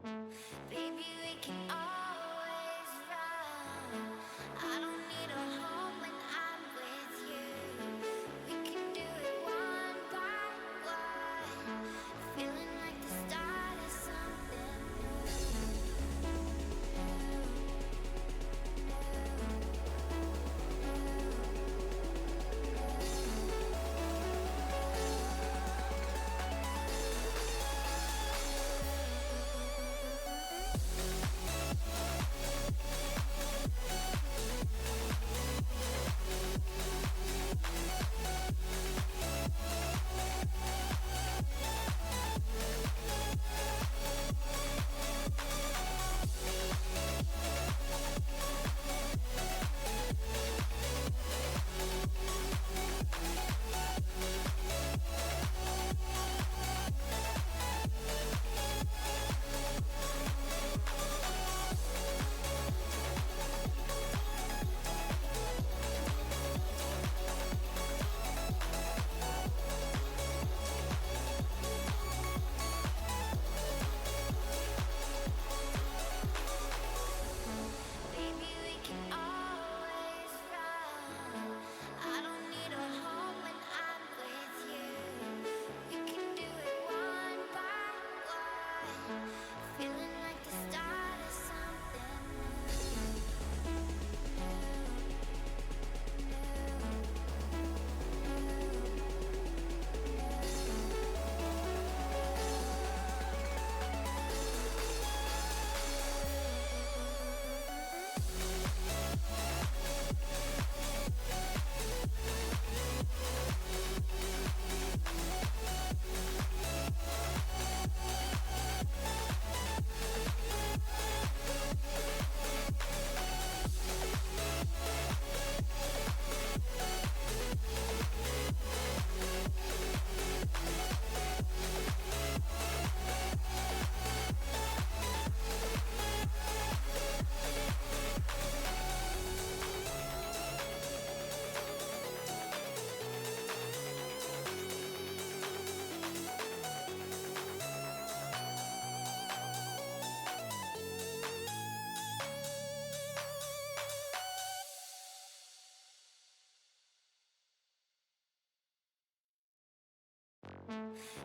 Baby, we can always run. I don't need a home when I'm with you. We can do it one by one. Feeling like the start of something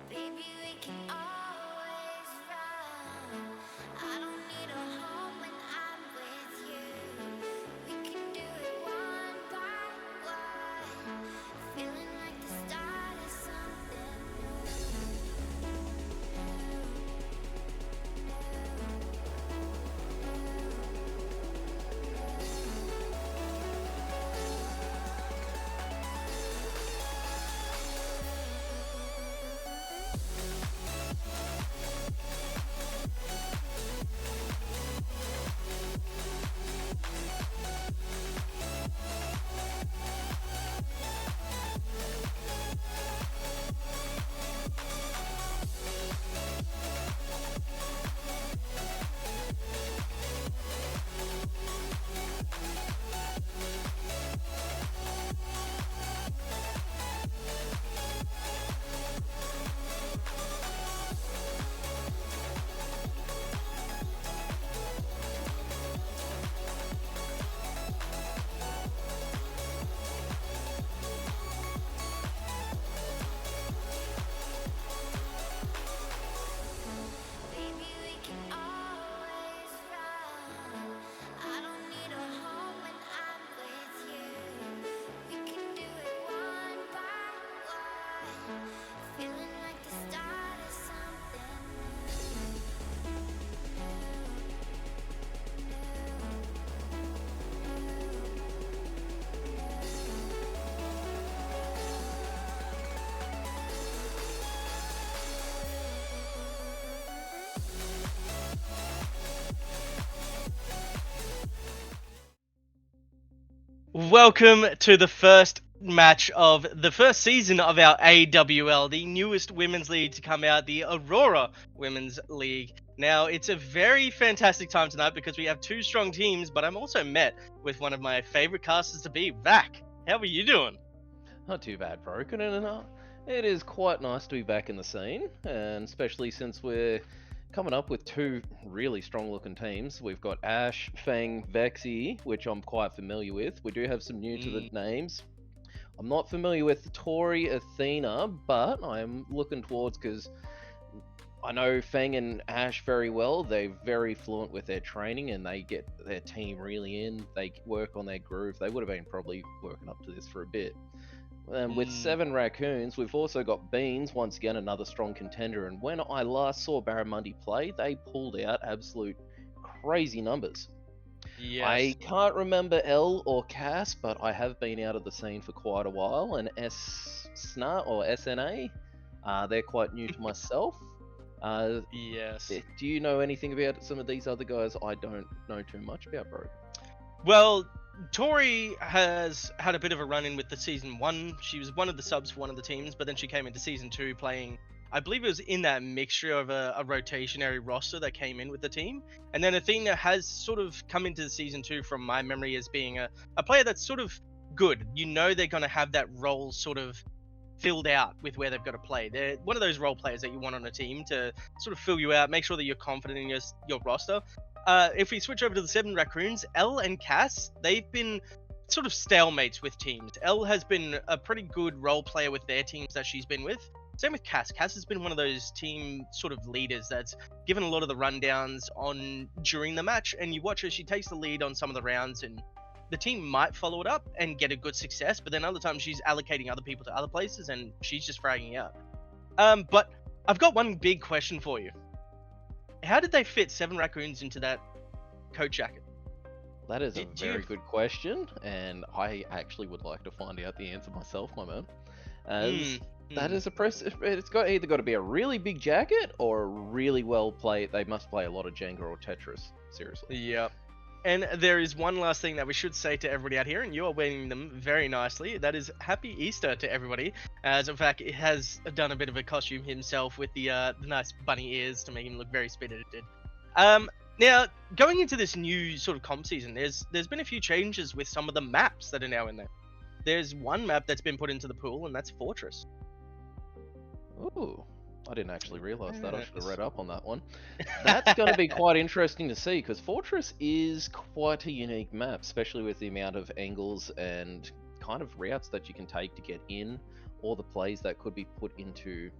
Baby, we can always run. I don't need a home when I'm with you. We can do it one by one. Feeling like the start of something Welcome to the first match of the first season of our AWL, the newest women's league to come out, the Aurora Women's League. Now, it's a very fantastic time tonight because we have two strong teams, but I'm also met with one of my favorite casters to be, Vac. How are you doing? Not too bad, Broken, and it is quite nice to be back in the scene, and especially since we're coming up with two really strong-looking teams. We've got Ash, Fang, Vexy, which I'm quite familiar with. We do have some new to the names. I'm not familiar with Tori, Athena, but I'm looking towards, because I know Fang and Ash very well. They're very fluent with their training, and they get their team really in. They work on their groove. They would have been probably working up to this for a bit. With 7 Raccoons, we've also got Beans, once again another strong contender. And when I last saw Barramundi play, they pulled out absolute crazy numbers. Yes. I can't remember L or Cass, but I have been out of the scene for quite a while. And SNA or SNA, they're quite new to myself. Yes. Do you know anything about some of these other guys? I don't know too much about, bro. Well, Tori has had a bit of a run-in with the Season 1. She was one of the subs for one of the teams, but then she came into Season 2 playing, I believe it was in that mixture of a rotationary roster that came in with the team. And then Athena has sort of come into the Season 2 from my memory as being a player that's sort of good. You know they're going to have that role sort of filled out with where they've got to play. They're one of those role players that you want on a team to sort of fill you out, make sure that you're confident in your roster. If we switch over to the 7 Raccoons, Elle and Cass, they've been sort of stalemates with teams. Elle has been a pretty good role player with their teams that she's been with. Same with Cass. Cass has been one of those team sort of leaders that's given a lot of the rundowns on during the match, and you watch her, she takes the lead on some of the rounds, and the team might follow it up and get a good success, but then other times she's allocating other people to other places and she's just fragging out. But I've got one big question for you. How did they fit 7 Raccoons into that coat jacket? That is a very good question, and I actually would like to find out the answer myself, my man. That is it's either got to be a really big jacket or a really well played. They must play a lot of Jenga or Tetris. Seriously. Yep. And there is one last thing that we should say to everybody out here, and you are wearing them very nicely. That is Happy Easter to everybody. As in fact, it has done a bit of a costume himself with the nice bunny ears to make him look very spirited. Now, going into this new sort of comp season, there's been a few changes with some of the maps that are now in there. There's one map that's been put into the pool, and that's Fortress. Ooh. I didn't actually realise that. I should have read up on that one. That's going to be quite interesting to see, because Fortress is quite a unique map, especially with the amount of angles and kind of routes that you can take to get in, or the plays that could be put into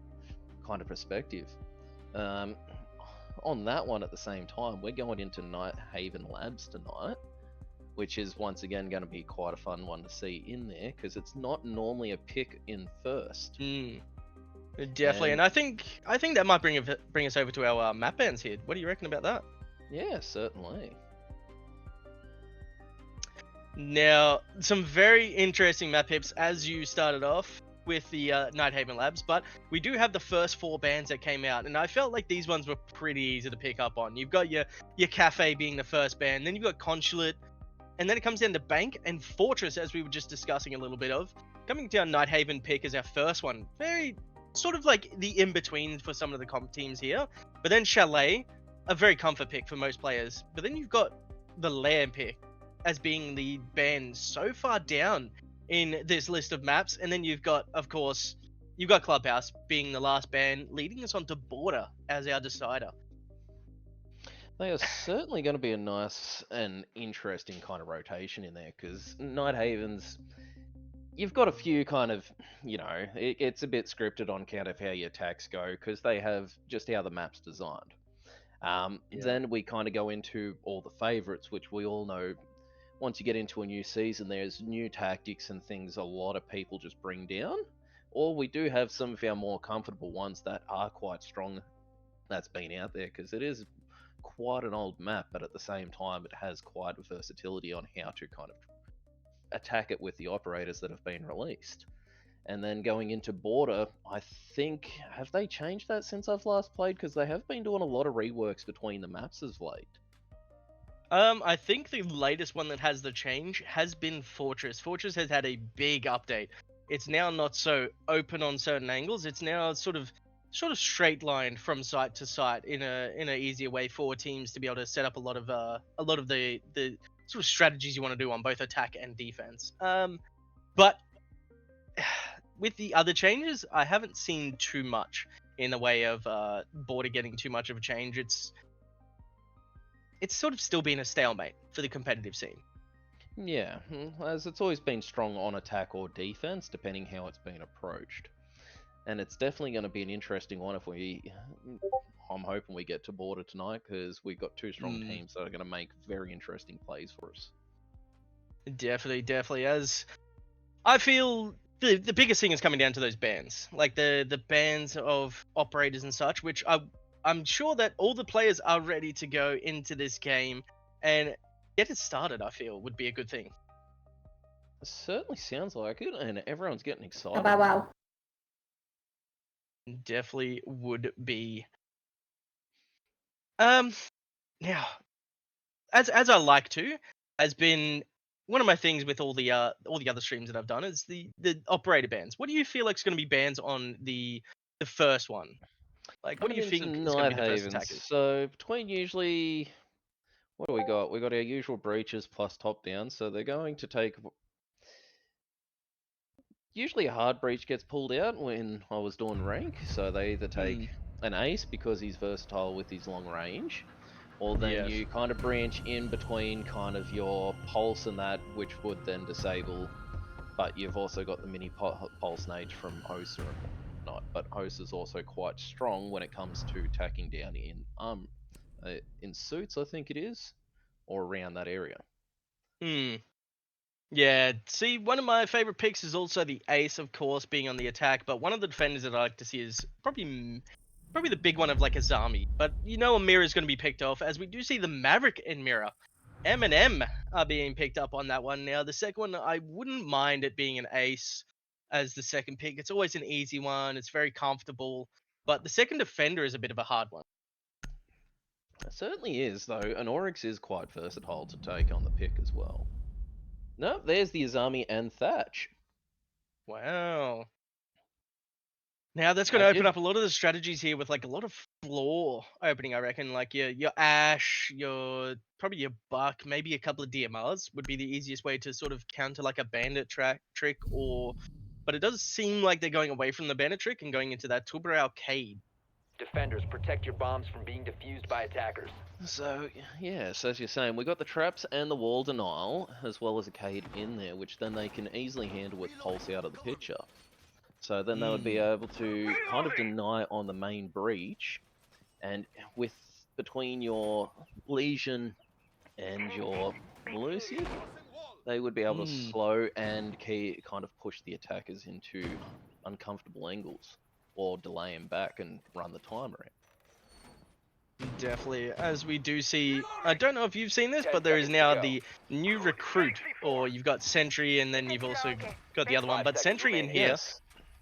kind of perspective. On that one, at the same time, we're going into Night Haven Labs tonight, which is once again going to be quite a fun one to see in there, because it's not normally a pick in first. Definitely, and I think that might bring us over to our map bands here. What do you reckon about that? Yeah, certainly. Now, some very interesting map pips as you started off with the Night Haven Labs, but we do have the first 4 bands that came out, and I felt like these ones were pretty easy to pick up on. You've got your Cafe being the first band, then you've got Consulate, and then it comes down to Bank and Fortress, as we were just discussing a little bit of. Coming down Night Haven pick is our first one. Very sort of like the in-between for some of the comp teams here. But then Chalet, a very comfort pick for most players. But then you've got the Lamb pick as being the band so far down in this list of maps. And then you've got, of course, Clubhouse being the last band, leading us on to Border as our decider. They are certainly going to be a nice and interesting kind of rotation in there, because Night Haven's... You've got a few kind of, it's a bit scripted on account of how your attacks go, because they have just how the map's designed. Then we kind of go into all the favorites, which we all know. Once you get into a new season, there's new tactics and things a lot of people just bring down. Or we do have some of our more comfortable ones that are quite strong that's been out there, because it is quite an old map, but at the same time, it has quite a versatility on how to kind of attack it with the operators that have been released. And then going into Border, I think, have they changed that since I've last played? Because they have been doing a lot of reworks between the maps as late. I think the latest one that has the change has been Fortress. Fortress has had a big update. It's now not so open on certain angles. It's now sort of straight lined from site to site in a easier way for teams to be able to set up a lot of the sort of strategies you want to do on both attack and defense. But with the other changes, I haven't seen too much. in the way of border getting too much of a change. It's sort of still been a stalemate for the competitive scene. Yeah, as it's always been strong on attack or defense, depending how it's been approached. And it's definitely going to be an interesting one if I'm hoping we get to border tonight, because we've got two strong teams that are going to make very interesting plays for us. Definitely. As I feel the biggest thing is coming down to those bans, like the bans of operators and such, which I'm sure that all the players are ready to go into this game and get it started. I feel would be a good thing. It certainly sounds like it, and everyone's getting excited. Wow. Definitely would be. Now, as I like to, has been one of my things with all the other streams that I've done is the operator bans. What do you feel like is going to be bans on the first one? Like, what do you think is going to be the first attackers? So between usually, what do we got? We got our usual breaches plus top down. So they're going to take. Usually a hard breach gets pulled out when I was doing rank. So they either take an ace because he's versatile with his long range, or then you kind of branch in between kind of your pulse and that, which would then disable. But you've also got the mini pulse nage from Hosa and whatnot. But Hosa is also quite strong when it comes to attacking down in suits, I think it is, or around that area. Yeah, see, one of my favorite picks is also the ace, of course, being on the attack. But one of the defenders that I like to see is probably the big one of like Azami. But you know, a mirror is going to be picked off, as we do see the Maverick in mirror. M are being picked up on that one. Now, the second one, I wouldn't mind it being an ace as the second pick. It's always an easy one. It's very comfortable. But the second defender is a bit of a hard one. It certainly is, though. An Oryx is quite versatile to take on the pick as well. No, there's the Azami and Thatch. Wow. Now that's going to open up a lot of the strategies here with like a lot of floor opening, I reckon. Like your Ash, probably your Buck, maybe a couple of DMRs would be the easiest way to sort of counter like a bandit trick, but it does seem like they're going away from the bandit trick and going into that Tuber arcade. Defenders, protect your bombs from being defused by attackers. So, yes, as you're saying, we got the traps and the wall denial, as well as a Cade in there, which then they can easily handle with pulse out of the picture. So then they would be able to kind of deny on the main breach, and with between your Legion and your Lucian, they would be able to slow and kind of push the attackers into uncomfortable angles, or delay them back and run the timer out. Definitely, as we do see, I don't know if you've seen this, but there is now the new recruit, or you've got Sentry and then you've also got the other one, but Sentry in here,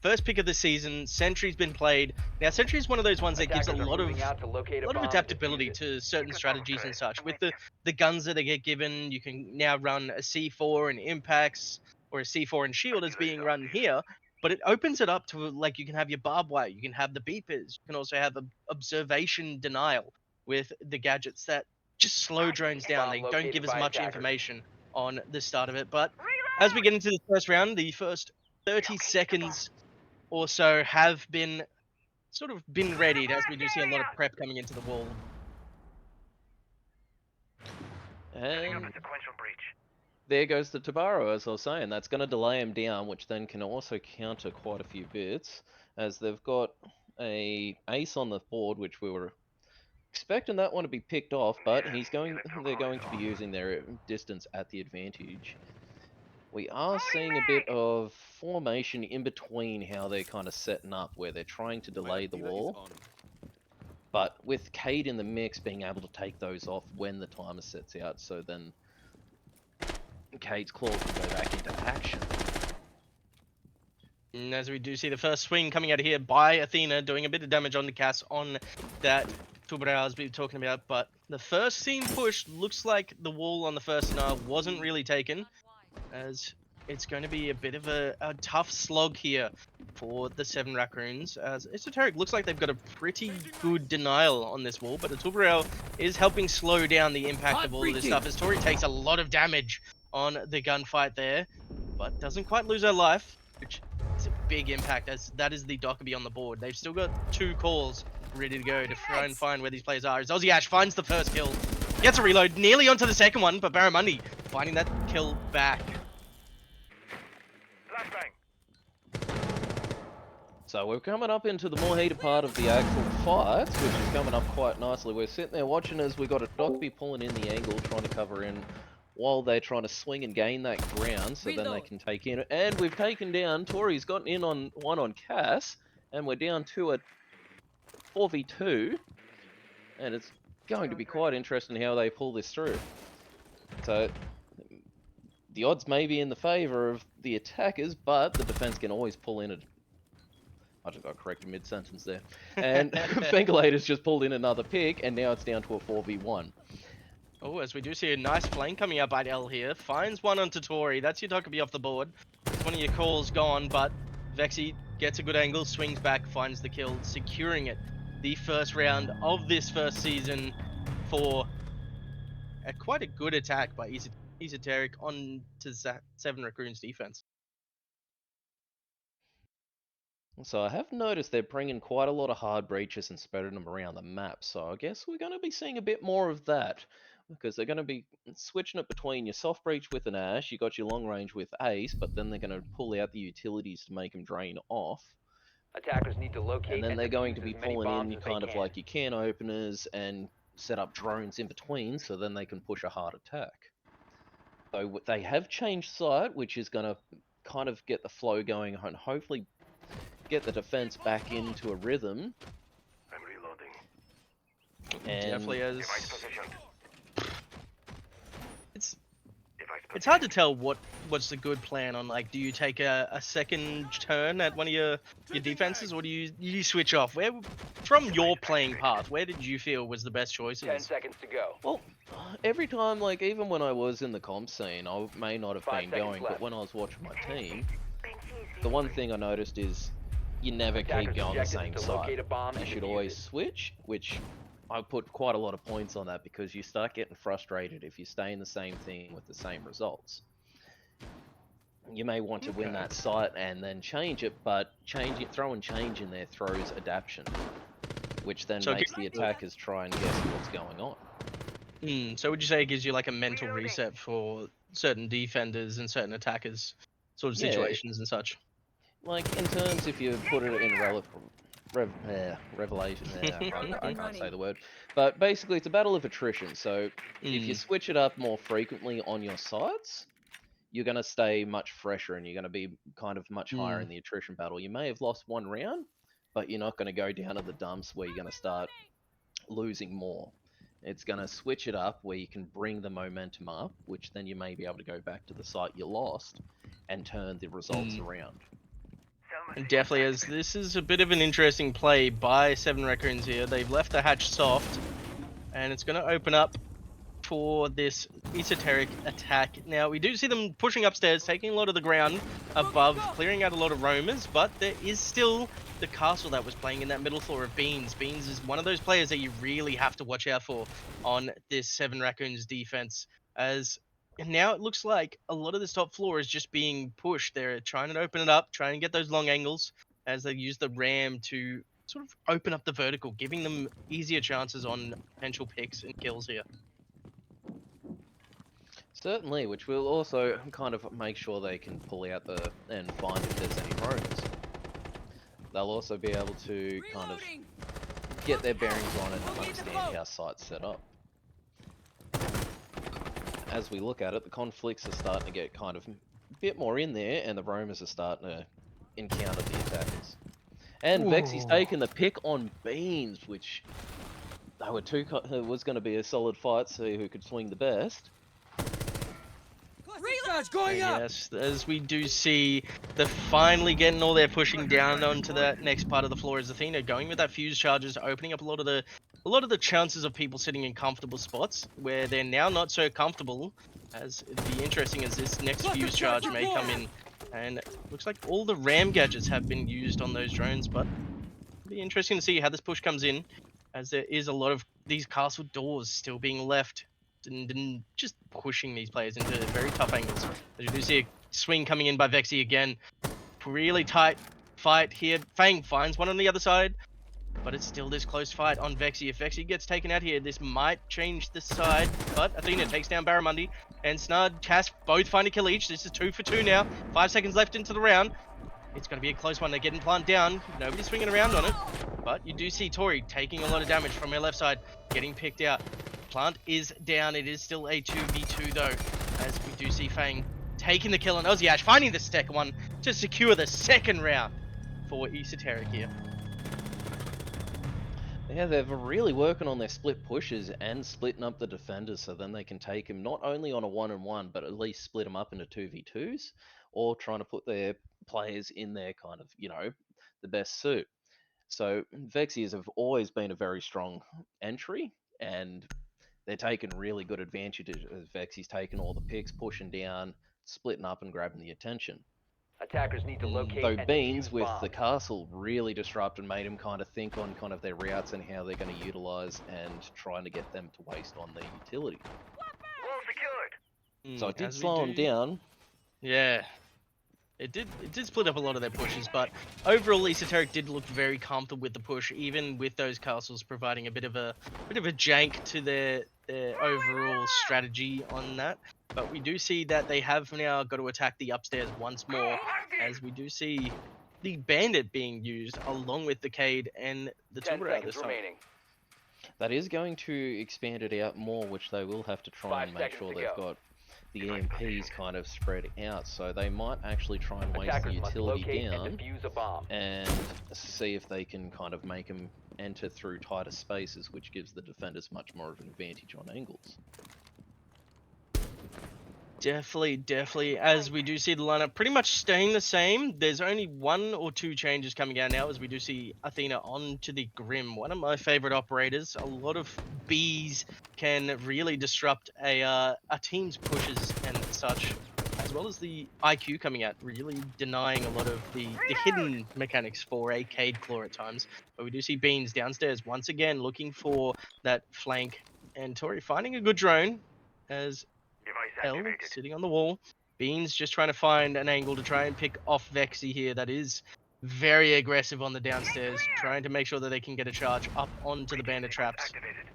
first pick of the season, Sentry's been played. Now Sentry is one of those ones that gives a lot of adaptability to certain strategies and such. With the guns that they get given, you can now run a C4 and impacts, or a C4 and shield is being run here. But it opens it up to, like, you can have your barbed wire, you can have the beepers, you can also have observation denial with the gadgets that just slow drones down. They don't give as much information on the start of it. But as we get into the first round, the first 30 seconds or so have been readied, as we do see a lot of prep coming into the wall. And there goes the Tabaro, as I was saying. That's going to delay him down, which then can also counter quite a few bits, as they've got a ace on the board, which we were expecting that one to be picked off, but they're going to be using their distance at the advantage. We are seeing a bit of formation in between how they're kind of setting up, where they're trying to delay the wall. But with Cade in the mix, being able to take those off when the timer sets out, so then Cade's claw can go back into action. And as we do see the first swing coming out of here by Athena, doing a bit of damage on the cast on that Tubrao we were talking about. But the first scene push looks like the wall on the first scenario wasn't really taken, as it's going to be a bit of a tough slog here for the 7 Raccoons, as Esoteric looks like they've got a pretty good denial on this wall, but the Tubrao is helping slow down the impact of all of this stuff, as Tori takes a lot of damage on the gunfight there, but doesn't quite lose her life, which is a big impact, as that is the Dockerby on the board. They've still got 2 calls ready to go to try and find where these players are. As Aussie Ash finds the first kill, gets a reload, nearly onto the second one, but Barramundi finding that kill back. So we're coming up into the more heated part of the actual fights, which is coming up quite nicely. We're sitting there watching as we got a Dockerby pulling in the angle, trying to cover in while they're trying to swing and gain that ground, so then they can take in. And we've taken down, Tori's gotten in on one on Cass, and we're down to a 4v2, and it's going to be quite interesting how they pull this through. So the odds may be in the favour of the attackers, but the defense can always pull in. I just got corrected mid-sentence there. And Ventilator's just pulled in another pick, and now it's down to a 4v1. Oh, as we do see a nice flame coming up by L here. Finds one onto Tori. That's your Dockerby off the board. It's one of your calls gone, but Vexy gets a good angle, swings back, finds the kill, securing it. The first round of this first season for quite a good attack by Esoteric on to 7 Raccoons defense. So I have noticed they're bringing quite a lot of hard breaches and spreading them around the map. So I guess we're going to be seeing a bit more of that, because they're going to be switching it between your soft breach with an Ash, you got your long range with Ace, but then they're going to pull out the utilities to make them drain off. Attackers need to locate And then they're going to defuse be as many pulling in bombs your as they kind of can. like your can openers and set up drones in between, so then they can push a hard attack. So they have changed site, which is going to kind of get the flow going and hopefully get the defense back into a rhythm. I'm reloading. And Definitely as Device positioned. Device it's hard to tell what's the good plan on, like, do you take a second turn at one of your defenses, or do you switch off? Where, from your playing path, where did you feel was the best 10 choices? seconds to go. well, every time, like even when I was in the comp scene, I may not have 5 been seconds going, but left. when I was watching my team, the one thing I noticed is you never Attackers' keep going the objective same is to side. locate a bomb You and should defuse always it. switch, which I put quite a lot of points on that, because you start getting frustrated if you stay in the same thing with the same results. You may want to win that site and then change it, but throwing change in there throws adaptation, which then So makes the attackers try and guess what's going on. So would you say it gives you like a mental reset for certain defenders and certain attackers sort of Yeah. situations and such? Like, in terms, if you put it in revelation, I can't say the word, but basically it's a battle of attrition. So if you switch it up more frequently on your sides, you're going to stay much fresher and you're going to be kind of much higher in the attrition battle. You may have lost one round, but you're not going to go down to the dumps where you're going to start losing more. It's going to switch it up where you can bring the momentum up, which then you may be able to go back to the site you lost and turn the results around. Definitely, as this is a bit of an interesting play by 7 Raccoons here. They've left the hatch soft, and it's going to open up for this Esoteric attack. Now, we do see them pushing upstairs, taking a lot of the ground above, clearing out a lot of roamers, but there is still the castle that was playing in that middle floor of Beans. Beans is one of those players that you really have to watch out for on this 7 Raccoons defense, as now it looks like a lot of this top floor is just being pushed. They're trying to open it up, trying to get those long angles as they use the ram to sort of open up the vertical, giving them easier chances on potential picks and kills here. Certainly, which will also kind of make sure they can pull out and find if there's any roams. They'll also be able to kind of get their bearings on it and understand how site's set up. As we look at it, the conflicts are starting to get kind of a bit more in there, and the roamers are starting to encounter the attackers. And Vexy's taken the pick on Beans, which it was going to be a solid fight, see who could swing the best. Yes, as we do see, they're finally getting all their pushing down onto that next part of the floor as Athena going with that fuse charges, opening up a lot of the chances of people sitting in comfortable spots where they're now not so comfortable. As it'd be interesting as this next fuse charge may come in, and it looks like all the ram gadgets have been used on those drones, but it'll be interesting to see how this push comes in, as there is a lot of these castle doors still being left and just pushing these players into very tough angles. As you do see a swing coming in by Vexy again, really tight fight here. Fang finds one on the other side, but it's still this close fight on Vexy. If Vexy gets taken out here, this might change the side. But Athena takes down Barramundi, and Snud, Cass both find a kill each. This is 2 for 2 now. 5 seconds left into the round. It's going to be a close one. They're getting Plant down. Nobody's swinging around on it. But you do see Tori taking a lot of damage from her left side, getting picked out. Plant is down. It is still a 2v2 though, as we do see Fang taking the kill on Aussie Ash, finding the second one to secure the second round for Esoteric here. Yeah, they're really working on their split pushes and splitting up the defenders so then they can take them not only on a 1-on-1, but at least split them up into 2v2s, or trying to put their players in their kind of, the best suit. So Vexies have always been a very strong entry, and they're taking really good advantage of Vexies taking all the picks, pushing down, splitting up and grabbing the attention. Attackers need to locate Though and Beans defuse with bombs. the castle really disrupted, made him kind of think on kind of their routes and how they're going to utilize and trying to get them to waste on their utility. Wall secured. So it did As we slow them do- down. Yeah. It did split up a lot of their pushes, but overall Esoteric did look very comfortable with the push, even with those castles providing a bit of a jank to their overall strategy on that. But we do see that they have now got to attack the upstairs once more, as we do see the bandit being used along with the Cade and the 10 Tilbury seconds this time. remaining. That is going to expand it out more, which they will have to try 5 and make seconds sure to they've go. got the EMPs kind of spread out. So they might actually try and waste the Attackers must utility locate down and defuse a bomb. and see if they can kind of make them enter through tighter spaces, which gives the defenders much more of an advantage on angles. Definitely. As we do see the lineup pretty much staying the same. There's only 1 or 2 changes coming out now, as we do see Athena onto the Grim, one of my favorite operators. A lot of bees can really disrupt a team's pushes and such, as well as the IQ coming out, really denying a lot of the hidden mechanics for a Cade Claw at times. But we do see Beans downstairs once again looking for that flank, and Tori finding a good drone as Device L activated. sitting on the wall. Beans just trying to find an angle to try and pick off Vexy here. That is very aggressive on the downstairs, trying to make sure that they can get a charge up onto the bandit traps. Activated.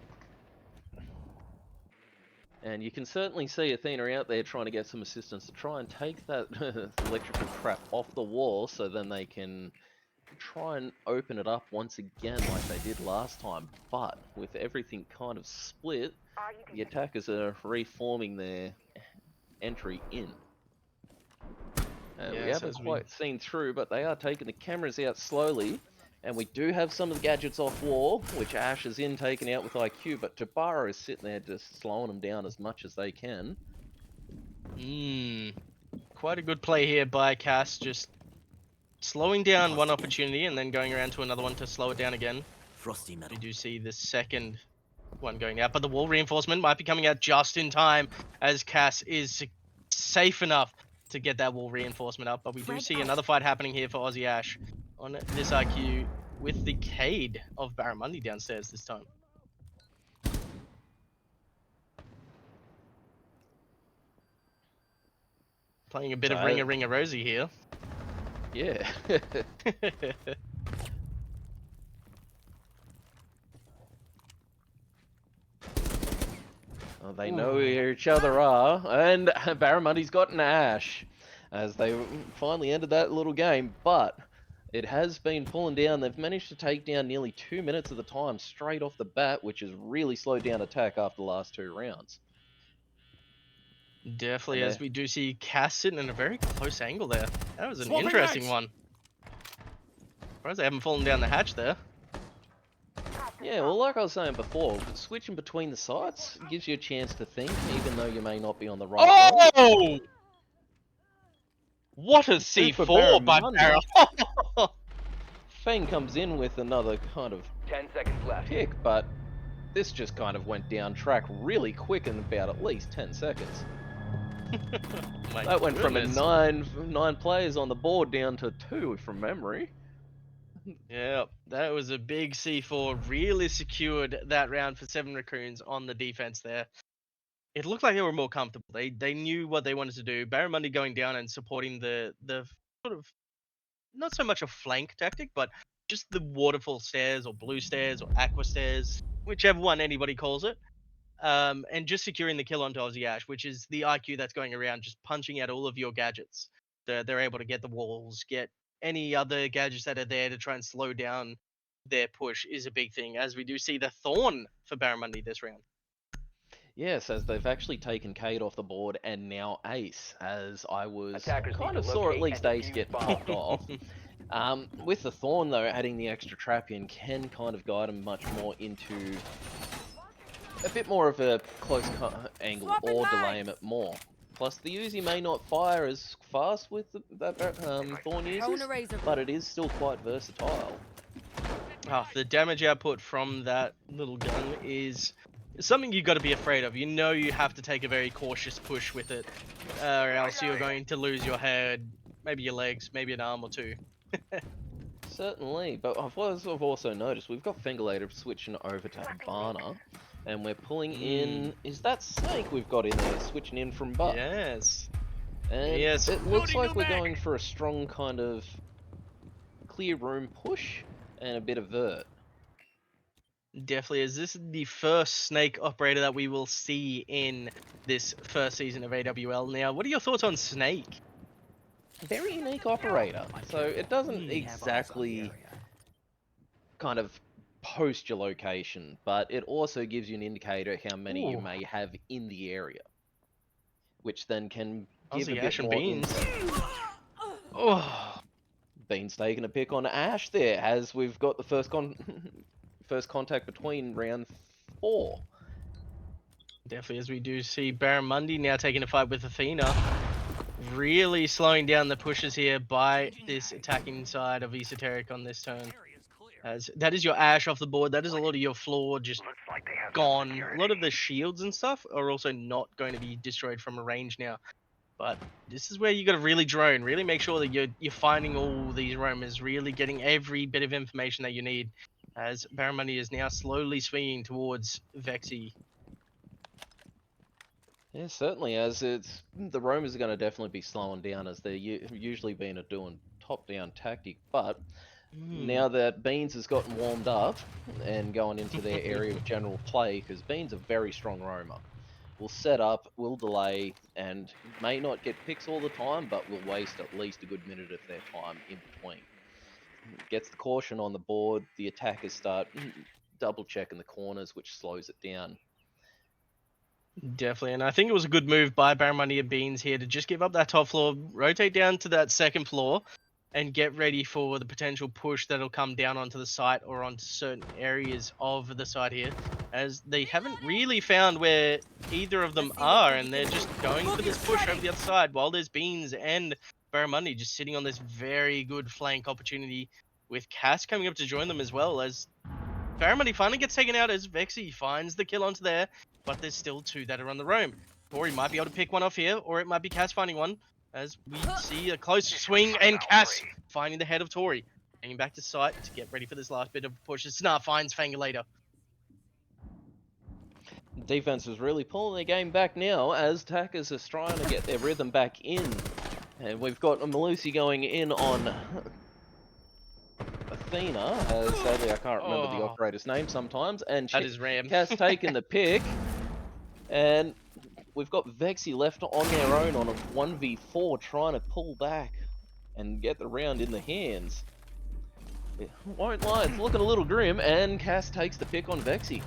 And you can certainly see Athena out there trying to get some assistance to try and take that electrical trap off the wall so then they can try and open it up once again like they did last time. But with everything kind of split, the attackers are reforming their entry in. We Yes, haven't as we- quite seen through, but they are taking the cameras out slowly. And we do have some of the gadgets off wall, which Ash is in taken out with IQ, but Tabara is sitting there just slowing them down as much as they can. Quite a good play here by Cass, just slowing down one opportunity and then going around to another one to slow it down again. Frosty metal. We do see the second one going out, but the wall reinforcement might be coming out just in time, as Cass is safe enough to get that wall reinforcement up. But we do see another fight happening here for Aussie Ash on this IQ with the Cade of Barramundi downstairs this time. Playing a bit of Ringa Rosie here. Yeah. Well, they know where each other are, and Barramundi's got an Ash as they finally ended that little game, but it has been pulling down. They've managed to take down nearly 2 minutes of the time straight off the bat, which has really slowed down attack after the last 2 rounds. Definitely, And as we do see Cass sitting in a very close angle there. That was an Swapping interesting mags. one. Surprised they haven't fallen down the hatch there. Yeah, well, like I was saying before, switching between the sites gives you a chance to think, even though you may not be on the right one. Oh! What a Two for C4 by Barramundi. Barra. Fang comes in with another kind of 10 seconds left. pick, but this just kind of went down track really quick in about at least 10 seconds. My That went from a goodness. nine players on the board down to 2 from memory. Yeah, that was a big C4. Really secured that round for 7 Raccoons on the defense there. It looked like they were more comfortable. They knew what they wanted to do. Barramundi going down and supporting the sort of not so much a flank tactic, but just the waterfall stairs or blue stairs or aqua stairs, whichever one anybody calls it. And just securing the kill onto Aussie Ash, which is the IQ that's going around just punching out all of your gadgets. They're able to get the walls, get any other gadgets that are there to try and slow down their push is a big thing, as we do see the Thorn for Barramundi this round. Yes, as they've actually taken Kate off the board and now Ace, as I was Attackers need kind to of saw at locate least and Ace defuse get bombs. popped off. With the Thorn though, adding the extra trap in can kind of guide him much more into a bit more of a close angle or delay him at more. Plus the Uzi may not fire as fast with that Thorn uses, but it is still quite versatile. The damage output from that little gun is something you've got to be afraid of. You know you have to take a very cautious push with it, or else you're going to lose your head, maybe your legs, maybe an arm or two. Certainly, but I've also noticed we've got Fingulator switching over to Habana, and we're pulling in. Is that Snake we've got in there switching in from Buck? Yes. And Yes. it looks like we're going for a strong kind of clear room push and a bit of vert. Definitely, as this is the first Snake operator that we will see in this first season of AWL. Now, what are your thoughts on Snake? Very unique operator. So it doesn't exactly kind of post your location, but it also gives you an indicator how many you Ooh. may have in the area, which then can give Aussie a bit Ash and more Beans. insight. Oh, Beans taking a pick on Ash there, as we've got the first contact between round 4. definitely, as we do see Barramundi now taking a fight with Athena. Really slowing down the pushes here by this attacking side of Esoteric on this turn. As that is your Ash off the board, that is a lot of your floor just Looks like they have gone. security. A lot of the shields and stuff are also not going to be destroyed from a range now. But this is where you got to really drone, really make sure that you're finding all these roamers, really getting every bit of information that you need. As Barramundi is now slowly swinging towards Vexy. Yeah, certainly, as it's the roamers are going to definitely be slowing down, as they're usually been doing top-down tactic, but now that Beans has gotten warmed up and going into their area of general play, because Beans a very strong roamer, will set up, will delay, and may not get picks all the time, but will waste at least a good minute of their time in between. Gets the caution on the board, the attackers start double checking the corners, which slows it down. Definitely, and I think it was a good move by Barramundi and Beans here to just give up that top floor, rotate down to that second floor, and get ready for the potential push that'll come down onto the site or onto certain areas of the site here, as they haven't really found where either of them are, and they're just going for this push over the other side, while there's Beans and Barramundi just sitting on this very good flank opportunity, with Cass coming up to join them as well, as Barramundi finally gets taken out as Vexy finds the kill onto there, but there's still 2 that are on the roam. Tori might be able to pick one off here, or it might be Cass finding one, as we see a close swing and Cass finding the head of Tori. Hanging back to site to get ready for this last bit of push. Snar finds Fangulator. Defense is really pulling their game back now, as attackers are trying to get their rhythm back in. And we've got Malusi going in on Athena, as sadly I can't remember the operator's name sometimes, and That is Ram. Cass taking the pick, and we've got Vexy left on their own on a 1v4 trying to pull back and get the round in the hands. It won't lie, it's looking a little grim, and Cass takes the pick on Vexy.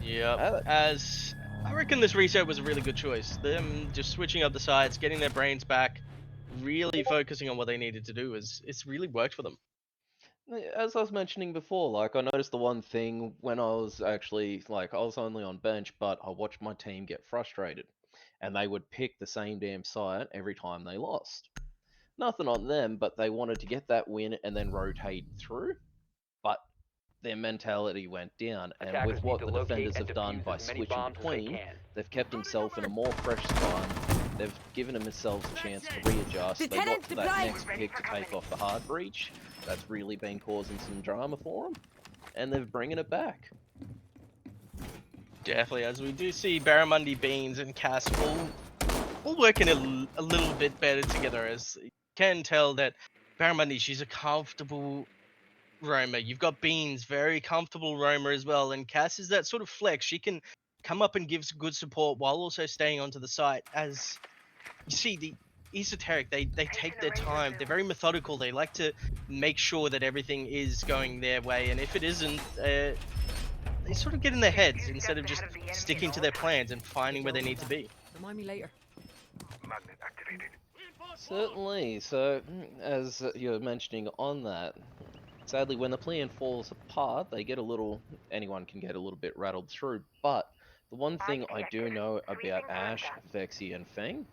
Yep, as I reckon this reset was a really good choice. Them just switching up the sides, getting their brains back, really focusing on what they needed to do, it's really worked for them. As I was mentioning before, like, I noticed the one thing when I was actually, like, I was only on bench, but I watched my team get frustrated, and they would pick the same damn site every time they lost. Nothing on them, but they wanted to get that win and then rotate through, but their mentality went down, and Attackers with need what to the locate defenders and have done defuse by as many switching bombs as they between, can. they've kept themselves in a more fresh spine. They've given themselves a chance to readjust. They got to that next pick to take off the hard breach. That's really been causing some drama for them, and they're bringing it back. Definitely, as we do see Barramundi, Beans, and Cass all working a little bit better together, as can tell that Barramundi, she's a comfortable roamer. You've got Beans, very comfortable roamer as well, and Cass is that sort of flex. She can come up and give good support while also staying onto the site. As you see, the Esoteric, they take their time. They're very methodical. They like to make sure that everything is going their way, and if it isn't, they sort of get in their heads instead of just sticking to their plans and finding where they need to be. Remind me later. Magnet activated. Certainly. So, as you're mentioning on that, sadly, when the plan falls apart, they get a little. Anyone can get a little bit rattled through. But the one thing I do know about Ash, Vexy, and Fang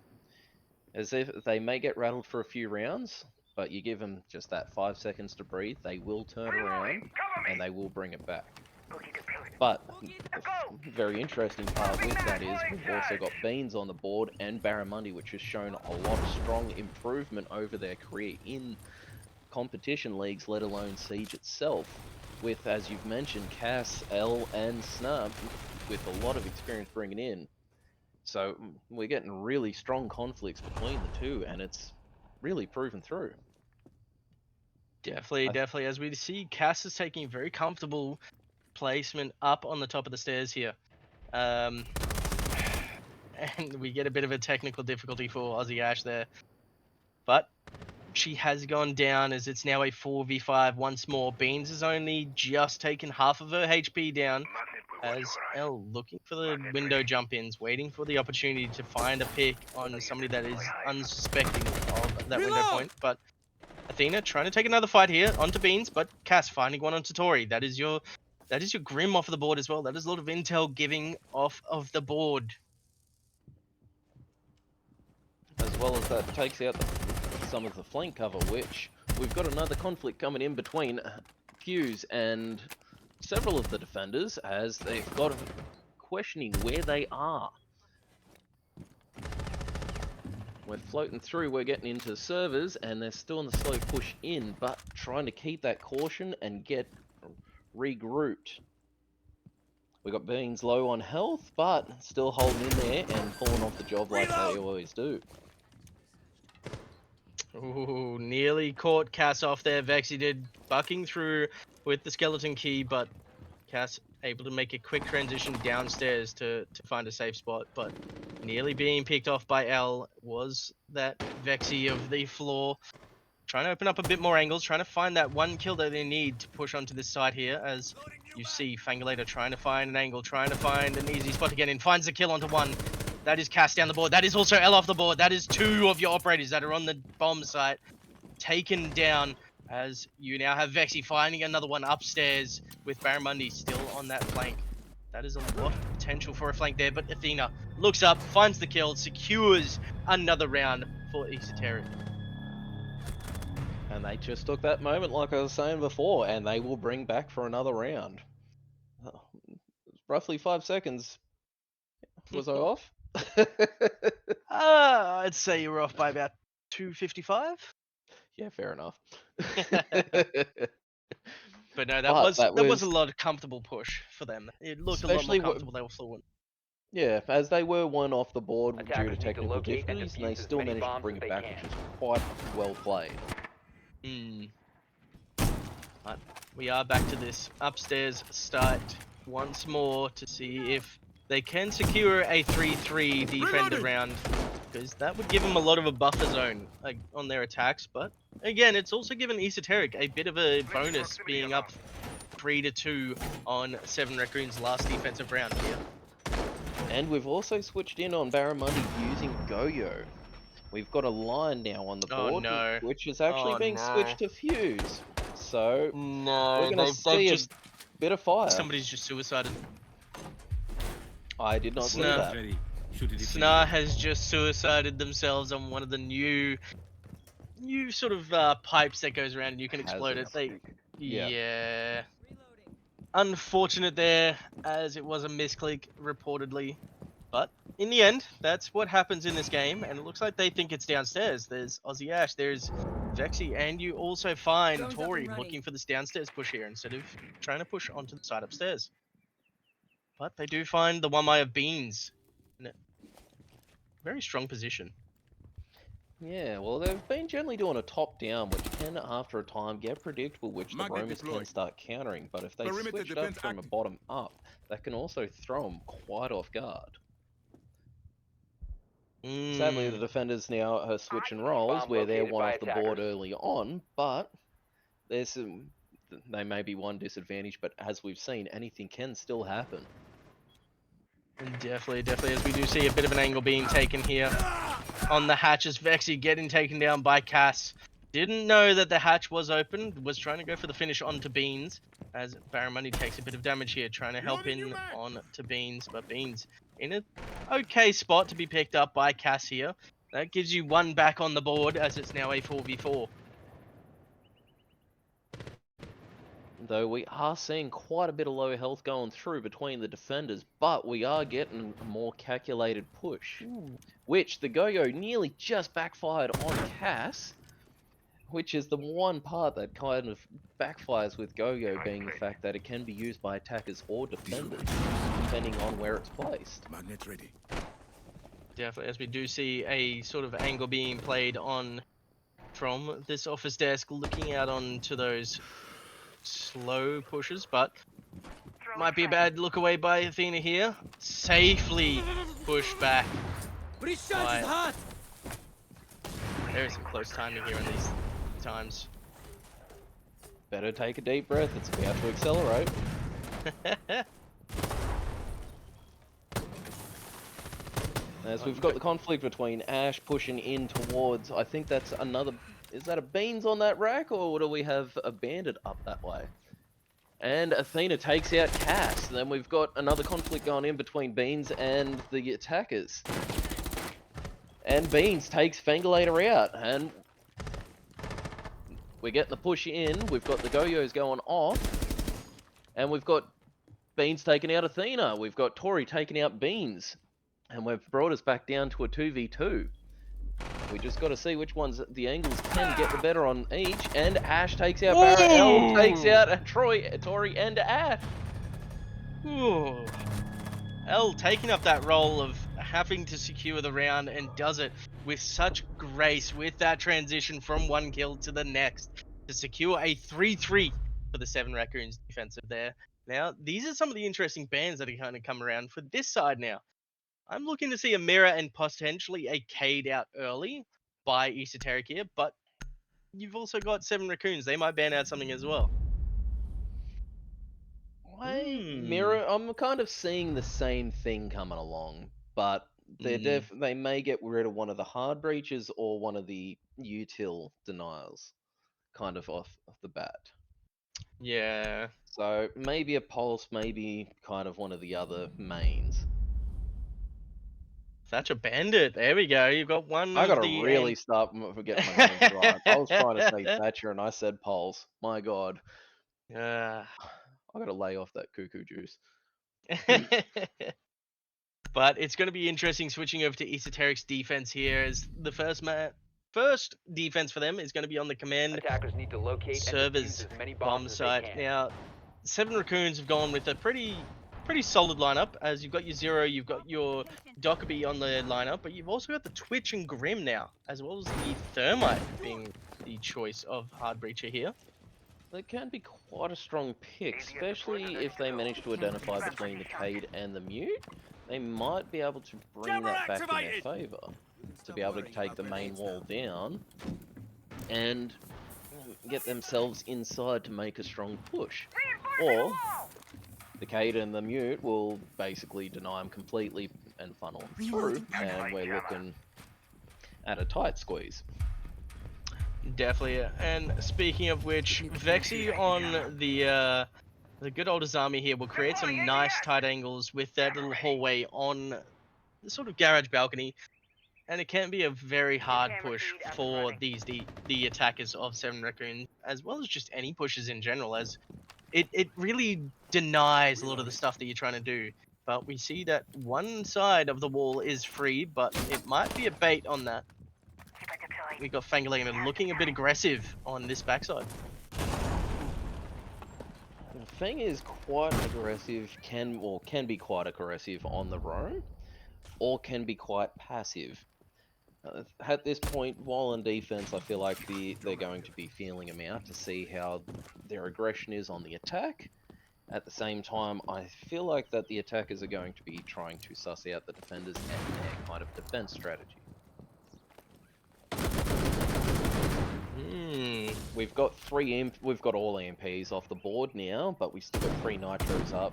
is if they may get rattled for a few rounds, but you give them just that 5 seconds to breathe, they will turn around and they will bring it back. But the very interesting part with that is we've also got Beans on the board and Barramundi, which has shown a lot of strong improvement over their career in competition leagues, let alone Siege itself, with, as you've mentioned, Cass, L, and Snub, with a lot of experience bringing in. So we're getting really strong conflicts between the two, and it's really proven through. Definitely. As we see, Cass is taking a very comfortable placement up on the top of the stairs here. And we get a bit of a technical difficulty for Aussie Ash there. But she has gone down as it's now a 4v5 once more. Beans has only just taken half of her HP down as L looking for the window jump-ins, waiting for the opportunity to find a pick on somebody that is unsuspecting of that window point. But Athena trying to take another fight here onto Beans, but Cass finding one onto Tori. That is your Grim off of the board as well. That is a lot of intel giving off of the board. As well as that takes out some of the flank cover, which we've got another conflict coming in between Fuse and several of the defenders, as they've got questioning where they are. We're floating through, we're getting into the servers, and they're still in the slow push in, but trying to keep that caution and get regrouped. We got Beans low on health, but still holding in there and pulling off the job like they always do. Ooh, nearly caught Cass off there. Vexy did, bucking through with the skeleton key, but Cass able to make a quick transition downstairs to find a safe spot, but nearly being picked off by L was that Vexy of the floor. Trying to open up a bit more angles, trying to find that one kill that they need to push onto this side here, as you see Fangulator trying to find an angle, trying to find an easy spot to get in, finds the kill onto one. That is Cass down the board. That is also L off the board. That is two of your operators that are on the bomb site taken down, as you now have Vexy finding another one upstairs with Barramundi still on that flank. That is a lot of potential for a flank there, but Athena looks up, finds the kill, secures another round for Esoteric. And they just took that moment, like I was saying before, and they will bring back for another round. Roughly 5 seconds. Was I off? I'd say you were off by about 255. Yeah, fair enough. But no, But that was a lot of comfortable push for them. It looked a lot more Especially comfortable. They were fluent. Yeah, as they were one off the board due Attackers to need to technical locate and difficulties, and they defuse as still many managed to bombs bring as it they back, can. which is quite well played. But we are back to this upstairs start once more to see if they can secure a 3-3 defender round, because that would give them a lot of a buffer zone on their attacks. But again, it's also given Esoteric a bit of a bonus, being up 3-2 on 7 Raccoons' last defensive round here. And we've also switched in on Barramundi using Goyo. We've got a line now on the Oh, board, no. which is actually Oh, being no. switched to Fuse. So No, we're going to see a bit of fire. somebody's just suicided. I did not see Snub. that. Snar has just suicided themselves on one of the new sort of pipes that goes around and you can explode it. Hazards. Yeah. Unfortunate there, as it was a misclick reportedly. But in the end, that's what happens in this game, and it looks like they think it's downstairs. There's Aussie Ash, there's Vexy, and you also find Drone's up Tori and running. looking for this downstairs push here instead of trying to push onto the side upstairs. But they do find the one eye of Beans in a very strong position. Yeah, well, they've been generally doing a top-down, which can, after a time, get predictable, which the Magnet Romans can deployed. start countering. But if they Perimeter switched up defense from a active. bottom-up, that can also throw them quite off guard. Sadly, the Mm, defenders now are switching roles, Bomb where they're located one by off the board attackers. early on, but there's some... They may be one disadvantage, but as we've seen, anything can still happen. definitely, as we do see a bit of an angle being taken here on the hatch as Vexy getting taken down by Cass. Didn't know that the hatch was open, was trying to go for the finish onto Beans, as Barramundi takes a bit of damage here, trying to help in on to Beans, but Beans in an okay spot to be picked up by Cass here. That gives you one back on the board, as it's now a 4v4. Though we are seeing quite a bit of low health going through between the defenders, but we are getting a more calculated push. Which the Go-Go nearly just backfired on Cass, which is the one part that kind of backfires with Go-Go, being the fact that it can be used by attackers or defenders, depending on where it's placed. Magnet ready. Definitely, as we do see a sort of angle being played on from this office desk, looking out onto those slow pushes, but might be a bad look away by Athena here. Safely pushed back. By... There is some close timing here in these times. Better take a deep breath, it's about to accelerate. As we've got the conflict between Ash pushing in towards, I think that's another, is that a Beans on that rack, or do we have a Bandit up that way? And Athena takes out Cass. Then we've got another conflict going in between Beans and the attackers. And Beans takes Fangulator out, and we're getting the push in. We've got the Go-Yos going off, and we've got Beans taking out Athena. We've got Tori taking out Beans. And we've brought us back down to a 2v2. We just got to see which ones the angles can get the better on each. And Ash takes out Barra, L takes out Tori and Ash. Ooh. L taking up that role of having to secure the round, and does it with such grace with that transition from one kill to the next to secure a 3-3 for the 7 Raccoons defensive there. Now, these are some of the interesting bans that are kind of come around for this side now. I'm looking to see a mirror and potentially a Cade out early by Esoteric here, but you've also got 7 Raccoons. They might ban out something as well. Mirror, I'm kind of seeing the same thing coming along, but they may get rid of one of the hard breaches or one of the util denials, kind of off the bat. Yeah. So maybe a pulse, maybe kind of one of the other mains. Thatcher Bandit. There we go. You've got one. I gotta the really stop getting my names right. I was trying to say Thatcher and I said Pulse. My god. I gotta lay off that cuckoo juice. But it's going to be interesting switching over to Esoteric's defense here, as the first defense for them is going to be on the command Attackers need to locate and servers defuse as many bomb bombs as they site. can. Now, 7 Raccoons have gone with a pretty solid lineup, as you've got your Zero, you've got your Dockerby on the lineup, but you've also got the Twitch and Grim now, as well as the Thermite being the choice of hard breacher here. That can be quite a strong pick, especially if they manage to identify between the Cade and the Mute. They might be able to bring that back in their favour, to be able to take the main wall down and get themselves inside to make a strong push. Or the Cade and the Mute will basically deny them completely and funnel through, and we're looking at a tight squeeze. Definitely. And speaking of which, Vexy on the good old Azami here will create some nice tight angles with that little hallway on the sort of garage balcony, and it can be a very hard push for the attackers of 7 Raccoon, as well as just any pushes in general, as it really denies a lot of the stuff that you're trying to do. But we see that one side of the wall is free, but it might be a bait on that. We got Fangulator looking a bit aggressive on this backside. Fang is quite aggressive, can be quite aggressive on the roam, or can be quite passive. At this point, while on defense, I feel like they're going to be feeling them out to see how their aggression is on the attack. At the same time, I feel like that the attackers are going to be trying to suss out the defenders and their kind of defense strategy. We've got we've got all EMPs off the board now, but we still got 3 nitros up.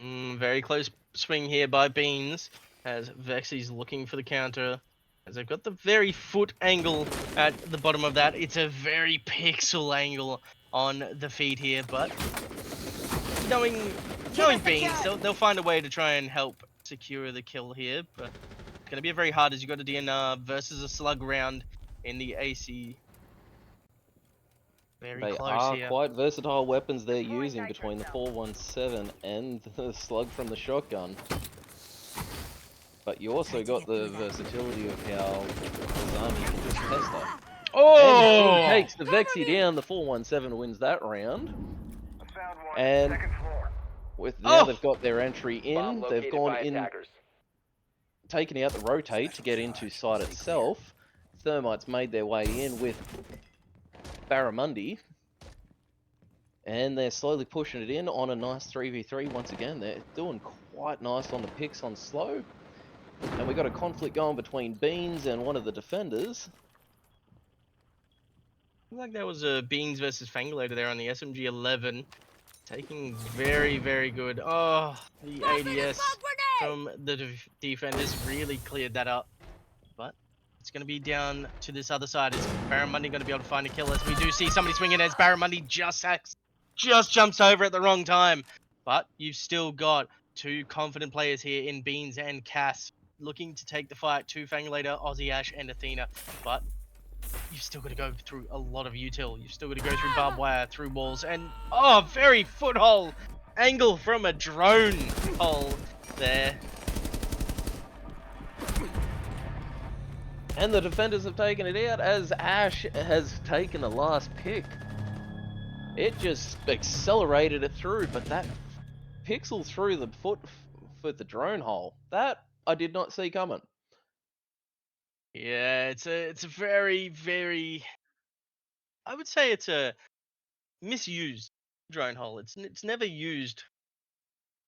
Very close swing here by Beans, as Vexy's looking for the counter. As they've got the very foot angle at the bottom of that. It's a very pixel angle on the feed here, but knowing Beans, they'll find a way to try and help secure the kill here. But it's going to be very hard as you got a DNR versus a slug round in the AC. Very They close are here. quite versatile weapons they're using between the 417 and the slug from the shotgun. But you also got the versatility of how Zami can just pester. Oh! And he takes the Vexy down, the 417 wins that round. Found one. And Second floor. with now Oh! they've got their entry Bomb in, they've located gone by in, attackers. taken out the rotate to get into site itself. Thermites made their way in with Barramundi. And they're slowly pushing it in on a nice 3v3 once again. They're doing quite nice on the picks on slow. And we got a conflict going between Beans and one of the defenders. Like that was a Beans versus Fangulator there on the SMG-11. Taking very, very good. Oh, the ADS from the defenders really cleared that up. But it's going to be down to this other side. Is Barramundi going to be able to find a kill? As we do see somebody swinging as Barramundi just jumps over at the wrong time. But you've still got 2 confident players here in Beans and Cass looking to take the fight to Fangulator, Aussie Ash, and Athena. But you've still got to go through a lot of util. You've still got to go through barbed wire, through walls, and very foothold angle from a drone hole there. And the defenders have taken it out as Ash has taken the last pick. It just accelerated it through, but that pixel through the foot for the drone hole, that I did not see coming. Yeah, it's a very, very, I would say it's a misused drone hole. It's never used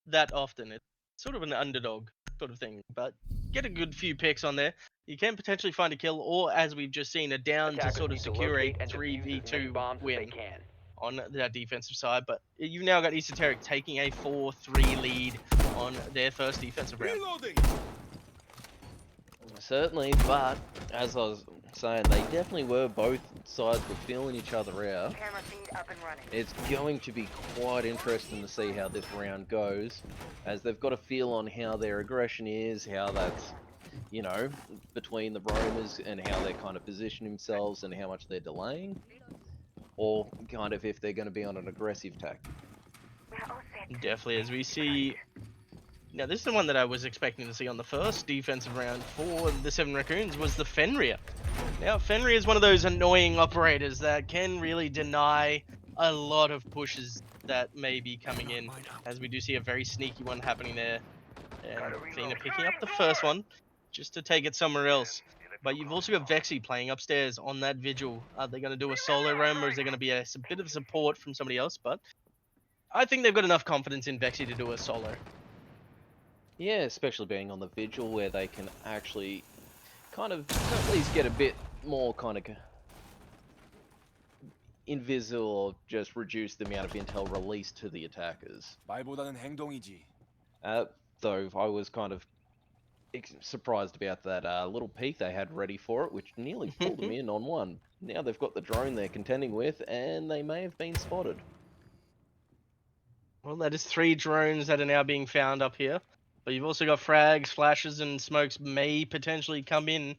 that often. It's sort of an underdog sort of thing, but get a good few picks on there. You can potentially find a kill, or as we've just seen, a down to Attackers sort of need to secure a locate and defuse as many 3v2 bombs as they win can. on that defensive side. But you've now got Esoteric taking a 4-3 lead on their first defensive round. Certainly, but as I was saying, they definitely were, both sides were feeling each other out. Camera feed up and running. It's going to be quite interesting to see how this round goes, as they've got a feel on how their aggression is, how that's, you know, between the roamers and how they kind of position themselves and how much they're delaying, or kind of if they're going to be on an aggressive tack. We're all set. Definitely, as we see. Now, this is the one that I was expecting to see on the first defensive round for the 7 Raccoons, was the Fenrir. Now, Fenrir is one of those annoying operators that can really deny a lot of pushes that may be coming in, as we do see a very sneaky one happening there. And Athena picking up the first one, just to take it somewhere else. But you've also got Vexy playing upstairs on that Vigil. Are they going to do a solo roam, or is there going to be a bit of support from somebody else? But I think they've got enough confidence in Vexy to do a solo. Yeah, especially being on the Vigil where they can actually kind of at least get a bit more kind of invisible, or just reduce the amount of intel released to the attackers. 말보다는 행동이지. Though I was kind of surprised about that little peek they had ready for it, which nearly pulled them in on one. Now they've got the drone they're contending with, and they may have been spotted. Well, that is 3 drones that are now being found up here. But you've also got frags, flashes, and smokes may potentially come in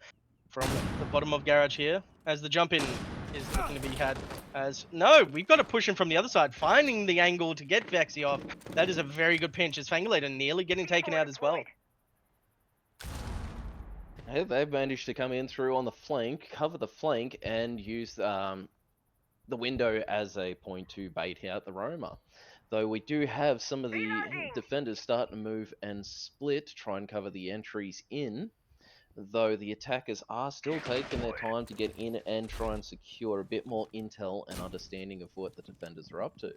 from the bottom of garage here, as the jump in is looking to be had. As no, we've got to push him from the other side, finding the angle to get Vexy off. That is a very good pinch. As Fangulator nearly getting taken out as well. Hey, they've managed to come in through on the flank, cover the flank, and use the window as a point to bait out the roamer. Though we do have some of the defenders starting to move and split, try and cover the entries in. Though the attackers are still taking their time to get in and try and secure a bit more intel and understanding of what the defenders are up to.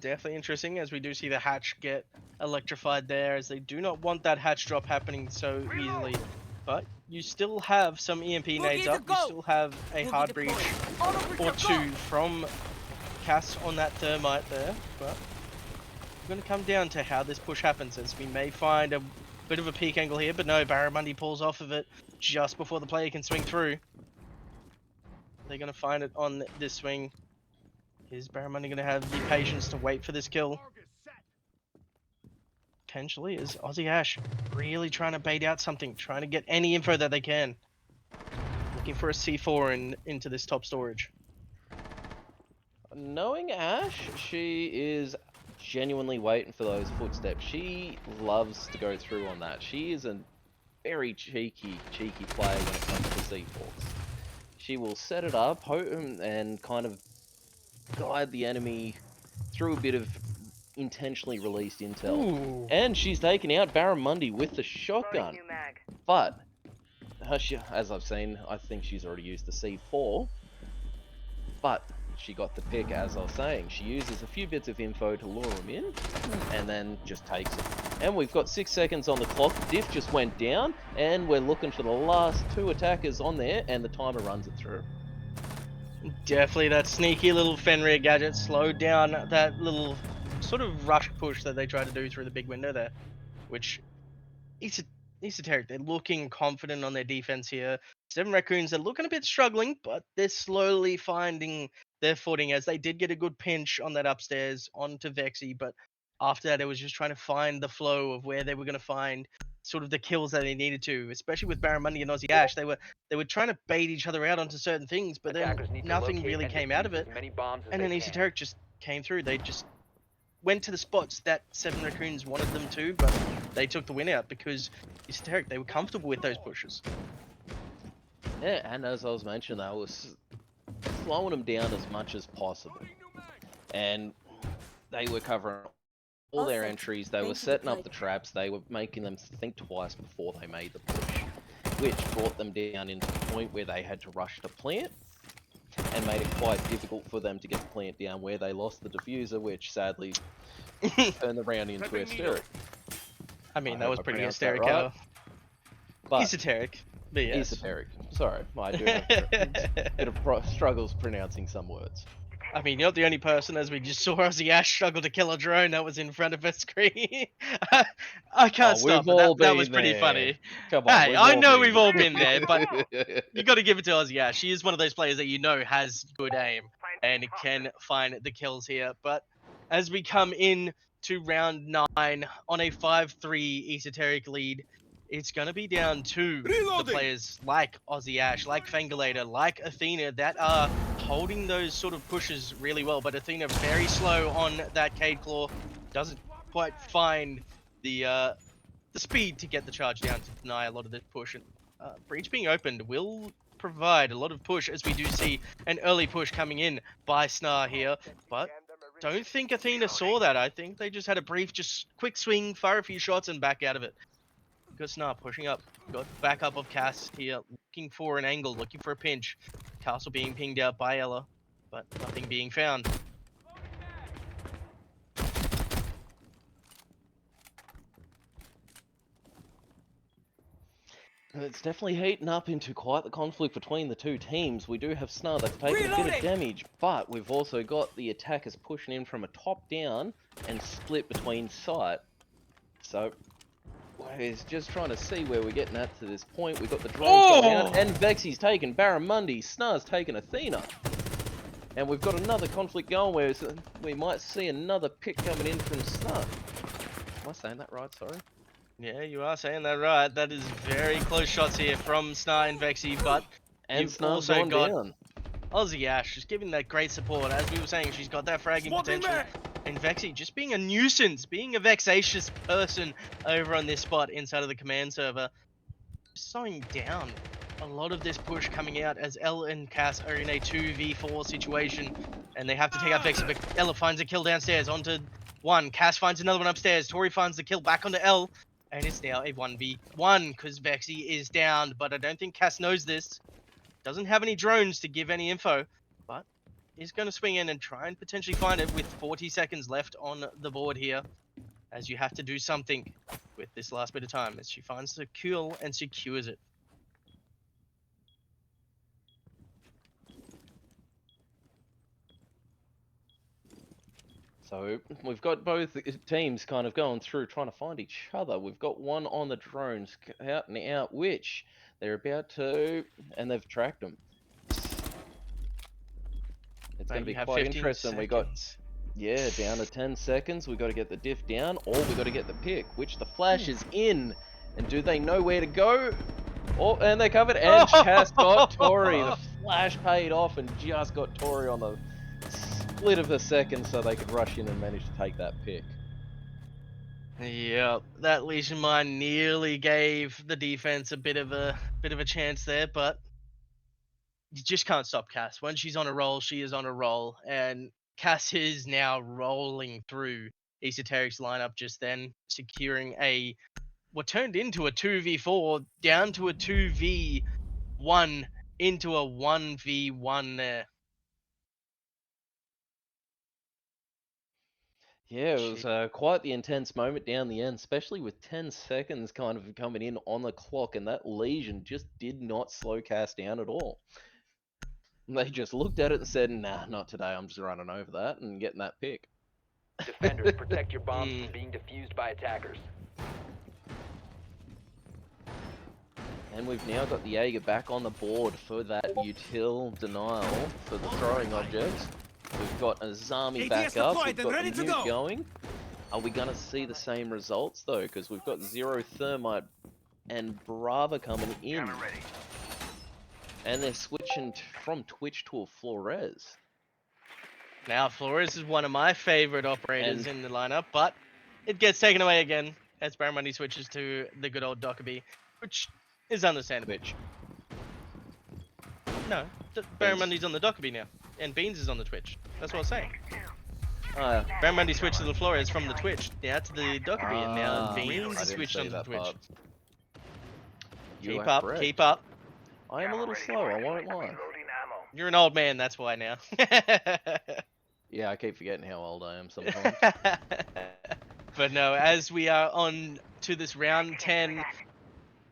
Definitely interesting, as we do see the hatch get electrified there, as they do not want that hatch drop happening so easily. But you still have some EMP nades up, you still have a hard breach or two from Cass on that thermite there, but it's going to come down to how this push happens, as we may find a bit of a peak angle here, but no, Barramundi pulls off of it just before the player can swing through. They're going to find it on this swing. Is Barramundi going to have the patience to wait for this kill? Potentially is Aussie Ash really trying to bait out something, trying to get any info that they can. Looking for a C4 into this top storage. Knowing Ash, she is genuinely waiting for those footsteps. She loves to go through on that. She is a very cheeky player when it comes to C4s. She will set it up, hope, and kind of guide the enemy through a bit of intentionally released intel. Ooh. And she's taken out Barramundi with the shotgun. New mag. But, as I've seen, I think she's already used the C4. But she got the pick, as I was saying. She uses a few bits of info to lure him in, and then just takes it. And we've got 6 seconds on the clock. Diff just went down, and we're looking for the last 2 attackers on there, and the timer runs it through. Definitely that sneaky little Fenrir gadget slowed down that little sort of rush push that they tried to do through the big window there, which Esoteric, they're looking confident on their defense here. 7 Raccoons, they're looking a bit struggling, but they're slowly finding their footing, as they did get a good pinch on that upstairs onto Vexy, but after that it was just trying to find the flow of where they were going to find sort of the kills that they needed to, especially with Barramundi and Aussie Ash. They were trying to bait each other out onto certain things, but then Attackers need to nothing locate really and came out of defuse it. as many bombs as And then they can. Esoteric just came through. They just went to the spots that 7 Raccoons wanted them to, but they took the win out because Esoteric, they were comfortable with those pushes. Yeah, and as I was mentioning, that was slowing them down as much as possible. And they were covering all their entries, they were setting up the traps, they were making them think twice before they made the push, which brought them down into the point where they had to rush to plant, and made it quite difficult for them to get the plant down, where they lost the diffuser, which sadly turned the round into Hysteric. I mean, I that hope was I pretty pronounced that hysterical. right. But Esoteric. But yes. Esoteric. Sorry, I do have a bit of struggles pronouncing some words. I mean, you're not the only person, as we just saw Aussie Ash struggle to kill a drone that was in front of her screen. I can't stop, but that was pretty funny. Come on, Hey, I know we've all been there, but you got to give it to Aussie Ash. She is one of those players that you know has good aim and can find the kills here. But as we come in to round 9 on a 5-3 Esoteric lead, it's going to be down to the players like Aussie Ash, like Fangalator, like Athena, that are holding those sort of pushes really well. But Athena very slow on that Cade Claw, doesn't quite find the speed to get the charge down to deny a lot of this push. And breach being opened will provide a lot of push, as we do see an early push coming in by Snar here. But don't think Athena saw that. I think they just had a brief, just quick swing, fire a few shots, and back out of it. Got Snar pushing up. Got backup of Cass here, looking for an angle, looking for a pinch. Castle being pinged out by Ella, but nothing being found. It's definitely heating up into quite the conflict between the two teams. We do have Snar that's taking a bit of damage, but we've also got the attackers pushing in from a top down and split between site. So we're just trying to see where we're getting at to this point. We've got the drones going out, and Vexy's taken Barramundi, Snar's taken Athena. And we've got another conflict going where we might see another pick coming in from Snar. Am I saying that right? Sorry. Yeah, you are saying that right. That is very close shots here from Snar and Vexy, but And you've Snar's also gone got down. Aussie Ash just giving that great support. As we were saying, she's got that fragging potential. And Vexy just being a nuisance, being a vexatious person over on this spot inside of the command server. Just slowing down a lot of this push coming out as Elle and Cass are in a 2v4 situation, and they have to take out Vexy, but Ella finds a kill downstairs onto one. Cass finds another one upstairs. Tori finds the kill back onto Elle, and it's now a 1v1 because Vexy is down, but I don't think Cass knows this. Doesn't have any drones to give any info, but is going to swing in and try and potentially find it with 40 seconds left on the board here, as you have to do something with this last bit of time as she finds the kill and secures it. So we've got both teams kind of going through trying to find each other. We've got one on the drones out and out, which they're about to, and they've tracked them. It's going to be quite interesting. We got, yeah, down to 10 seconds. We've got to get the diff down, or we've got to get the pick, which the flash is in. And do they know where to go? Oh, and they're covered, and Cass got Tori. The flash paid off and just got Tori on the split of a second so they could rush in and manage to take that pick. Yep, that Legion Mine nearly gave the defense a bit of a chance there, but you just can't stop Cass. When she's on a roll, she is on a roll, and Cass is now rolling through Esoteric's lineup just then, securing what turned into a 2v4 down to a 2v1 into a 1v1 there. Yeah, it was quite the intense moment down the end, especially with 10 seconds kind of coming in on the clock, and that Legion just did not slow Cass down at all. They just looked at it and said, nah, not today, I'm just running over that and getting that pick. Defenders, protect your bombs from being defused by attackers. And we've now got the Jaeger back on the board for that util denial for the throwing objects. We've got Azami back up, we've got the nuke going. Are we going to see the same results though? Because we've got Zero Thermite and Brava coming in. And they're switching from Twitch to a Flores. Now, Flores is one of my favorite operators in the lineup, but it gets taken away again as Barramundi switches to the good old Dockerby, which is understandable. No, Barramundi's on the Dockerby now, and Beans is on the Twitch. That's what I was saying. Barramundi switched to the Flores from the Twitch now to the Dockerby, and now Beans is switched onto the Twitch. Keep up, keep up. I am a little slow, I won't lie. You're an old man, that's why now. Yeah, I keep forgetting how old I am sometimes. But no, as we are on to this round 10,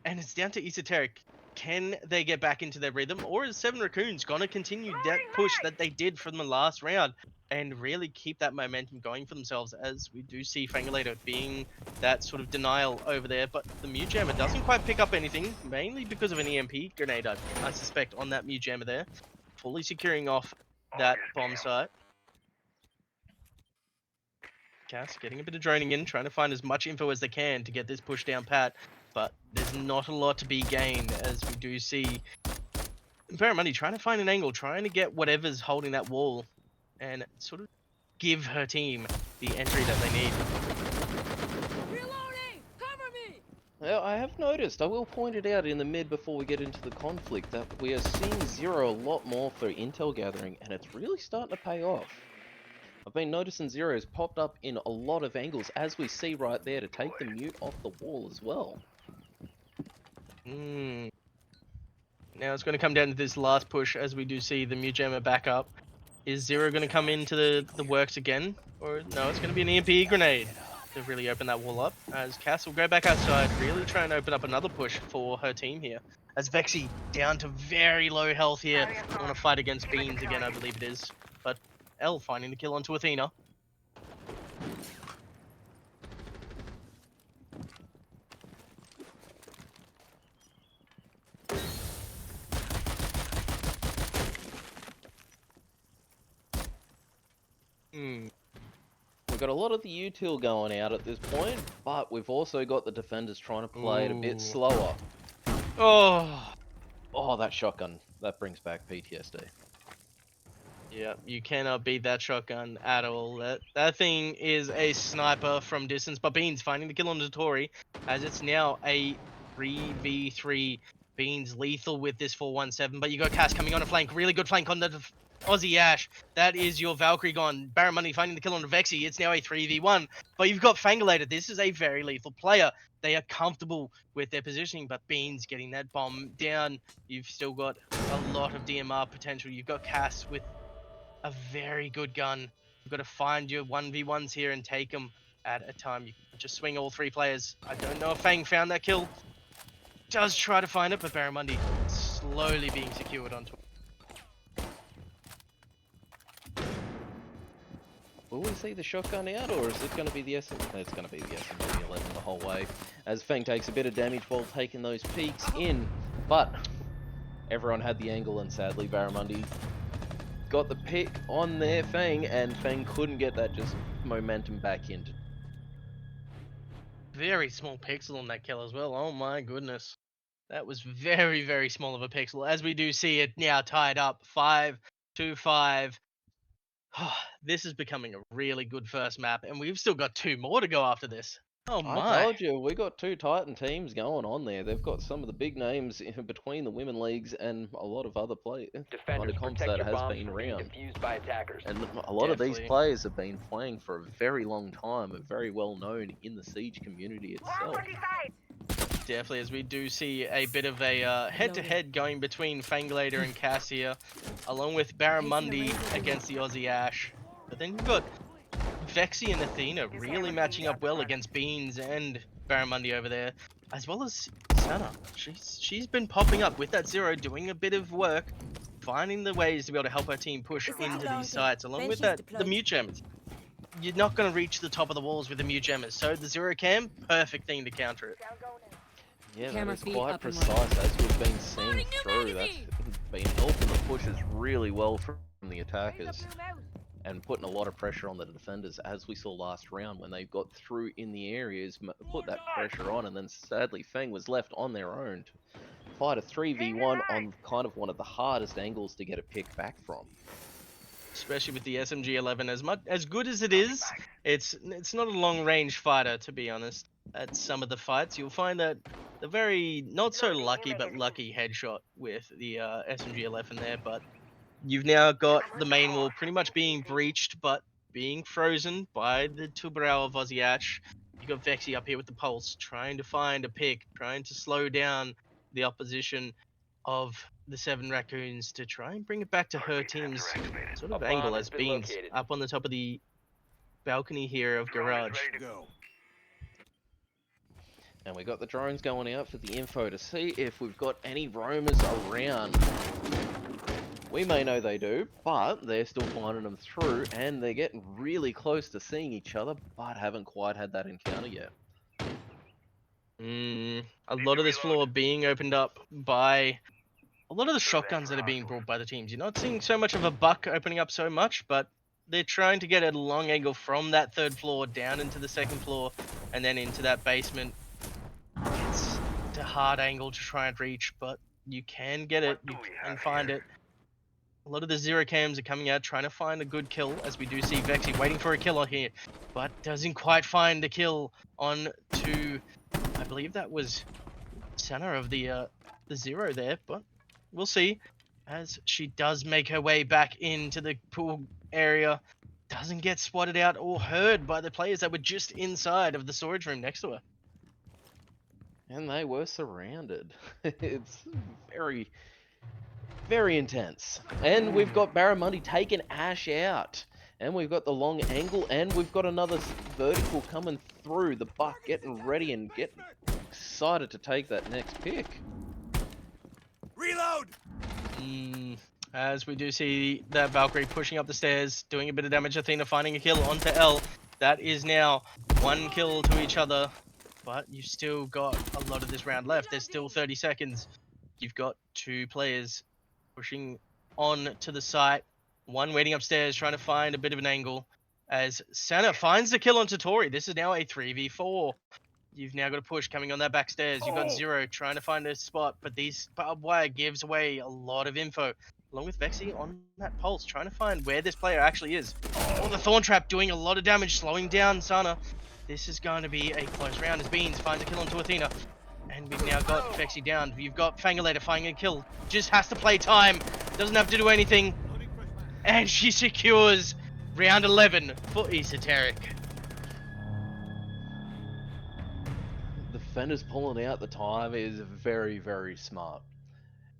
and it's down to Esoteric. Can they get back into their rhythm, or is 7 Raccoons going to continue that push that they did from the last round and really keep that momentum going for themselves, as we do see Fangulator being that sort of denial over there, but the Mute Jammer doesn't quite pick up anything, mainly because of an EMP grenade, I suspect, on that Mute Jammer there, fully securing off that bomb site. Cass getting a bit of droning in, trying to find as much info as they can to get this push down pat, but there's not a lot to be gained, as we do see Barramundi trying to find an angle, trying to get whatever's holding that wall and sort of give her team the entry that they need. Reloading! Cover me! Well, I have noticed, I will point it out in the mid before we get into the conflict, that we are seeing Zero a lot more for intel gathering, and it's really starting to pay off. I've been noticing Zero's popped up in a lot of angles, as we see right there, to take the mute off the wall as well. Now it's going to come down to this last push, as we do see the Mute Jammer back up. Is Zero going to come into the works again? Or no, it's going to be an EMP grenade to really open that wall up, as Cass will go back outside, really trying to open up another push for her team here. As Vexy down to very low health here. I want to fight against Beans again, I believe it is. But Elle finding the kill onto Athena. We've got a lot of the util going out at this point, but we've also got the defenders trying to play it a bit slower. Oh, that shotgun, that brings back PTSD. yeah, you cannot beat that shotgun at all. That thing is a sniper from distance, but Beans finding the kill on the Tori, as it's now a 3v3 Beans lethal with this 417, but you got Cass coming on a flank. Really good flank on the Aussie Ash. That is your Valkyrie gone. Barramundi finding the kill on Vexy. It's now a 3v1, but you've got Fangalator. This is a very lethal player. They are comfortable with their positioning, but Beans getting that bomb down. You've still got a lot of DMR potential. You've got Cass with a very good gun. You've got to find your 1v1s here and take them at a time. You can just swing all 3 players. I don't know if Fang found that kill. Does try to find it, but Barramundi slowly being secured onto it. Will we see the shotgun out, or is it going to be the SMG? It's going to be the SMG 11 the whole way, as Fang takes a bit of damage while taking those peaks in. But everyone had the angle, and sadly Barramundi got the pick on their Fang, and Fang couldn't get that just momentum back into. Very small pixel on that kill as well. Oh my goodness. That was very, very small of a pixel. As we do see it now tied up 5-5. This is becoming a really good first map, and we've still got 2 more to go after this. Oh I my. told you, we got 2 Titan teams going on there. They've got some of the big names in between the women leagues and a lot of other Defenders, comps protect that your has bombs been from being around. defused by attackers. And a lot of these Definitely. players have been playing for a very long time, are very well known in the Siege community itself. Definitely, as we do see a bit of a head-to-head going between Fangalator and Cass here, along with Barramundi against the Aussie Ash. But then you've got Vexy and Athena really matching up well against Beans and Barramundi over there, as well as Sana. She's been popping up with that 0, doing a bit of work, finding the ways to be able to help her team push into these sites, along with that the mute jammers. You're not going to reach the top of the walls with the mute jammers, so the 0 cam, perfect thing to counter it. Yeah, that Camera is feed quite up and precise, as we've been seeing through. That's been helping the pushes really well from the attackers, and putting a lot of pressure on the defenders, as we saw last round when they got through in the areas, put that pressure on, and then sadly Fang was left on their own to fight a 3v1 on kind of one of the hardest angles to get a pick back from. Especially with the SMG 11, as good as it is, it's not a long range fighter, to be honest. At some of the fights, you'll find that the very not so lucky but lucky headshot with the SMG 11 there. But you've now got the main wall pretty much being breached, but being frozen by the Tubarão of Aussie Ash. You got Vexy up here with the pulse, trying to find a pick, trying to slow down the opposition of the 7 Raccoons to try and bring it back to her team's sort of A angle, bomb as has been Beans located. up on the top of the balcony here of Garage. And we got the drones going out for the info to see if we've got any roamers around. We may know they do, but they're still finding them through, and they're getting really close to seeing each other, but haven't quite had that encounter yet. A lot of this floor being opened up by a lot of the shotguns that are being brought by the teams. You're not seeing so much of a buck opening up so much, but they're trying to get a long angle from that 3rd floor down into the 2nd floor and then into that basement. It's a hard angle to try and reach, but you can get it, you can find it. A lot of the 0 cams are coming out trying to find a good kill, as we do see Vexy waiting for a kill on here, but doesn't quite find the kill on to, I believe that was Sana of the 0 there, but we'll see, as she does make her way back into the pool area. Doesn't get spotted out or heard by the players that were just inside of the storage room next to her. And they were surrounded. It's very, very intense. And we've got Barramundi taking Ash out. And we've got the long angle, and we've got another vertical coming through. The Buck getting ready and getting excited to take that next pick. Reload! As we do see that Valkyrie pushing up the stairs, doing a bit of damage. Athena finding a kill onto L. That is now 1 kill to each other. But you've still got a lot of this round left. There's still 30 seconds. You've got 2 players pushing on to the site. 1 waiting upstairs, trying to find a bit of an angle. As Sana finds the kill onto Tori. This is now a 3v4. You've now got a push coming on that back stairs. You've got 0 trying to find a spot. But these barbed wire gives away a lot of info. Along with Vexy on that pulse, trying to find where this player actually is. Oh, the Thorn Trap doing a lot of damage, slowing down Sana. This is going to be a close round as Beans finds a kill onto Athena. And we've now got Vexy down. You've got Fangulator finding a kill. Just has to play time. Doesn't have to do anything. And she secures round 11 for Esoteric. The defenders pulling out the time is very, very smart.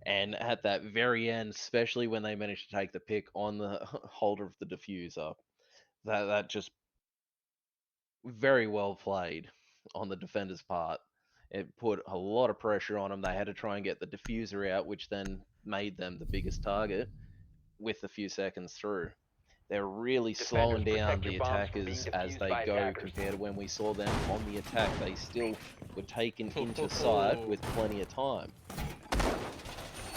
And at that very end, especially when they managed to take the pick on the holder of the diffuser, that just very well played on the defender's part. It put a lot of pressure on them. They had to try and get the diffuser out, which then made them the biggest target with a few seconds through. They're really slowing down the attackers as they go compared to when we saw them on the attack. They still were taken into sight with plenty of time.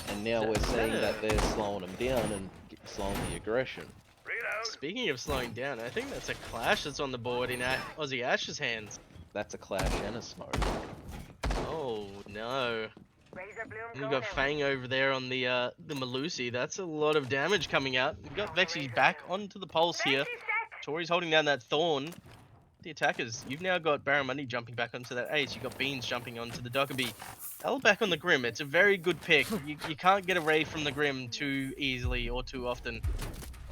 And now we're seeing that they're slowing them down and slowing the aggression. Speaking of slowing down, I think that's a clash that's on the board in Aussie Ash's hands. That's a clash and a smoke. Oh no. Razor bloom And you going got out. Fang over there on the Malusi. That's a lot of damage coming out. You've got Vexy back onto the pulse here. Tori's holding down that Thorn. The attackers, you've now got Barramundi jumping back onto that Ace. You've got Beans jumping onto the Dockerby. L back on the Grim. It's a very good pick. You can't get away from the Grim too easily or too often.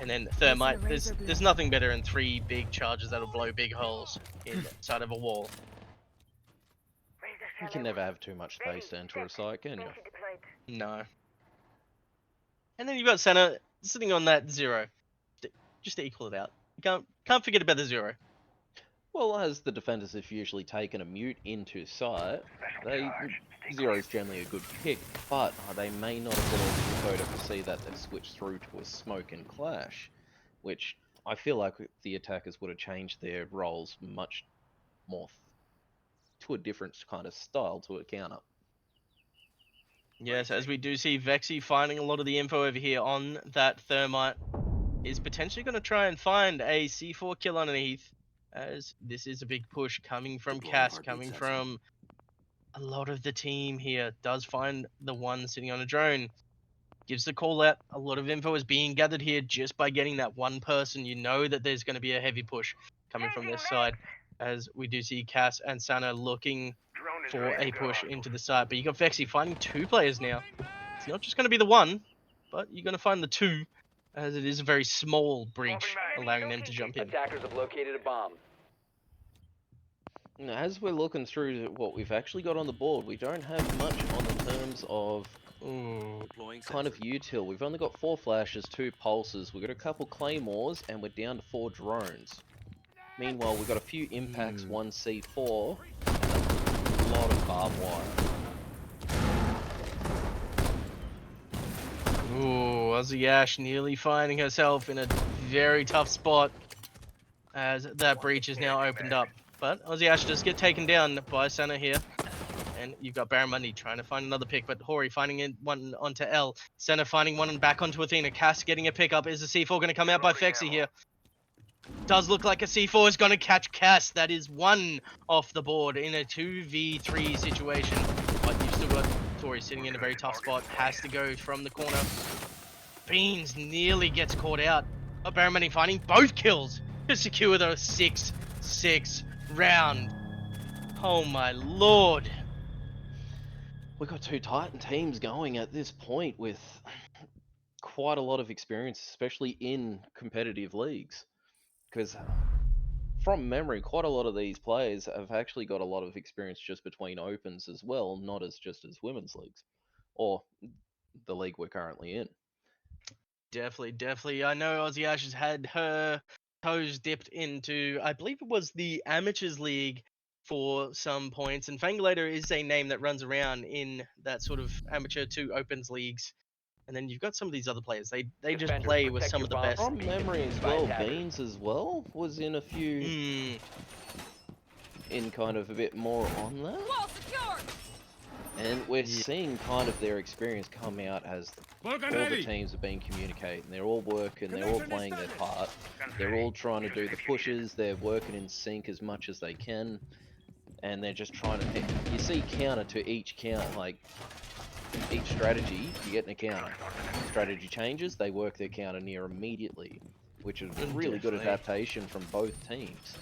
And then Thermite, there's nothing better than 3 big charges that'll blow big holes inside of a wall. You can never have too much space to enter a site, can you? No. And then you've got Senna sitting on that 0. Just to equal it out. You can't forget about the 0. Well, as the defenders have usually taken a mute into sight, Zero is generally a good pick, but they may not have been able to see that they've switched through to a smoke and clash, which I feel like the attackers would have changed their roles much more to a different kind of style to a counter. Yes, as we do see Vexy finding a lot of the info over here on that Thermite, is potentially going to try and find a C4 kill underneath, as this is a big push coming from Cass, coming from a lot of the team here. Does find the one sitting on a drone, gives the call out. A lot of info is being gathered here just by getting that one person. You know that there's going to be a heavy push coming from this side, as we do see Cass and Sana looking for a push into the side. But you got Vexy finding 2 players now. It's not just going to be the one, but you're going to find the 2, as it is a very small breach, allowing them to jump in. Attackers have located a bomb. Now, as we're looking through what we've actually got on the board, we don't have much on the terms of kind of util. We've only got 4 flashes, 2 pulses, we've got a couple claymores, and we're down to 4 drones. Meanwhile, we've got a few impacts, 1 C4, and a lot of barbed wire. Ooh, Aussie Ash nearly finding herself in a very tough spot, as that breach is now opened up. But Aussie Ash does get taken down by Sana here. And you've got Barramundi trying to find another pick, but Hori finding one onto L. Sana finding one back onto Athena. Cass getting a pick up. Is the C4 going to come out by Vexy here? Does look like a C4 is going to catch Cass. That is 1 off the board in a 2v3 situation. But you've still got Tori sitting in a very tough spot. Has to go from the corner. Beans nearly gets caught out. But Barramundi finding both kills to secure the 6-6 round. Oh my lord. We've got 2 Titan teams going at this point with quite a lot of experience, especially in competitive leagues. Because from memory, quite a lot of these players have actually got a lot of experience just between opens as well, not as just as women's leagues, or the league we're currently in. Definitely. I know Aussie Ash has had her toes dipped into, I believe it was the Amateurs League for some points, and Fangulator is a name that runs around in that sort of amateur to opens leagues. And then you've got some of these other players. They just play with some of the best. From memory as well, Beans as well was in a few in kind of a bit more on that. And we're seeing kind of their experience come out as all the teams have been communicating. They're all working, they're all playing their part. They're all trying to do the pushes, they're working in sync as much as they can. And they're just trying to, you see counter to each count, like each strategy, you get a counter. Strategy changes, they work their counter near immediately, which is a really good adaptation from both teams.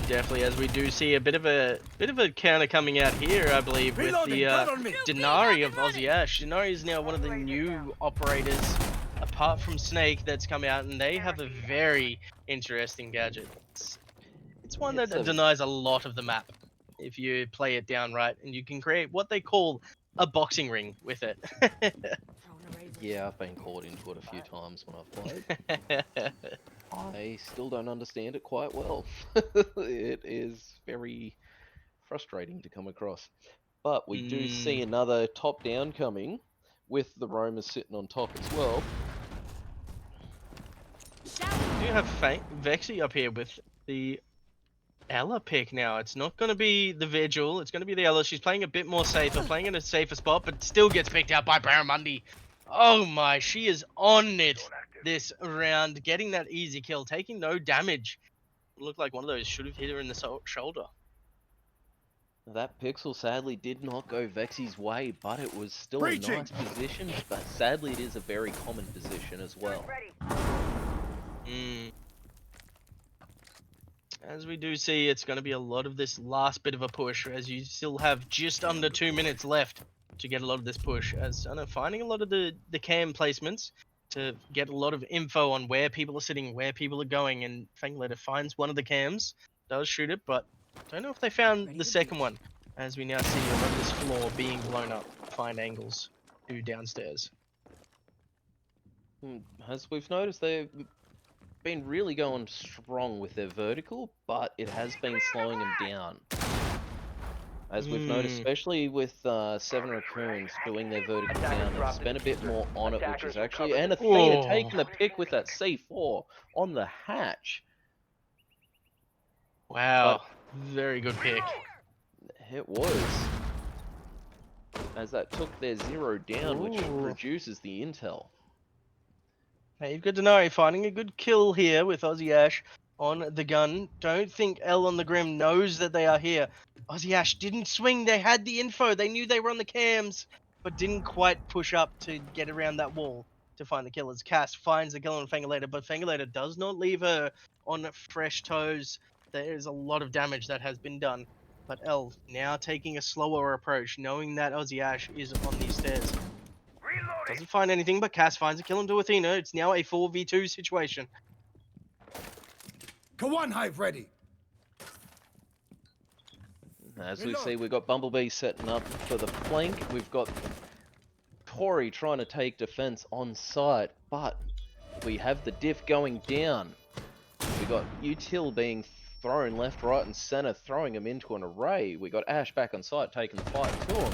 Definitely, as we do see a bit of a counter coming out here, I believe, with the Denari of Aussie Ash. Denari is now one of the new operators, apart from Snake, that's come out, and they have a very interesting gadget. It's one that It's a- denies a lot of the map if you play it down right, and you can create what they call a boxing ring with it. Yeah, I've been caught into it a few times when I've played. I still don't understand it quite well. It is very frustrating to come across. But we do see another top down coming with the Roamers sitting on top as well. We do have Vexy up here with the Ella pick now. It's not going to be the Vigil. It's going to be the Ella. She's playing a bit more safer, playing in a safer spot, but still gets picked out by Barramundi. Oh my, she is on it this round, getting that easy kill, taking no damage. Looked like one of those should have hit her in the shoulder. That pixel sadly did not go Vexy's way, but it was still a nice position. But sadly, it is a very common position as well. As we do see, it's going to be a lot of this last bit of a push, as you still have just under 2 minutes left to get a lot of this push. As I know, finding a lot of the cam placements to get a lot of info on where people are sitting, where people are going, and Fangulator finds one of the cams, does shoot it, but don't know if they found the second one, as we now see a lot of this floor being blown up, find angles to downstairs. As we've noticed, they've been really going strong with their vertical, but it has been slowing them down. As we've noticed, especially with 7 Raccoons doing their vertical down, they've spent a bit more on it, which is actually... And Athena taking the pick with that C4 on the hatch. Wow, very good pick. It was. As that took their 0 down, which reduces the intel. Now you've got Denari finding a good kill here with Aussie Ash on the gun. Don't think L on the Grim knows that they are here. Aussie Ash didn't swing. They had the info. They knew they were on the cams, but didn't quite push up to get around that wall to find the killers. Cass finds the kill on Fangulator, but Fangulator does not leave her on fresh toes. There is a lot of damage that has been done. But L now taking a slower approach, knowing that Aussie Ash is on these stairs. Doesn't find anything, but Cass finds a kill into Athena. It's now a 4v2 situation. Go on, Hive ready. As we see, we've got Bumblebee setting up for the flank. We've got Tori trying to take defense on site, but we have the diff going down. We got Util being thrown left, right, and center, throwing him into an array. We got Ash back on site, taking the fight to him.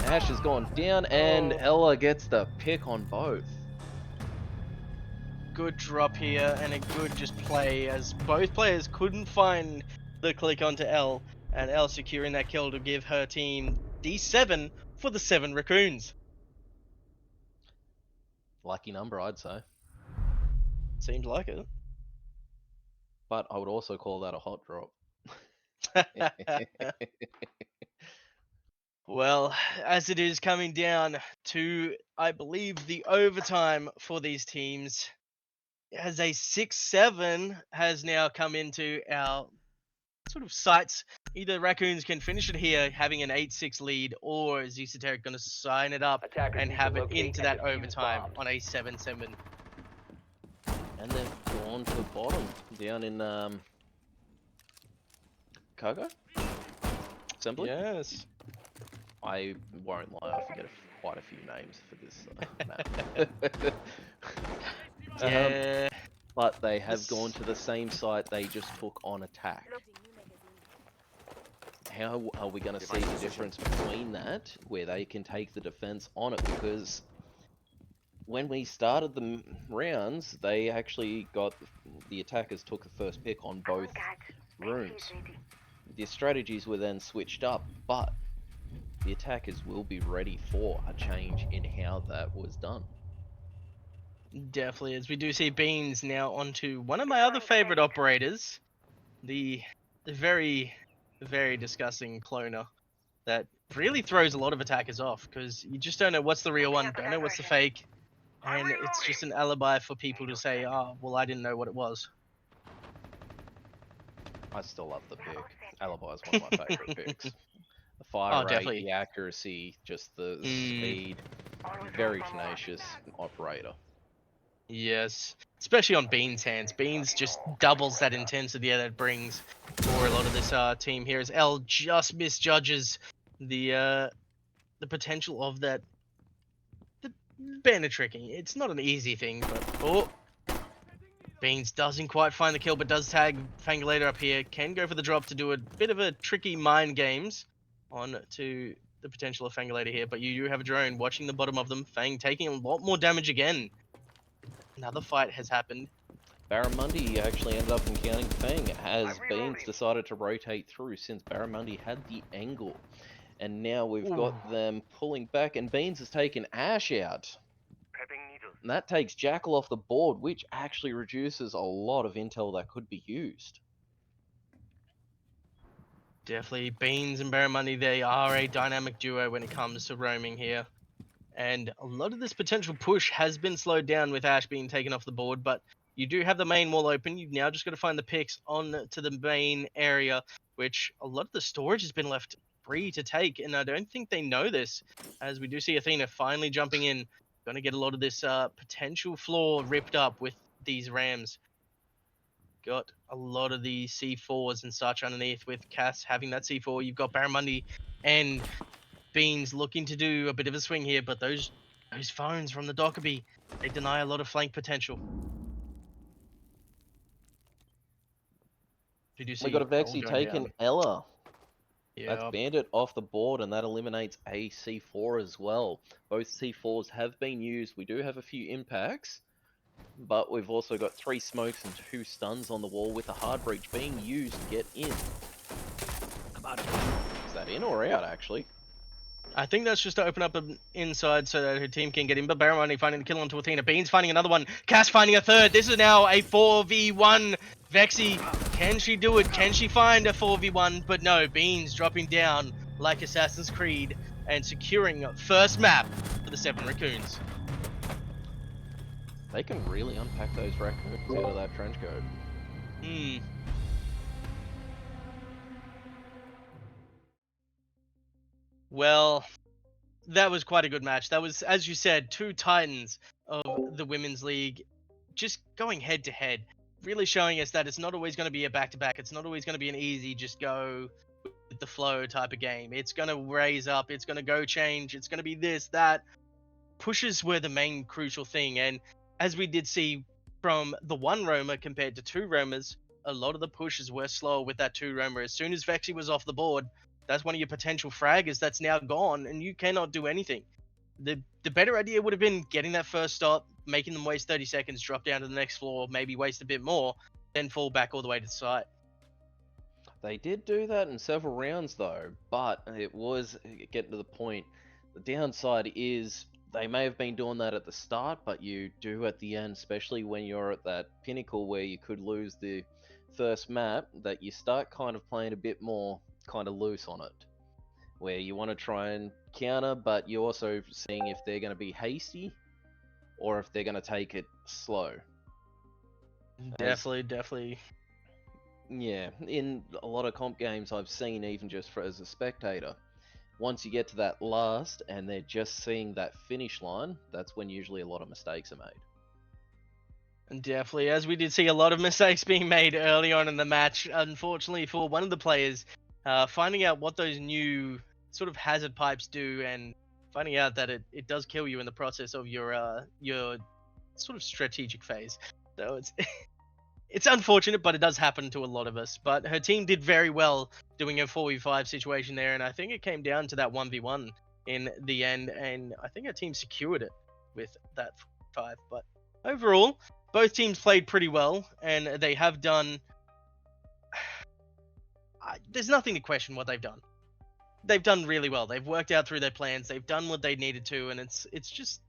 Ash has gone down, and Ella gets the pick on both. Good drop here, and a good just play, as both players couldn't find the click onto L, and L securing that kill to give her team D7 for the 7 Raccoons. Lucky number, I'd say. Seems like it. But I would also call that a hot drop. Well, as it is coming down to, I believe, the overtime for these teams, as a 6-7 has now come into our sort of sights. Either Raccoons can finish it here, having an 8-6 lead, or is Esoteric going to sign it up and have it into that overtime on a 7-7? And they've gone to the bottom, down in Cargo? Assembly? Yes. I won't lie, I forget quite a few names for this map. Yeah. But they have gone to the same site they just took on attack. How are we going to see the difference between that, where they can take the defense on it? Because when we started the rounds, they actually got, the attackers took the first pick on both rooms. The strategies were then switched up, but the attackers will be ready for a change in how that was done. Definitely, as we do see Beans now onto one of my other favorite operators, the very, very disgusting cloner that really throws a lot of attackers off, because you just don't know what's the real one, don't know what's the fake, and it's just an alibi for people to say, oh, well, I didn't know what it was. I still love the pick. Alibi is one of my favorite picks. The fire Oh, rate, definitely. the accuracy, just the Mm. speed. Very tenacious operator. Yes, especially on Bean's hands. Beans just doubles that intensity that it brings for a lot of this team here. As L just misjudges the potential of the bandit tricking. It's not an easy thing, but Beans doesn't quite find the kill, but does tag Fangulator up here. Can go for the drop to do a bit of a tricky mind games on to the potential of Fangulator here. But you do have a drone watching the bottom of them. Fang taking a lot more damage again. Another fight has happened. Barramundi actually ended up encountering Fang as I'm Beans reloading. decided to rotate through since Barramundi had the angle. And now we've Ooh. got them pulling back, and Beans has taken Ash out. Prepping needle. And that takes Jackal off the board, which actually reduces a lot of intel that could be used. Definitely, Beans and Barramundi, they are a dynamic duo when it comes to roaming here. And a lot of this potential push has been slowed down with Ash being taken off the board, but you do have the main wall open. You've now just got to find the picks on to the main area, which a lot of the storage has been left free to take. And I don't think they know this, as we do see Athena finally jumping in. Going to get a lot of this potential floor ripped up with these Rams. Got a lot of the C4s and such underneath with Cass having that C4. You've got Barramundi and Beans looking to do a bit of a swing here, but those phones from the Dockerby, they deny a lot of flank potential. Did you see We got a Cole Vexy going taking down? Ella. That's Yeah, Bandit off the board, and that eliminates a C4 as well. Both C4s have been used. We do have a few impacts, but we've also got 3 smokes and 2 stuns on the wall with the hard breach being used to get in. Is that in or out, actually? I think that's just to open up the inside so that her team can get in. But Barramundi finding the kill onto Athena. Beans finding another one. Cass finding a third. This is now a 4v1. Vexy, can she do it? Can she find a 4v1? But no, Beans dropping down like Assassin's Creed and securing first map for the 7 Raccoons. They can really unpack those Raccoons out of that trench coat. Hmm. Well, that was quite a good match. That was, as you said, 2 titans of the Women's League just going head to head, really showing us that it's not always going to be a back-to-back. It's not always going to be an easy just go with the flow type of game. It's going to raise up. It's going to go change. It's going to be this, that. Pushes were the main crucial thing. And as we did see from the 1 roamer compared to 2 roamers, a lot of the pushes were slower with that 2 roamer. As soon as Vexy was off the board, that's one of your potential fraggers that's now gone, and you cannot do anything. The better idea would have been getting that first stop, making them waste 30 seconds, drop down to the next floor, maybe waste a bit more, then fall back all the way to the site. They did do that in several rounds though, but it was getting to the point. The downside is they may have been doing that at the start, but you do at the end, especially when you're at that pinnacle where you could lose the first map, that you start kind of playing a bit more kind of loose on it, where you want to try and counter, but you're also seeing if they're going to be hasty or if they're going to take it slow. Definitely. Yeah, in a lot of comp games I've seen, even just as a spectator, once you get to that last and they're just seeing that finish line, that's when usually a lot of mistakes are made. And definitely, as we did see a lot of mistakes being made early on in the match, unfortunately for one of the players, finding out what those new sort of hazard pipes do and finding out that it does kill you in the process of your sort of strategic phase. So it's it's unfortunate, but it does happen to a lot of us. But her team did very well doing a 4v5 situation there, and I think it came down to that 1v1 in the end, and I think her team secured it with that 5. But overall, both teams played pretty well, and they have done... There's nothing to question what they've done. They've done really well. They've worked out through their plans. They've done what they needed to, and it's just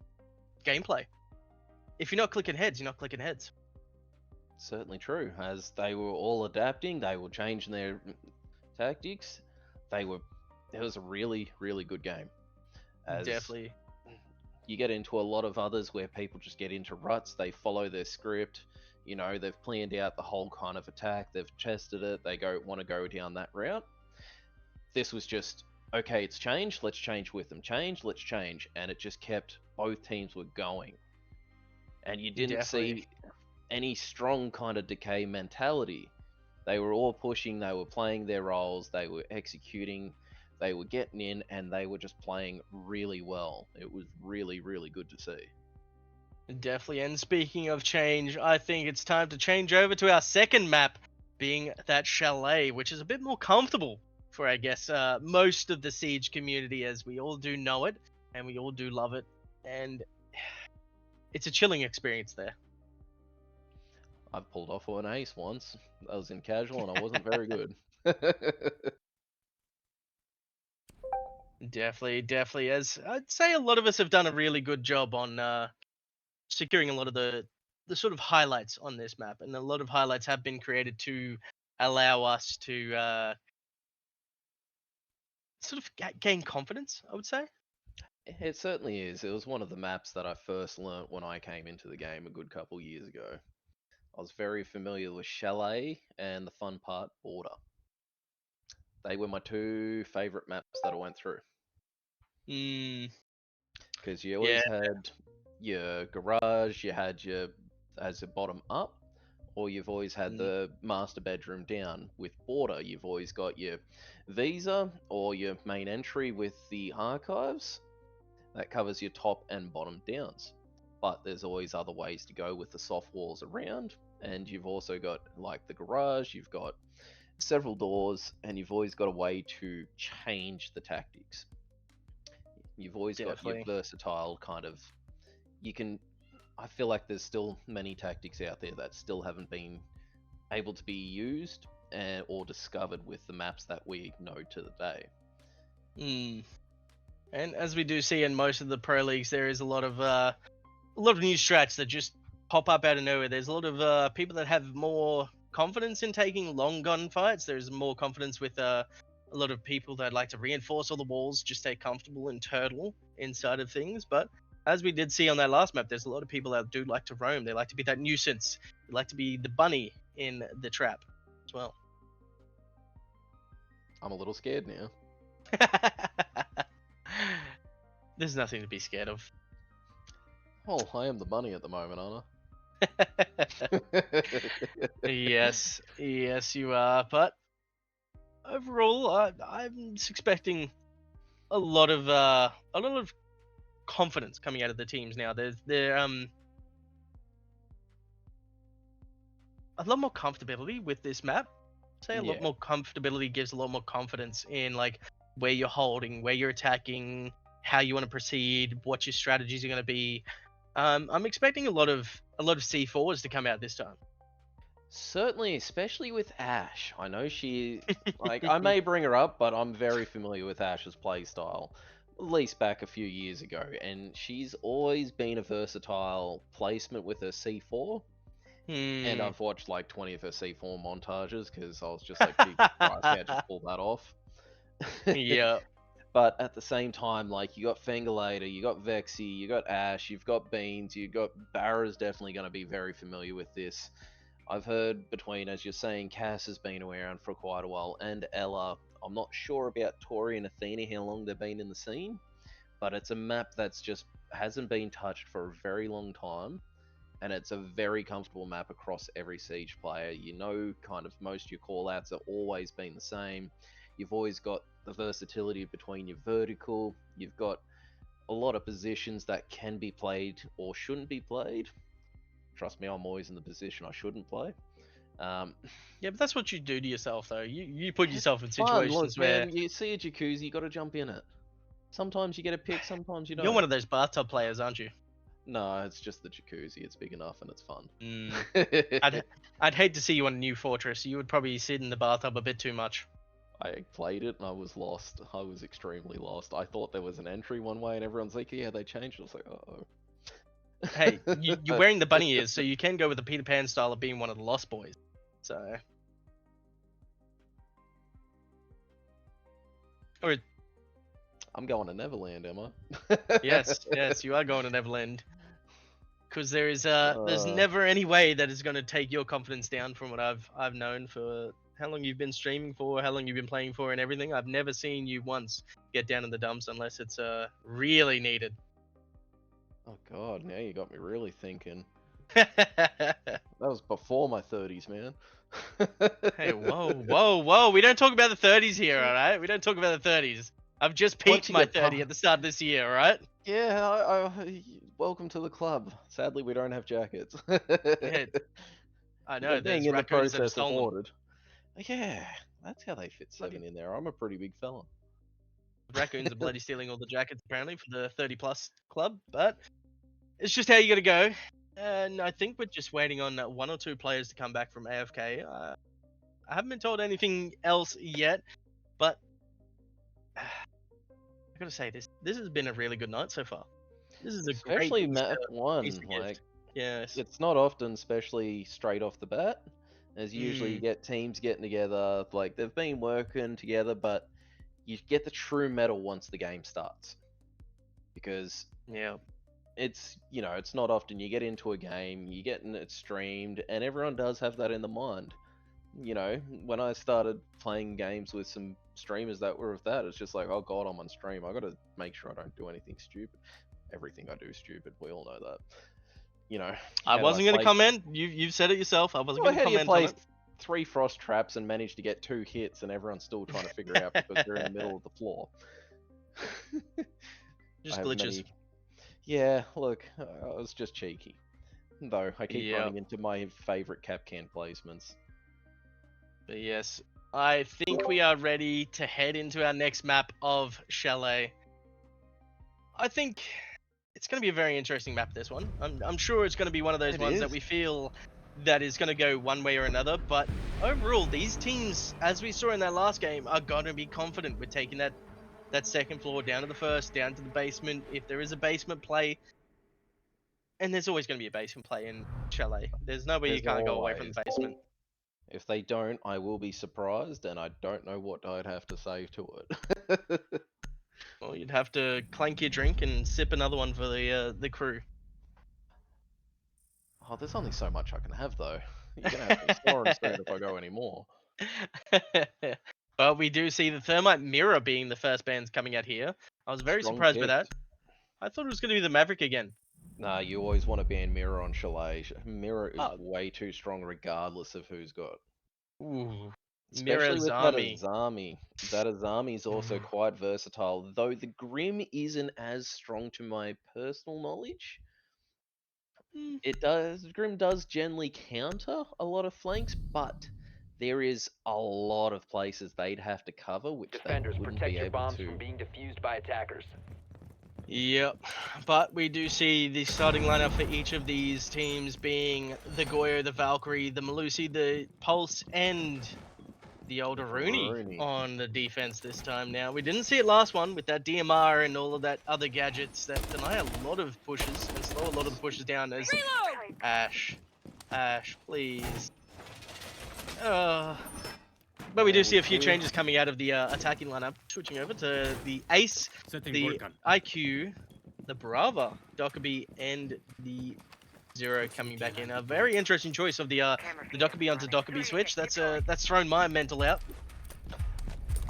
gameplay. If you're not clicking heads, you're not clicking heads. Certainly true. As they were all adapting, they were changing their tactics. It was a really, really good game. As Definitely. you get into a lot of others where people just get into ruts, they follow their script, You know, they've planned out the whole kind of attack. They've tested it. They want to go down that route. This was just, okay, it's changed. Let's change with them. Change. Let's change. And it just kept both teams were going. And you didn't Definitely. see any strong kind of decay mentality. They were all pushing. They were playing their roles. They were executing. They were getting in, and they were just playing really well. It was really, really good to see. Definitely. And speaking of change, I think it's time to change over to our second map, being that chalet, which is a bit more comfortable for, I guess, most of the Siege community, as we all do know it and we all do love it. And it's a chilling experience there. I've pulled off an ace once. I was in casual, and I wasn't very good. Definitely. As I'd say, a lot of us have done a really good job on securing a lot of the sort of highlights on this map, and a lot of highlights have been created to allow us to sort of gain confidence, I would say. It certainly is. It was one of the maps that I first learnt when I came into the game a good couple years ago. I was very familiar with Chalet and the fun part, Border. They were my two favorite maps that I went through. Mm, Because you yeah. always had your garage, you had your as a bottom up, or you've always had Mm, the master bedroom down. With Border, you've always got your visa or your main entry with the archives that covers your top and bottom downs. But there's always other ways to go with the soft walls around, and you've also got like the garage, you've got several doors, and you've always got a way to change the tactics. You've always got your definitely. versatile kind of. You can. I feel like there's still many tactics out there that still haven't been able to be used or discovered with the maps that we know to the day. Mm. And as we do see in most of the pro leagues, there is a lot of new strats that just pop up out of nowhere. There's a lot of people that have more confidence in taking long gun fights. There's more confidence with a lot of people that like to reinforce all the walls, just stay comfortable and turtle inside of things. But as we did see on that last map, there's a lot of people that do like to roam. They like to be that nuisance. They like to be the bunny in the trap as well. I'm a little scared now. There's nothing to be scared of. Oh, I am the bunny at the moment, aren't I? Yes, you are. But overall, I'm expecting a lot of confidence coming out of the teams now. They're a lot more comfortability with this map. Say a lot Yeah. more comfortability gives a lot more confidence in like where you're holding, where you're attacking, how you want to proceed, what your strategies are going to be. I'm expecting a lot of C4s to come out this time. Certainly, especially with Ash. I know she, like, I may bring her up, but I'm very familiar with Ash's playstyle, at least back a few years ago, and she's always been a versatile placement with her C4. And Hmm. I've watched like 20 of her C4 montages because I was just like, Jesus Christ, how just pull that off? Yeah. But at the same time, like, you got Fengalator, you got Vexy, you got Ash, you've got Beans, you got Barra's definitely going to be very familiar with this. I've heard between, as you're saying, Cass has been around for quite a while, and Ella. I'm not sure about Tori and Athena, how long they've been in the scene, but it's a map that's just hasn't been touched for a very long time, and it's a very comfortable map across every Siege player. You know, kind of most of your callouts have always been the same. You've always got the versatility between your vertical. You've got a lot of positions that can be played or shouldn't be played. Trust me, I'm always in the position I shouldn't play. Yeah, but that's what you do to yourself, though. You put It's yourself in fun. Look, situations where man, you see a jacuzzi, you got to jump in it. Sometimes you get a pick, sometimes you you're don't. one of those bathtub players, aren't you? No, it's just the jacuzzi. It's big enough and it's fun. Mm. I'd hate to see you on a new fortress. You would probably sit in the bathtub a bit too much. I played it and I was lost. I was extremely lost. I thought there was an entry one way and everyone's like, yeah, they changed it. I was like, uh-oh. Hey, you're wearing the bunny ears, so you can go with the Peter Pan style of being one of the Lost Boys. So, or I'm going to Neverland, am I? yes, you are going to Neverland. because there's never any way that is going to take your confidence down from what I've known for how long you've been streaming for, how long you've been playing for, and everything. I've never seen you once get down in the dumps unless it's really needed. Oh god, now you got me really thinking. Hey, That was before my 30s, man. whoa! We don't talk about the 30s here, all right? We don't talk about the 30s. I've just Once peaked you my get 30 past- at the start of this year, all right? Yeah, welcome to the club. Sadly, we don't have jackets. Yeah, I know. They're being There's in the raccoons that have process of stolen them. ordered. Yeah, that's how they fit Bloody- 7 in there. I'm a pretty big fella. Raccoons are bloody stealing all the jackets apparently for the 30 plus club, but it's just how you got to go. And I think we're just waiting on one or two players to come back from AFK. I haven't been told anything else yet, but I gotta say this has been a really good night so far. This is a Especially great map Easter 1, gift. like Yes. it's not often, especially straight off the bat. As usually you Mm. get teams getting together, like they've been working together, but you get the true medal once the game starts. Because Yeah. it's it's not often you get into a game, you get it streamed, and everyone does have that in the mind. When I started playing games with some streamers that were of that, it's just like, oh god, I'm on stream. I gotta make sure I don't do anything stupid. Everything I do is stupid. We all know that. I How do wasn't gonna play- comment. You've said it yourself. I wasn't Well, gonna how do you comment on play it. 3 frost traps and manage to get 2 hits, and everyone's still trying to figure out because they're in the middle of the floor? Just I have glitches. many- Yeah, look, I was just cheeky. Though I keep Yep. running into my favorite Capcan placements. But yes, I think we are ready to head into our next map of Chalet. I think it's going to be a very interesting map, this one. I'm sure it's going to be one of those It ones that is. we feel that is going to go one way or another. But overall, these teams, as we saw in that last game, are going to be confident with taking that second floor down to the first, down to the basement. If there is a basement play, and there's always going to be a basement play in Chalet. There's no way you There's can't go away from the always. basement. If they don't, I will be surprised, and I don't know what I'd have to say to it. Well, you'd have to clank your drink and sip another one for the crew. Oh, there's only so much I can have, though. You're gonna have me snoring soon if I go anymore. But we do see the Thermite Mirror being the first bands coming out here. I was very Strong surprised by pick. that. I thought it was going to be the Maverick again. Nah, you always want to ban Mirror on Chalet. Mirror is Oh. way too strong, regardless of who's got. Ooh, Especially with Mirazami. that Azami. That Azami is also quite versatile, though the Grim isn't as strong to my personal knowledge. Grim does generally counter a lot of flanks, but there is a lot of places they'd have to cover, which Defenders, they wouldn't protect be your able bombs to. from being defused by attackers. Yep, but we do see the starting lineup for each of these teams being the Goyo, the Valkyrie, the Malusi, the Pulse, and the old Rooney Rooney. on the defense this time. Now, we didn't see it last one with that DMR and all of that other gadgets that deny a lot of pushes and slow a lot of the pushes down as Ash, please. But we do see a few changes coming out of the attacking lineup. Switching over to the Ace, the IQ, the Brava, Dockerby, and the Zero coming back in. A very interesting choice of the Dockerby onto Dockerby switch. That's thrown my mental out.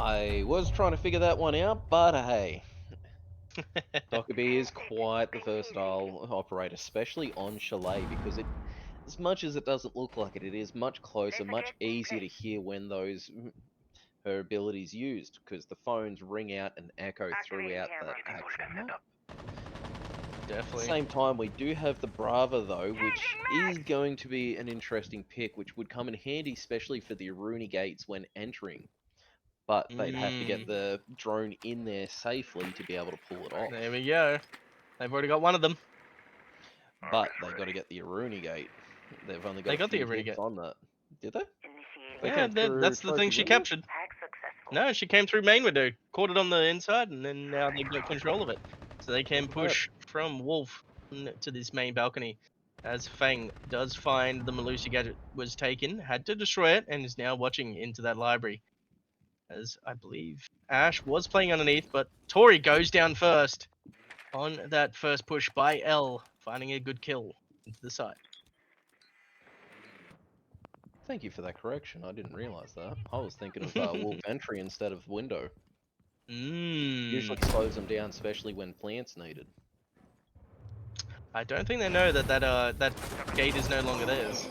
I was trying to figure that one out, but hey. Dockerby is quite the versatile operator, especially on Chalet, because as much as it doesn't look like it, it is much closer, much easier to hear when her abilities used, because the phones ring out and echo throughout that actual map. At the Definitely. same time, we do have the Brava, though, which is going to be an interesting pick, which would come in handy, especially for the Aruni gates when entering. But they'd have to get the drone in there safely to be able to pull it off. There we go. They've already got one of them. But they got to get the Aruni gate. They've only got They a got the few Aruni hits gate. on that. Did they? Initiating. They Yeah, came through that's the thing trophy she window? captured. Hack successful. No, she came through main window, caught it on the inside, and then now they got control of it. So they can push from Wolf to this main balcony. As Fang does find the Malusi gadget was taken, had to destroy it, and is now watching into that library. As I believe Ash was playing underneath, but Tori goes down first on that first push by L, finding a good kill. into the side. Thank you for that correction. I didn't realize that. I was thinking of wolf entry instead of window. Usually slows them down, especially when plants needed. I don't think they know that that gate is no longer theirs.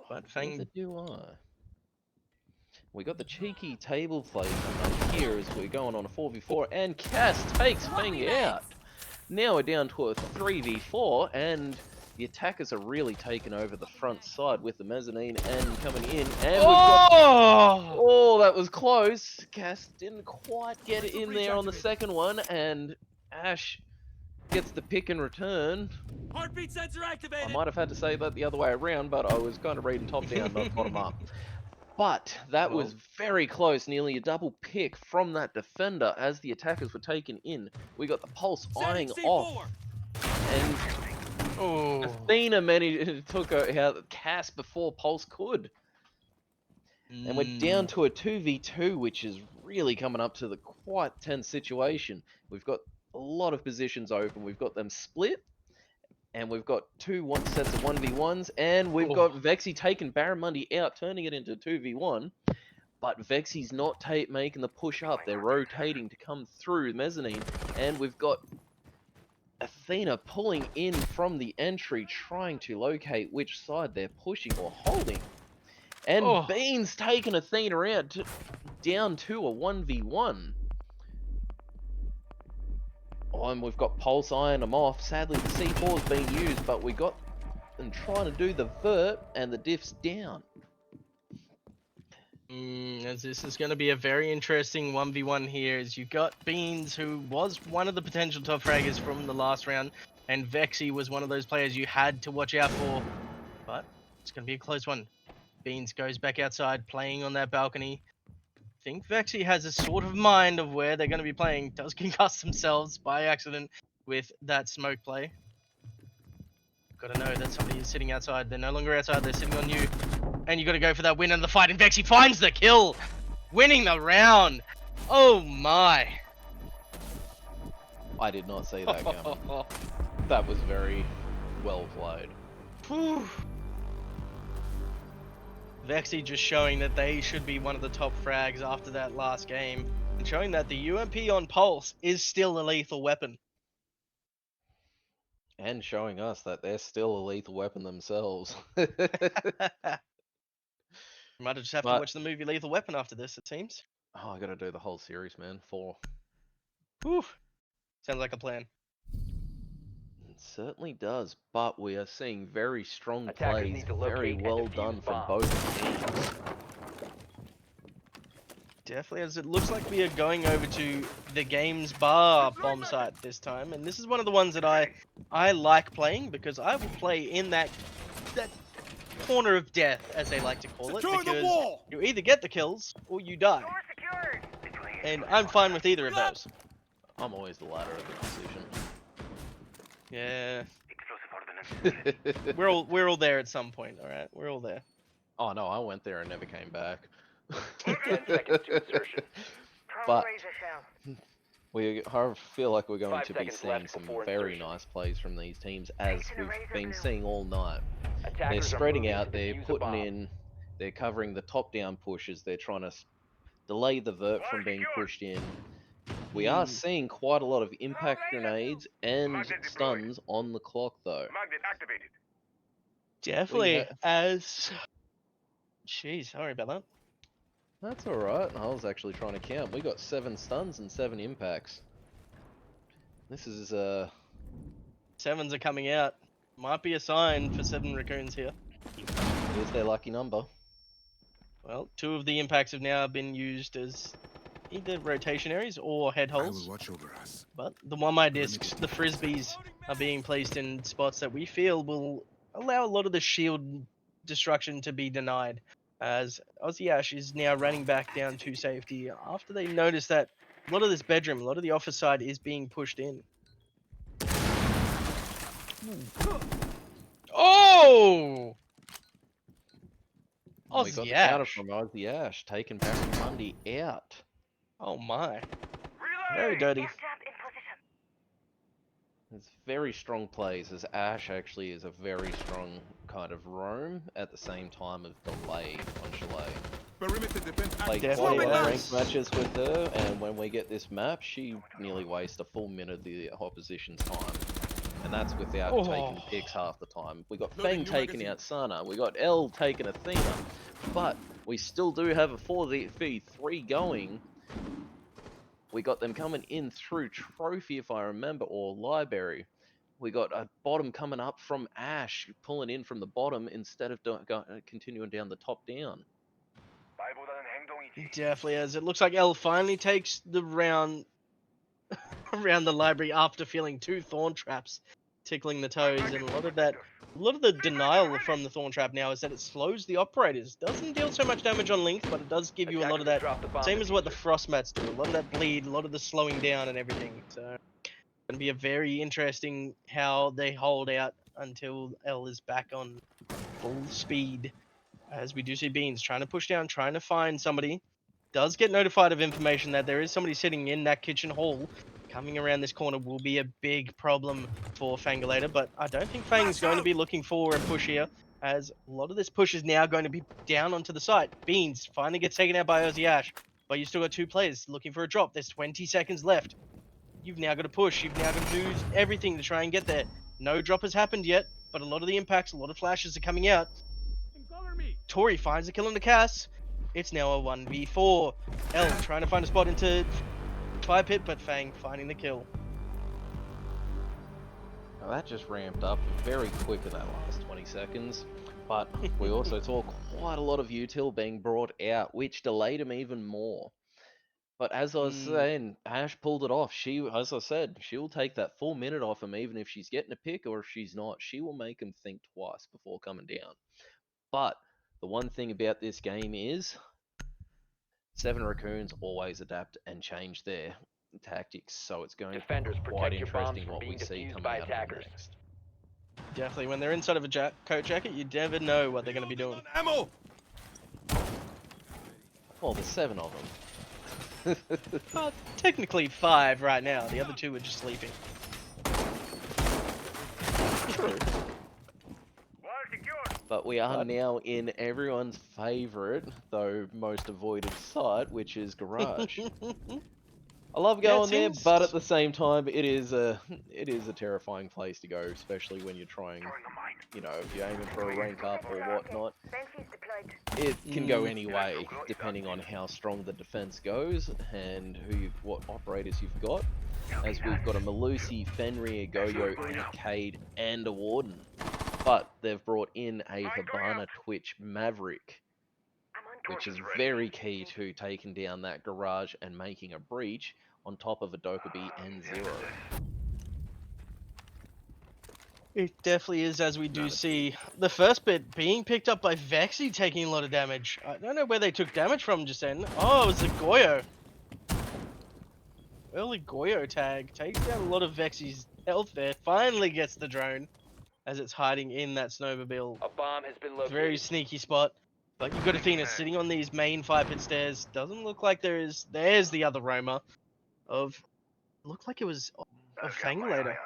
But Neither thank. do I. We got the cheeky table play coming up here as we're going on a 4v4, and Cass takes Feng out. Now we're down to a 3v4, and the attackers are really taking over the front side with the mezzanine and coming in, and we've got... Oh, that was close. Cass didn't quite get it in there on the second one, and Ash gets the pick in return. Heartbeat sensor activated. I might have had to say that the other way around, but I was kind of reading top down, not bottom up. But that was very close, nearly a double pick from that defender as the attackers were taken in. We got the Pulse eyeing off, and Athena took out Cass before Pulse could. And we're down to a 2v2, which is really coming up to the quite tense situation. We've got a lot of positions open. We've got them split, and we've got two sets of 1v1s, and we've got Vexy taking Barramundi out, turning it into 2v1. But Vexy's not making the push up. They're rotating to come through mezzanine, and we've got Athena pulling in from the entry, trying to locate which side they're pushing or holding. And Bean's taking Athena out down to a 1v1. Oh, and we've got Pulse eyeing them off. Sadly, the C4's being used, but we got them trying to do the vert, and the diff's down. As this is going to be a very interesting 1v1 here, as you got Beans, who was one of the potential top fraggers from the last round, and Vexy was one of those players you had to watch out for. But it's going to be a close one. Beans goes back outside, playing on that balcony. I think Vexy has a sort of mind of where they're going to be playing. Does concuss themselves by accident with that smoke play. Got to know that somebody is sitting outside. They're no longer outside. They're sitting on you. And you got to go for that win in the fight. And Vexy finds the kill. Winning the round. Oh my. I did not see that coming. That was very well played. Whew. Vexy just showing that they should be one of the top frags after that last game, and showing that the UMP on Pulse is still a lethal weapon. And showing us that they're still a lethal weapon themselves. Might just have to watch the movie Lethal Weapon after this, it seems. Oh, I gotta do the whole series, man. 4. Whew. Sounds like a plan. It certainly does, but we are seeing very strong Attackers plays, need to very locate and well defuse done from bombs. both teams. Definitely, as it looks like we are going over to the game's bar bomb site this time, and this is one of the ones that I like playing, because I will play in that corner of death, as they like to call it, because you either get the kills or you die, Door secured. and I'm fine with either of those. I'm always the latter of the decision. Yeah, Explosive ordnance. we're all there at some point. All right, we're all there. Oh no, I went there and never came back. 10 seconds to insertion. But Razor shell. I feel like we're going 5 to be seconds seeing left some before very insertion. nice plays from these teams, as we've been seeing all night. They're Attackers are spreading moving out, to they're defuse a putting bomb. in, they're covering the top-down pushes, they're trying to delay the vert from being pushed in. We are seeing quite a lot of impact grenades and Magnet deployed. stuns on the clock, though. Magnet activated. Definitely, as... Jeez, sorry about that. That's alright, I was actually trying to count. We got 7 stuns and 7 impacts. This is, Sevens are coming out. Might be a sign for 7 Raccoons here. here's their lucky number. Well, 2 of the impacts have now been used as either rotation areas or head I will holes. watch over us. But the 1 discs, the frisbees, are being placed in spots that we feel will allow a lot of the shield destruction to be denied. As Aussie Ash is now running back down to safety after they notice that a lot of this bedroom, a lot of the office side is being pushed in. Oh! And we got Aussie the counter Ash. from Aussie Ash, taking Barramundi out. Oh my. Reloading. Very dirty. Gas trap in position. It's very strong plays, as Ash actually is a very strong kind of roam at the same time of delay on Chalet. Perimeter defense Played active. quite a lot of Definitely ranked has. matches with her, and when we get this map, she nearly wastes a full minute of the opposition's time. And that's without taking picks half the time. We got Loading Fang new taking magazine. out Sana, we got L taking Athena, but we still do have a 4v3 going. We got them coming in through Trophy, if I remember, or Library. We got a bottom coming up from Ash, pulling in from the bottom instead of continuing down the top down. 말보다는 행동이지. Definitely has. It looks like L finally takes the round around the library after feeling 2 thorn traps tickling the toes, and a lot of the denial from the thorn trap now is that it slows the operators. Doesn't deal so much damage on length, but it does give you a lot of Attackers have that, dropped the bomb same as what the diffuser. frost mats do. A lot of that bleed, a lot of the slowing down and everything. So gonna be a very interesting how they hold out until L is back on full speed. As we do see Beans trying to push down, trying to find somebody. Does get notified of information that there is somebody sitting in that kitchen hall. Coming around this corner will be a big problem for Fangalator, but I don't think Fang's going to be looking for a push here, as a lot of this push is now going to be down onto the site. Beans finally gets taken out by Ozzy Ash, but you still got 2 players looking for a drop. There's 20 seconds left. You've now got to push. You've now got to do everything to try and get there. No drop has happened yet, but a lot of the impacts, a lot of flashes are coming out. Cover me. Tori finds a kill on the Cass. It's now a 1v4. L trying to find a spot into fire pit, but Fang finding the kill. Now that just ramped up very quick in that last 20 seconds, but we also saw quite a lot of util being brought out, which delayed him even more. But as I was saying, Ash pulled it off. As I said, she'll take that full minute off him, even if she's getting a pick or if she's not. She will make him think twice before coming down. But the one thing about this game is 7 Raccoons always adapt and change their tactics, so it's going Defenders, to be quite protect your bombs interesting from what we being see defused coming by out of attackers. it next. Definitely, when they're inside of a coat jacket, you never know what they're going to be doing. Ammo. Well, there's 7 of them. Well, technically 5 right now. The other 2 are just sleeping. True. Wall secured. But we are now in everyone's favourite, though most avoided site, which is Garage. I love Yeah, it going there, seems- but at the same time, it is a terrifying place to go, especially when you're trying, Throwing a mine. you know, if you're aiming for a rank up or whatnot. Sentries deployed. It can go any way, depending on how strong the defense goes and what operators you've got. As we've got a Malusi, Fenrir, Goyo, a Cade, and a Warden. But they've brought in a Hibana Twitch Maverick, I'm on which is very key to taking down that garage and making a breach on top of a Dokkaebi and Zero. It definitely is, as we do see the first bit being picked up by Vexy, taking a lot of damage. I don't know where they took damage from just then. Oh, it was the Goyo. Early Goyo tag takes down a lot of Vexy's health there. Finally gets the drone as it's hiding in that snowmobile. A bomb has been located. Very sneaky spot. But you've got Athena sitting on these main fire pit stairs. Doesn't look like there is. There's the other roamer of. Looked like it was of Fangalator.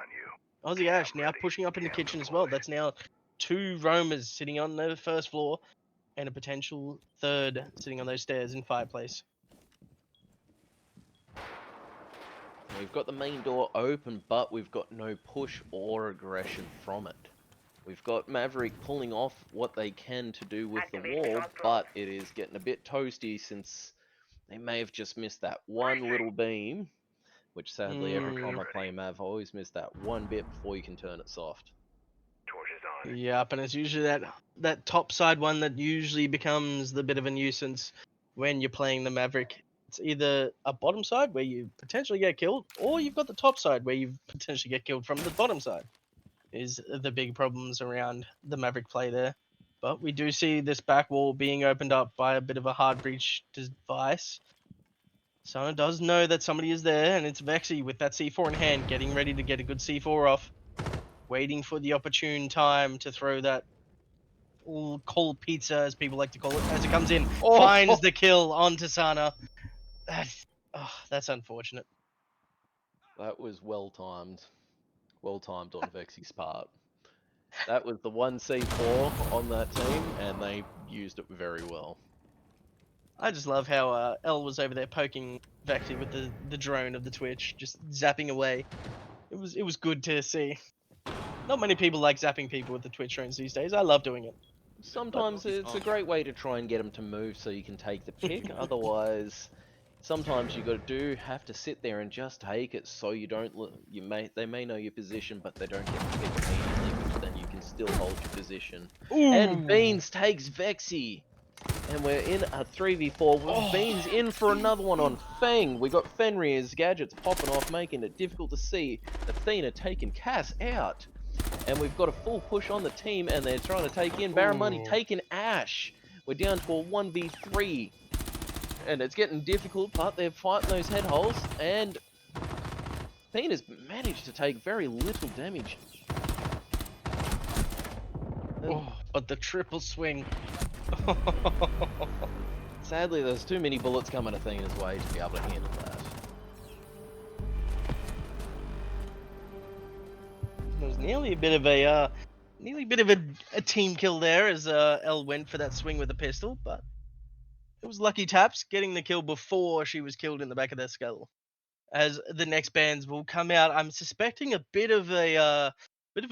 Aussie Ash now pushing up in the kitchen as well. That's now 2 roamers sitting on the first floor and a potential 3rd sitting on those stairs in fireplace. We've got the main door open, but we've got no push or aggression from it. We've got Maverick pulling off what they can to do with the wall, but it is getting a bit toasty since they may have just missed that one little beam, which sadly every time I play Mav, I always miss that one bit before you can turn it soft. Torches on. Yep, and it's usually that top side one that usually becomes the bit of a nuisance when you're playing the Maverick. It's either a bottom side where you potentially get killed, or you've got the top side where you potentially get killed from the bottom side. Is the big problems around the Maverick play there. But we do see this back wall being opened up by a bit of a hard breach device. Someone does know that somebody is there, and it's Vexy with that C4 in hand, getting ready to get a good C4 off. Waiting for the opportune time to throw that cold pizza, as people like to call it, as it comes in. Finds the kill onto Sana. That's unfortunate. That was well timed. Well timed on Vexy's part. That was the 1C4 on that team, and they used it very well. I just love how L was over there poking Vexy with the drone of the Twitch, just zapping away. It was good to see. Not many people like zapping people with the Twitch drones these days. I love doing it. Sometimes it's a great way to try and get them to move so you can take the pick. Otherwise, sometimes you have to sit there and just take it so you don't they may know your position, but they don't get the pick immediately, which then you can still hold your position. And Beans takes Vexy. And we're in a 3v4 with Beans in for another one on Fang. We got Fenrir's gadgets popping off, making it difficult to see. Athena taking Cass out. And we've got a full push on the team, and they're trying to take in Barramundi, taking Ash. We're down to a 1v3. And it's getting difficult, but they're fighting those head holes. And Athena's managed to take very little damage. But the triple swing. Sadly, there's too many bullets coming Athena's way to be able to handle that. There was nearly a bit of a team kill there as L went for that swing with the pistol, but it was lucky taps getting the kill before she was killed in the back of their skull. As the next bands will come out, I'm suspecting a bit of a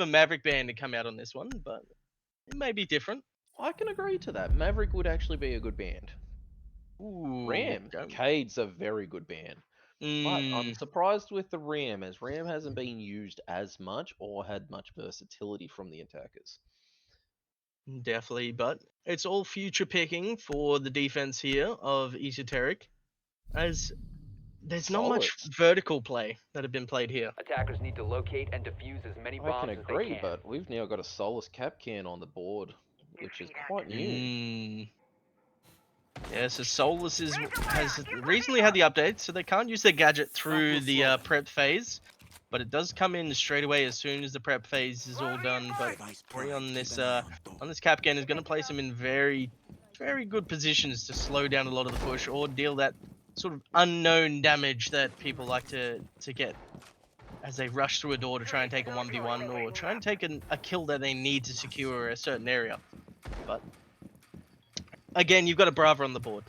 Maverick band to come out on this one, but it may be different. I can agree to that. Maverick would actually be a good band. Ooh, Ram. Cade's a very good band. But I'm Mm, surprised with the Ram, as Ram hasn't been used as much or had much versatility from the attackers. definitely, but it's all future picking for the defense here of Esoteric, as there's not much Solids. vertical play that have been played here. Attackers need to locate and defuse as many I bombs can as they agree, can. but we've now got a Solus cap can on the board, which is quite new. Mm. Yeah, so Solus has recently had the update, so they can't use their gadget through the prep phase, but it does come in straight away as soon as the prep phase is all done. But Ori on this Capcan is going to place him in very good positions to slow down a lot of the push or deal that sort of unknown damage that people like to get as they rush through a door to try and take a 1v1 or try and take a kill that they need to secure a certain area. But again, you've got a Brava on the board,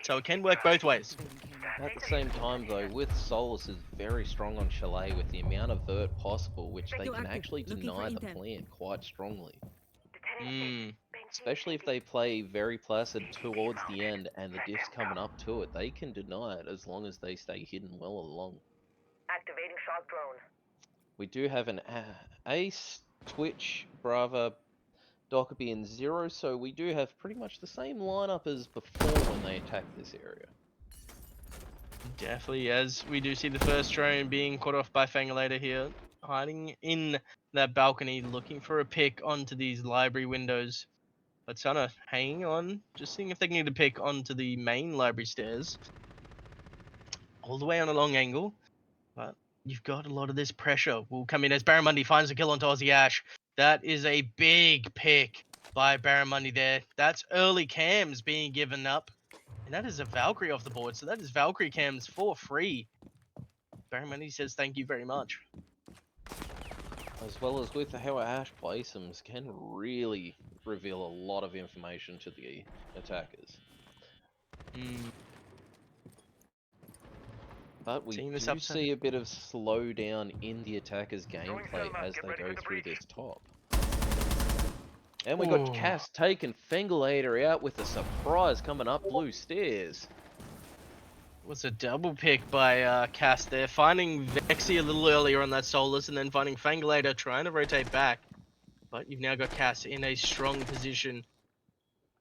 so it can work both ways. At the same time, though, with Solus is very strong on Chalet with the amount of vert possible, which they can actually deny the plant quite strongly. Mm. Especially if they play very placid towards the end and the diff's coming up to it, they can deny it as long as they stay hidden well along. Activating shock drone. We do have an Ace, Twitch, Brava, Dockerby, and Zero, so we do have pretty much the same lineup as before when they attacked this area. Definitely, as we do see the first drone being caught off by Fangalator here, hiding in that balcony, looking for a pick onto these library windows. But Sana hanging on, just seeing if they can get a pick onto the main library stairs. All the way on a long angle, but you've got a lot of this pressure will come in as Barramundi finds a kill onto Aussie Ash. That is a big pick by Barramundi there. That's early cams being given up. And that is a Valkyrie off the board, so that is Valkyrie cams for free. Barramundi says thank you very much. As well as with how Ash plays them, can really reveal a lot of information to the attackers. But we do see a bit of slowdown in the attackers' gameplay as they go through this top. And we got Cass taking Fangalator out with a surprise coming up blue stairs. Was a double pick by Cass there, finding Vexy a little earlier on that Solus and then finding Fangalator trying to rotate back. But you've now got Cass in a strong position,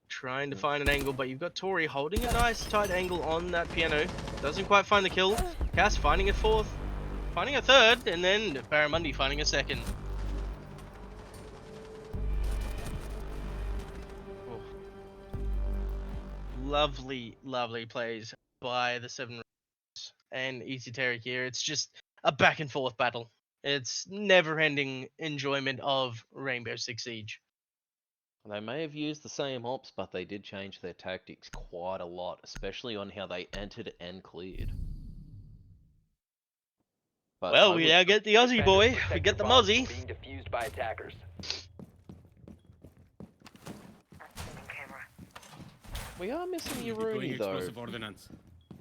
trying to find an angle, but you've got Tori holding a nice tight angle on that piano. Doesn't quite find the kill. Cass finding a fourth, finding a third, and then Barramundi finding a second. Oh. Lovely, lovely plays by the 7 and Esoteric here. It's just a back and forth battle. It's never-ending enjoyment of Rainbow Six Siege. They may have used the same ops, but they did change their tactics quite a lot, especially on how they entered and cleared. But Well, I we would- now get the Aussie Defenders, boy. protect We your get the bombs from Mozzie. being defused by attackers. Activating camera. we are missing Deploying Uruni though. explosive ordnance.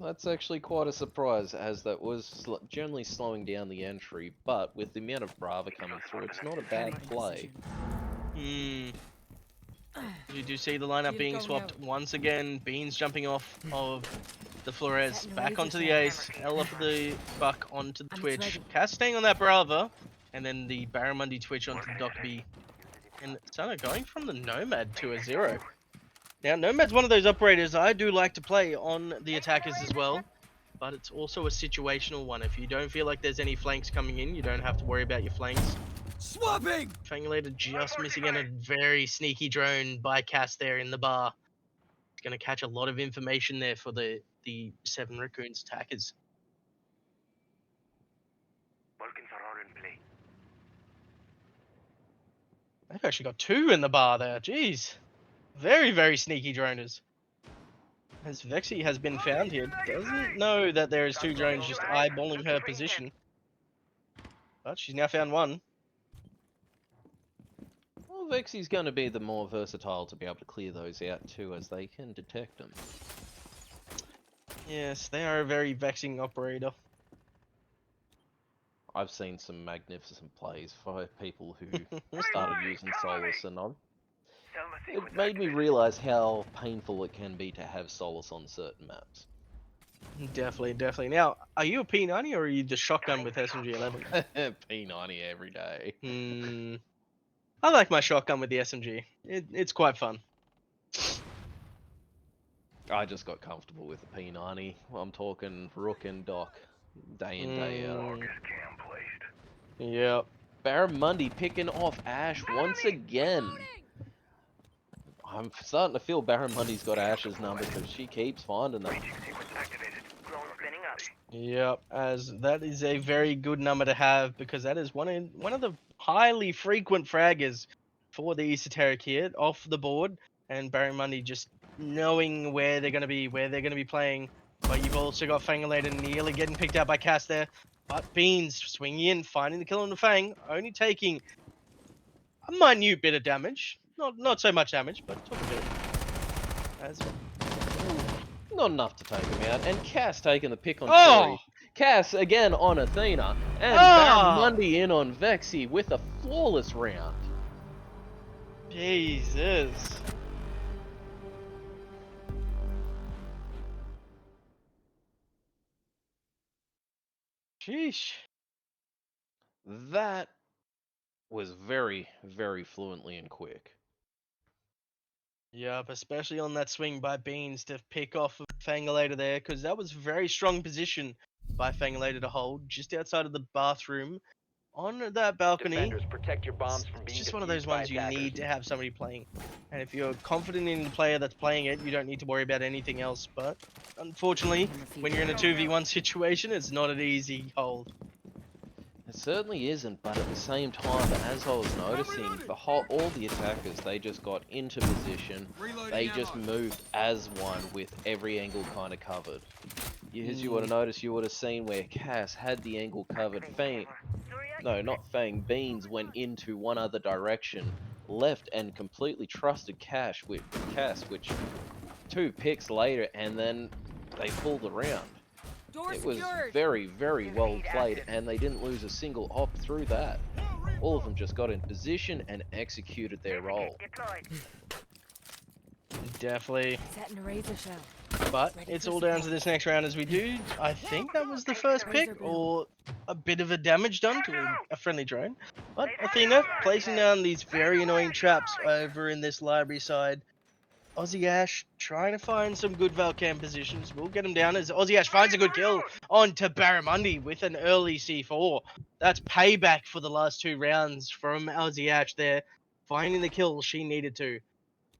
That's actually quite a surprise, as that was generally slowing down the entry. But with the amount of Brava coming through, it's not a bad play. Hmm. You do see the lineup being swapped once again. Beans jumping off of the Flores, back onto the Ace. Ella for the Buck onto the Twitch. Cass staying on that Brava, and then the Barramundi Twitch onto the Doc B. And Sana going from the Nomad to a 0. Now, Nomad's one of those operators I do like to play on the attackers as well, but it's also a situational one. If you don't feel like there's any flanks coming in, you don't have to worry about your flanks. Swapping! Fangulator just missing out a very sneaky drone by Cass there in the bar. It's going to catch a lot of information there for the 7 Raccoons attackers. Vulcans are all in play. They've actually got 2 in the bar there. Jeez. Very, very sneaky droners. As Vexy has been found here, doesn't know that there is 2 drones just eyeballing her position. But she's now found 1. Well, Vexy's going to be the more versatile to be able to clear those out too, as they can detect them. Yes, they are a very vexing operator. I've seen some magnificent plays for people who started using Solus, and it made me realise how painful it can be to have Solus on certain maps. Definitely, definitely. Now, are you a P90 or are you just shotgun with SMG11? P90 every day. I like my shotgun with the SMG. It's quite fun. I just got comfortable with the P90. I'm talking Rook and Doc, day in, day out. Cam placed. Yep. Barramundi picking off Ash once again. I'm starting to feel Barramundi's got Ash's number because she keeps finding them. Sequence activated. Drone spinning up. Yep, as that is a very good number to have because that is one of the highly frequent fraggers for the Esoteric here off the board, and Barramundi just knowing where they're going to be playing. But you've also got Fangulator nearly getting picked out by Cass there, but Beans swinging in, finding the kill on the Fang, only taking a minute bit of damage. Not so much damage, but took a bit. As Not enough to take him out, and Cass taking the pick on Oh! Tori. Cass again on Athena, and Ah! Barramundi in on Vexy with a flawless round. Jesus. Sheesh. That was very, very fluently and quick. Yep, especially on that swing by Beans to pick off of Fangulator there, because that was a very strong position by Fangulator to hold, just outside of the bathroom, on that balcony. Defenders, protect your bombs from It's being just one of those defused by ones you attackers. need to have somebody playing. And if you're confident in the player that's playing it, you don't need to worry about anything else. But unfortunately, when you're in a 2v1 situation, it's not an easy hold. It certainly isn't, but at the same time, as I was noticing, all the attackers, they just got into position. They just moved as one with every angle kind of covered. As you would have noticed, you would have seen where Cass had the angle covered. Beans went into one other direction, left and completely trusted Cass, which 2 picks later, and then they pulled around. It was very, very well played, and they didn't lose a single op through that. All of them just got in position and executed their role. Deployed. Definitely. Setting a razor shell. But it's all down to this next round as we do. I think that was the first pick, or a bit of a damage done to a friendly drone. But Athena placing down these very annoying traps over in this library side. Aussie Ash trying to find some good Valcam positions. We'll get him down as Aussie Ash finds a good kill onto Barramundi with an early C4. That's payback for the last 2 rounds from Aussie Ash there, finding the kill she needed to.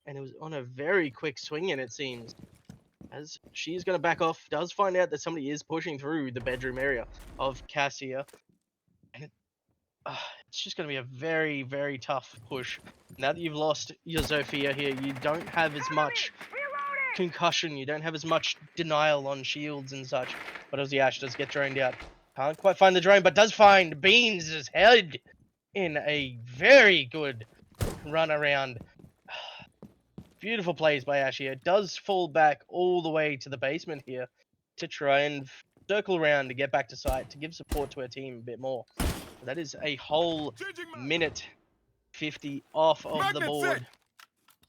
And it was on a very quick swing in, it seems. As she's going to back off, does find out that somebody is pushing through the bedroom area of Cassia. And it's just going to be a very, very tough push. Now that you've lost your Zofia here, you don't have as much concussion, you don't have as much denial on shields and such. But Aussie Ash does get droned out. Can't quite find the drone, but does find Beans' head in a very good run around. Beautiful plays by Ashia. Does fall back all the way to the basement here to try and circle around to get back to site to give support to her team a bit more. That is a whole minute 50 off of the board.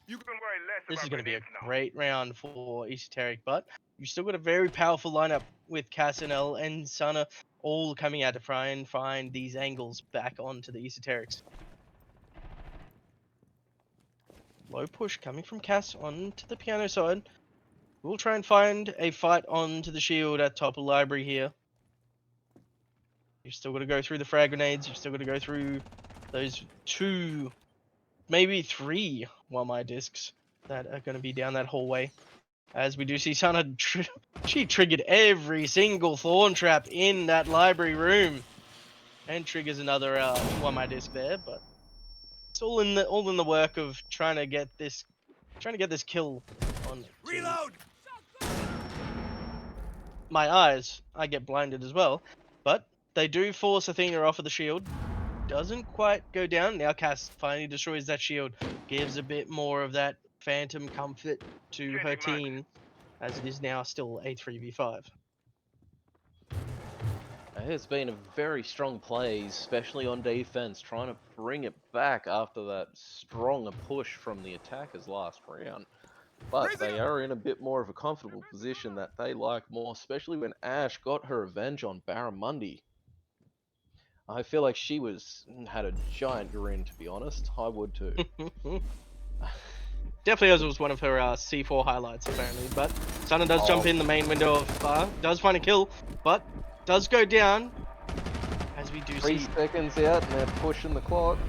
You can worry less This is about going to be a grenades now. great round for Esoteric, but you've still got a very powerful lineup with Cassinel and Sana all coming out to try and find these angles back onto the Esoterics. Low push coming from Cass onto the piano side. We'll try and find a fight onto the shield at top of library here. You've still got to go through the frag grenades. You've still got to go through those 2, maybe 3 1-my discs that are going to be down that hallway. As we do see Sana, she triggered every single thorn trap in that library room, and triggers another 1-my disc there. But it's all in the work of trying to get this kill on. Reload! My eyes, I get blinded as well, but they do force Athena off of the shield. Doesn't quite go down. Now Cass finally destroys that shield, gives a bit more of that phantom comfort to her team, as it is now still a 3v5. It's been a very strong play, especially on defense, trying to bring it back after that stronger push from the attackers last round. But they are in a bit more of a comfortable position that they like more, especially when Ash got her revenge on Barramundi. I feel like she had a giant grin, to be honest. I would too. Definitely as it was one of her C4 highlights apparently, but Sana does jump in the main window of fire, does find a kill, but does go down, as we do 3 see. seconds out and they're pushing the clock.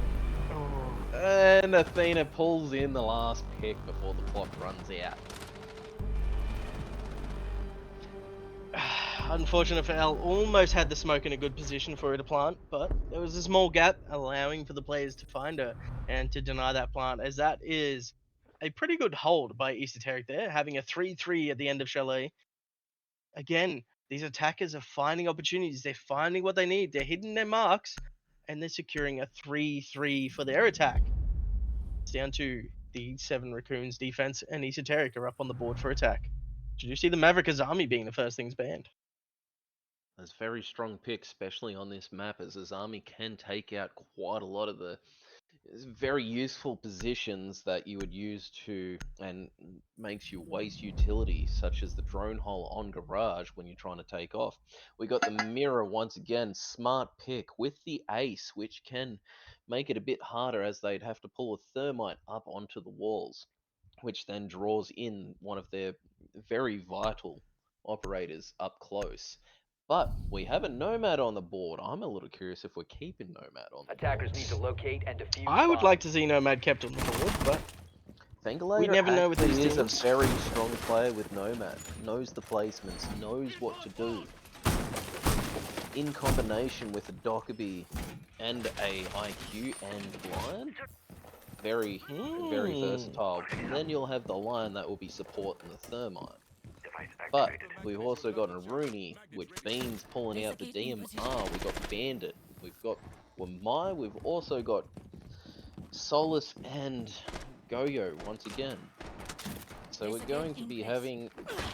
And Athena pulls in the last pick before the clock runs out. Unfortunate for Elle, almost had the smoke in a good position for her to plant, but there was a small gap allowing for the players to find her and to deny that plant, as that is a pretty good hold by Esoteric there, having a 3-3 at the end of Chalet. Again, these attackers are finding opportunities, they're finding what they need, they're hitting their marks, and they're securing a 3-3 for their attack. It's down to the 7 Raccoons defense, and Esoteric are up on the board for attack. Did you see the Maverick Azami being the first things banned? That's a very strong pick, especially on this map, as Azami can take out quite a lot of the very useful positions that you would use to, and makes you waste utility, such as the drone hole on Garage when you're trying to take off. We got the mirror once again, smart pick with the ace, which can make it a bit harder as they'd have to pull a thermite up onto the walls, which then draws in one of their very vital operators up close. But we have a Nomad on the board. I'm a little curious if we're keeping Nomad on the Attackers board. need to locate and defuse I would bombs. like to see Nomad kept on the board, but Fengalator we never know with these actually is a teams. very strong player with Nomad. Knows the placements, knows what to do. In combination with a Dockerby and a IQ and Lion, very versatile. And then you'll have the Lion that will be supporting the Thermite. Device But activated. we've also got a Rooney, which Bean's pulling out the DMR. We've got Bandit, we've got Wamai, we've also got Solus and Go-Yo once again. So we're going to be having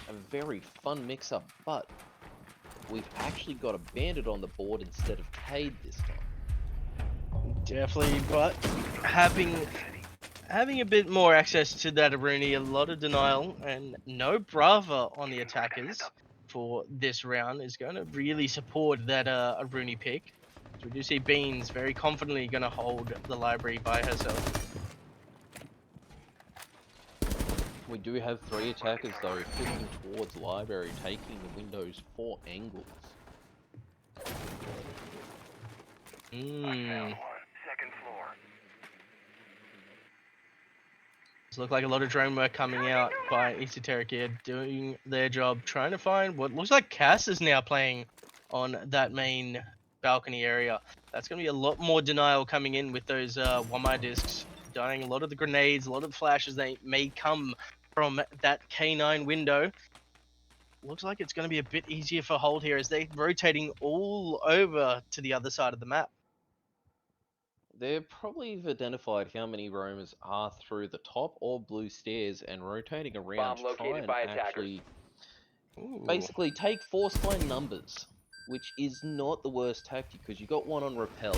a very fun mix-up, but we've actually got a Bandit on the board instead of Cade this time. Definitely, but having a bit more access to that Aruni, a lot of denial, and no Brava on the attackers for this round is going to really support that Aruni pick. So we do see Beans very confidently going to hold the library by herself. We do have 3 attackers though, pushing towards library, taking the windows 4 angles. I found one. Second floor. Look like a lot of drone work coming out by Esoteric here, doing their job, trying to find what looks like Cass is now playing on that main balcony area. That's going to be a lot more denial coming in with those 1-my discs, dying a lot of the grenades, a lot of the flashes they may come from that K9 window. looks like it's going to be a bit easier for Hold here as they're rotating all over to the other side of the map. They're probably have identified how many roamers are through the top or blue stairs and rotating around Bomb to try located and by attackers. actually Ooh. basically take force by numbers, which is not the worst tactic because you got one on repel.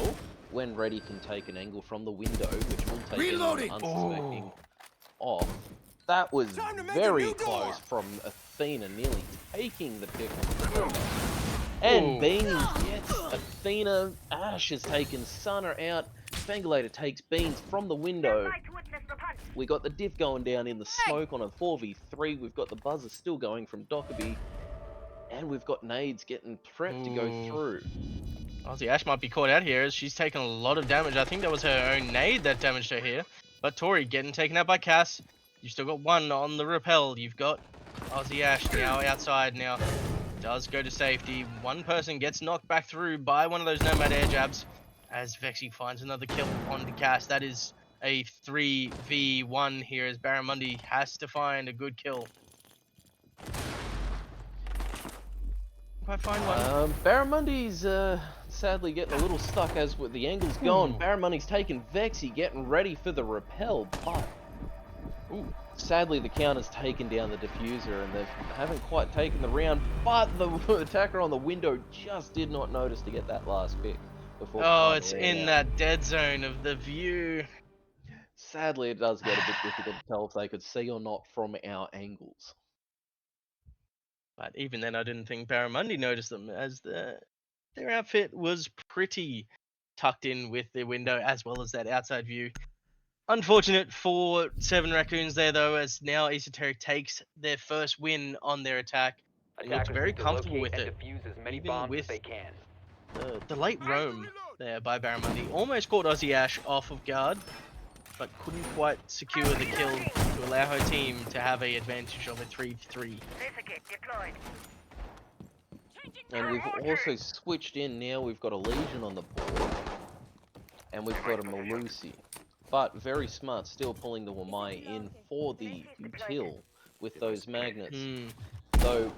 When ready, can take an angle from the window, which will take anyone Reloading! unsuspecting off. That was Time to make a very new door! close from Athena, nearly taking the pick on the and Ooh. Beans gets Athena. Ash has taken Sunner out. Fangulator takes Beans from the window. We got the diff going down in the smoke on a 4v3. We've got the buzzer still going from Dockerby. And we've got nades getting prepped to go Ooh. through. Aussie Ash might be caught out here as she's taken a lot of damage. I think that was her own nade that damaged her here. But Tori getting taken out by Cass. You've still got one on the rappel. You've got Aussie Ash now outside now. Does go to safety. One person gets knocked back through by one of those Nomad air jabs as Vexy finds another kill on the Cass. That is a 3v1 here as Barramundi has to find a good kill. If I find one. Barramundi's sadly getting a little stuck as with the angle's going. Barramundi's taking Vexy, getting ready for the repel, but sadly the counter's taken down the diffuser and they haven't quite taken the round, but the attacker on the window just did not notice to get that last pick before Oh, trying it's to in ran out. that dead zone of the view. Sadly, it does get a bit difficult to tell if they could see or not from our angles. But even then, I didn't think Barramundi noticed them as their outfit was pretty tucked in with the window as well as that outside view. Unfortunate for 7 Raccoons there though, as now Esoteric takes their first win on their attack and looks Attackers very need to comfortable locate with and it. defuse as many Even bombs with as they can. the late roam there by Barramundi. Almost caught Aussie Ash off of guard, but couldn't quite secure the kill to allow her team to have an advantage of a 3v3. Deployed. And we've also switched in now. We've got a Legion on the board, and we've got a Malusi. But very smart, still pulling the Wamai in for the util with those magnets. Though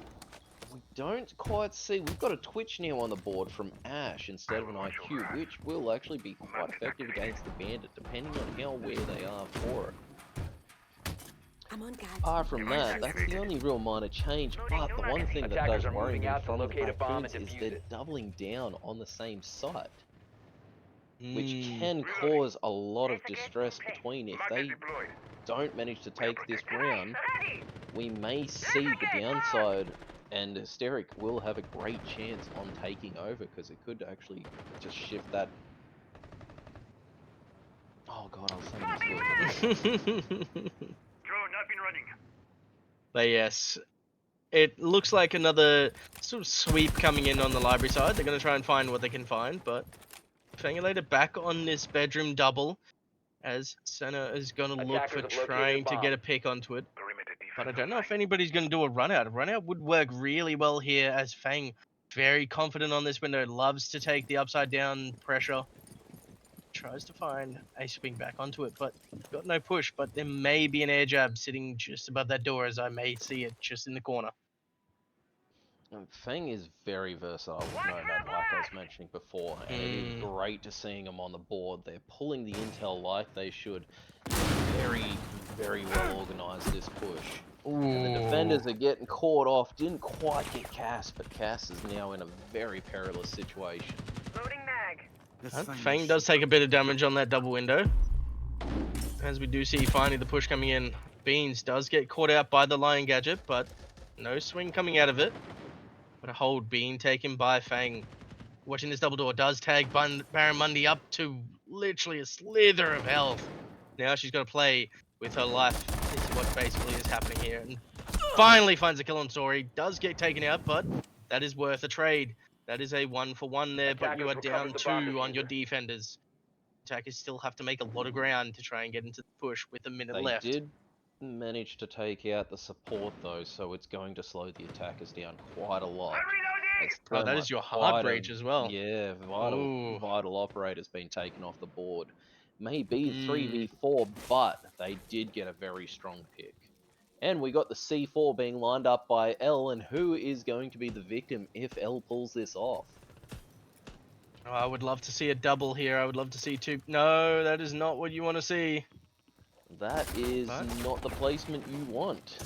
we don't quite see. We've got a Twitch now on the board from Ash instead of an IQ, which will actually be quite effective against the Bandit, depending on how aware they are for it. Apart from that, that's the only real minor change, but the one thing that Attackers does are worry moving me out to from the locate a bomb and Raccoons is defuse they're it. doubling down on the same site, which can cause a lot of distress between. If they don't manage to take this round, we may see the downside, and Aurora will have a great chance on taking over, because it could actually just shift that. Oh god, I was saying this word. Drone not been running. But yes, it looks like another sort of sweep coming in on the library side. They're going to try and find what they can find, but Fangulator back on this bedroom double as Senna is going to look for Attackers have located a trying to get bomb. a pick onto it. Perimeter defense But I don't know if online. anybody's going to do a run out. A run out would work really well here as Fang, very confident on this window, loves to take the upside down pressure. Tries to find a swing back onto it, but got no push. But there may be an air jab sitting just above that door as I may see it just in the corner. Fang is very versatile with Nomad, like I was mentioning before, and it is great to seeing them on the board. They're pulling the intel like they should. Very, very well organised, this push. And the defenders are getting caught off. Didn't quite get Cass, but Cass is now in a very perilous situation. Loading mag. Fang does take a bit of damage on that double window. As we do see finally the push coming in. Beans does get caught out by the Lion Gadget, but no swing coming out of it. But a hold being taken by Fang. Watching this double door does tag Barramundi up to literally a slither of health. Now she's got to play with her life. This is what basically is happening here. And finally finds a kill on Tori. Does get taken out, but that is worth a trade. That is a 1-for-1 there, but you are Attackers down recovered the bomb 2 on your diffuser. defenders. Attackers still have to make a lot of ground to try and get into the push with a minute They left. did manage to take out the support though, so it's going to slow the attackers down quite a lot. As Oh, that Thermite, is your hard quite a- breach as well. Yeah, Ooh. vital operator's been taken off the board. Maybe Mm. 3v4, but they did get a very strong pick. And we got the C4 being lined up by L, and who is going to be the victim if L pulls this off? Oh, I would love to see a double here. I would love to see two. No, that is not what you want to see. That is What? not the placement you want.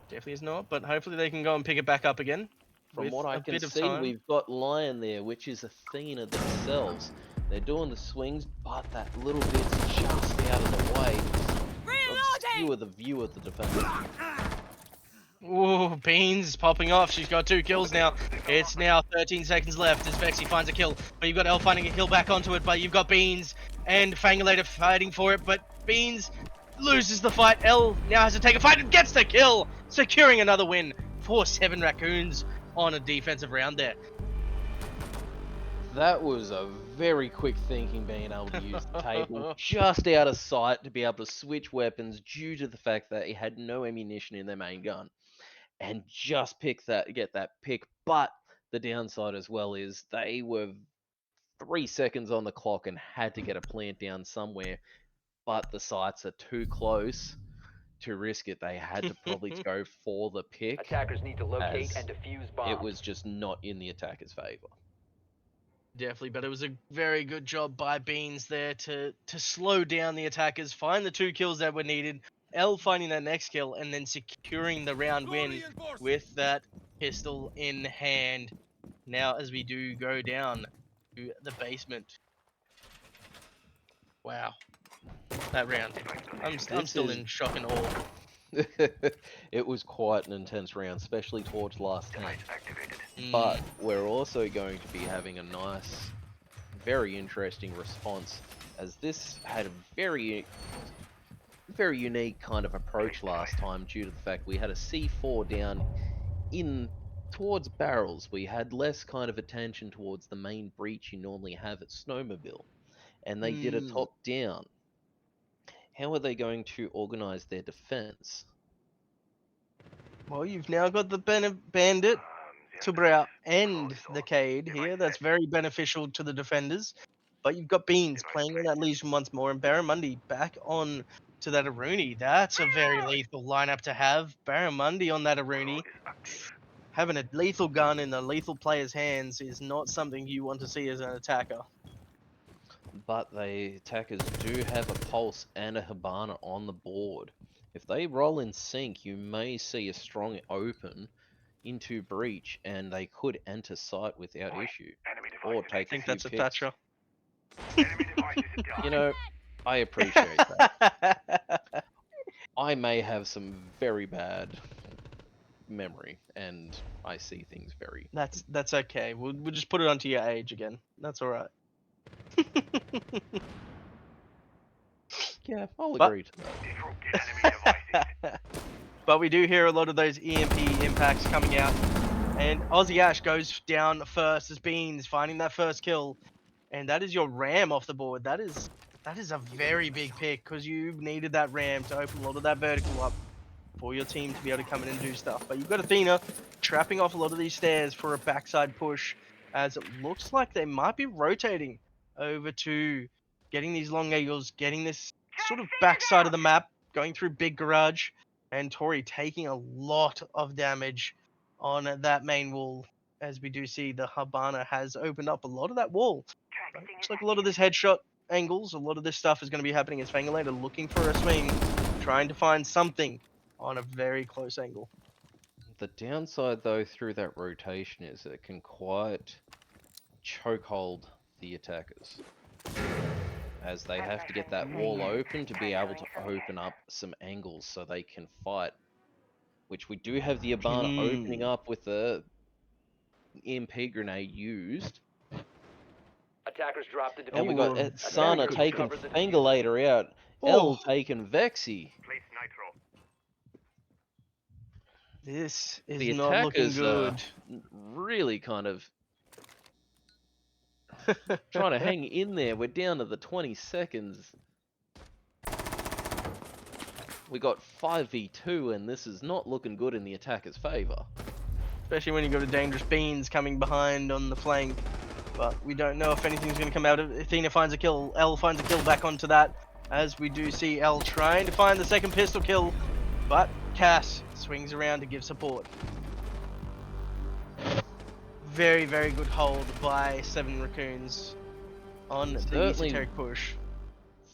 Definitely is not, but hopefully they can go and pick it back up again. From with what I a can bit of see, time. we've got Lion there, which is Athena themselves. They're doing the swings, but that little bit's just out of the way. Obscure the view of the defender. Ooh, Beans popping off. She's got 2 kills now. It's now 13 seconds left as Vexy finds a kill. But you've got Elle finding a kill back onto it, but you've got Beans and Fangulator fighting for it, but Beans loses the fight. Elle now has to take a fight and gets the kill, securing another win for 7 Raccoons on a defensive round there. That was a very quick thinking, being able to use the table just out of sight to be able to switch weapons due to the fact that he had no ammunition in their main gun, and just get that pick. But the downside as well is they were 3 seconds on the clock and had to get a plant down somewhere, but the sights are too close to risk it. They had to probably go for the pick. Attackers need to locate as and defuse bombs. It was just not in the attacker's favor. Definitely, but it was a very good job by Beans there to slow down the attackers, find the 2 kills that were needed, Elle finding that next kill, and then securing the round win with that pistol in hand. Now, as we do go down to the basement. Wow. That round. I'm still in shock and awe. It was quite an intense round, especially towards last time. Activated. But we're also going to be having a nice, very interesting response, as this had a very unique kind of approach last time due to the fact we had a C4 down in towards barrels. We had less kind of attention towards the main breach you normally have at Snowmobile, and they did a top down. How are they going to organize their defense? Well, you've now got the Bandit, Tubrau, and the Cade here. That's very beneficial to the defenders. But you've got Beans playing on that Legion once more, and Barramundi back on to that Aruni. That's a very lethal lineup to have. Barramundi on that Aruni. Having a lethal gun in the lethal player's hands is not something you want to see as an attacker. But the attackers do have a Pulse and a Hibana on the board. If they roll in sync, you may see a strong open into breach, and they could enter site without issue, or take I think a few that's a picks. Thatcher. You know, I appreciate that. I may have some very bad memory, and I see things very... That's okay. We'll just put it onto your age again. That's all right. Yeah, I'll agree to that. But we do hear a lot of those EMP impacts coming out, and Aussie Ash goes down first as Beans finding that first kill, and that is your ram off the board. That is a very big pick, because you needed that ram to open a lot of that vertical up for your team to be able to come in and do stuff. But you've got Athena trapping off a lot of these stairs for a backside push, as it looks like they might be rotating over to getting these long angles, getting this sort of backside of the map, going through big garage, and Tori taking a lot of damage on that main wall, as we do see the Hibana has opened up a lot of that wall. Looks like a lot of this headshot angles, a lot of this stuff is going to be happening as Fangulator looking for a swing, trying to find something on a very close angle. The downside, though, through that rotation is it can quite chokehold the attackers, as they have to get that wall open to be able to open up some angles so they can fight. Which we do have the Hibana opening up with the EMP grenade used. Attackers dropped the And we diffuser. got Sana Attackers taking cover the Fangulator out. L taking Vexy. Place nitro. This is The not looking attackers good. really kind of trying to hang in there. We're down to the 20 seconds. We got 5v2, and this is not looking good in the attacker's favor. Especially when you got a dangerous Beans coming behind on the flank. But we don't know if anything's going to come out of it. Athena finds a kill. Elle finds a kill back onto that. As we do see Elle trying to find the second pistol kill. But Cass swings around to give support. Very, very good hold by 7 Raccoons on the Certainly. Esoteric push.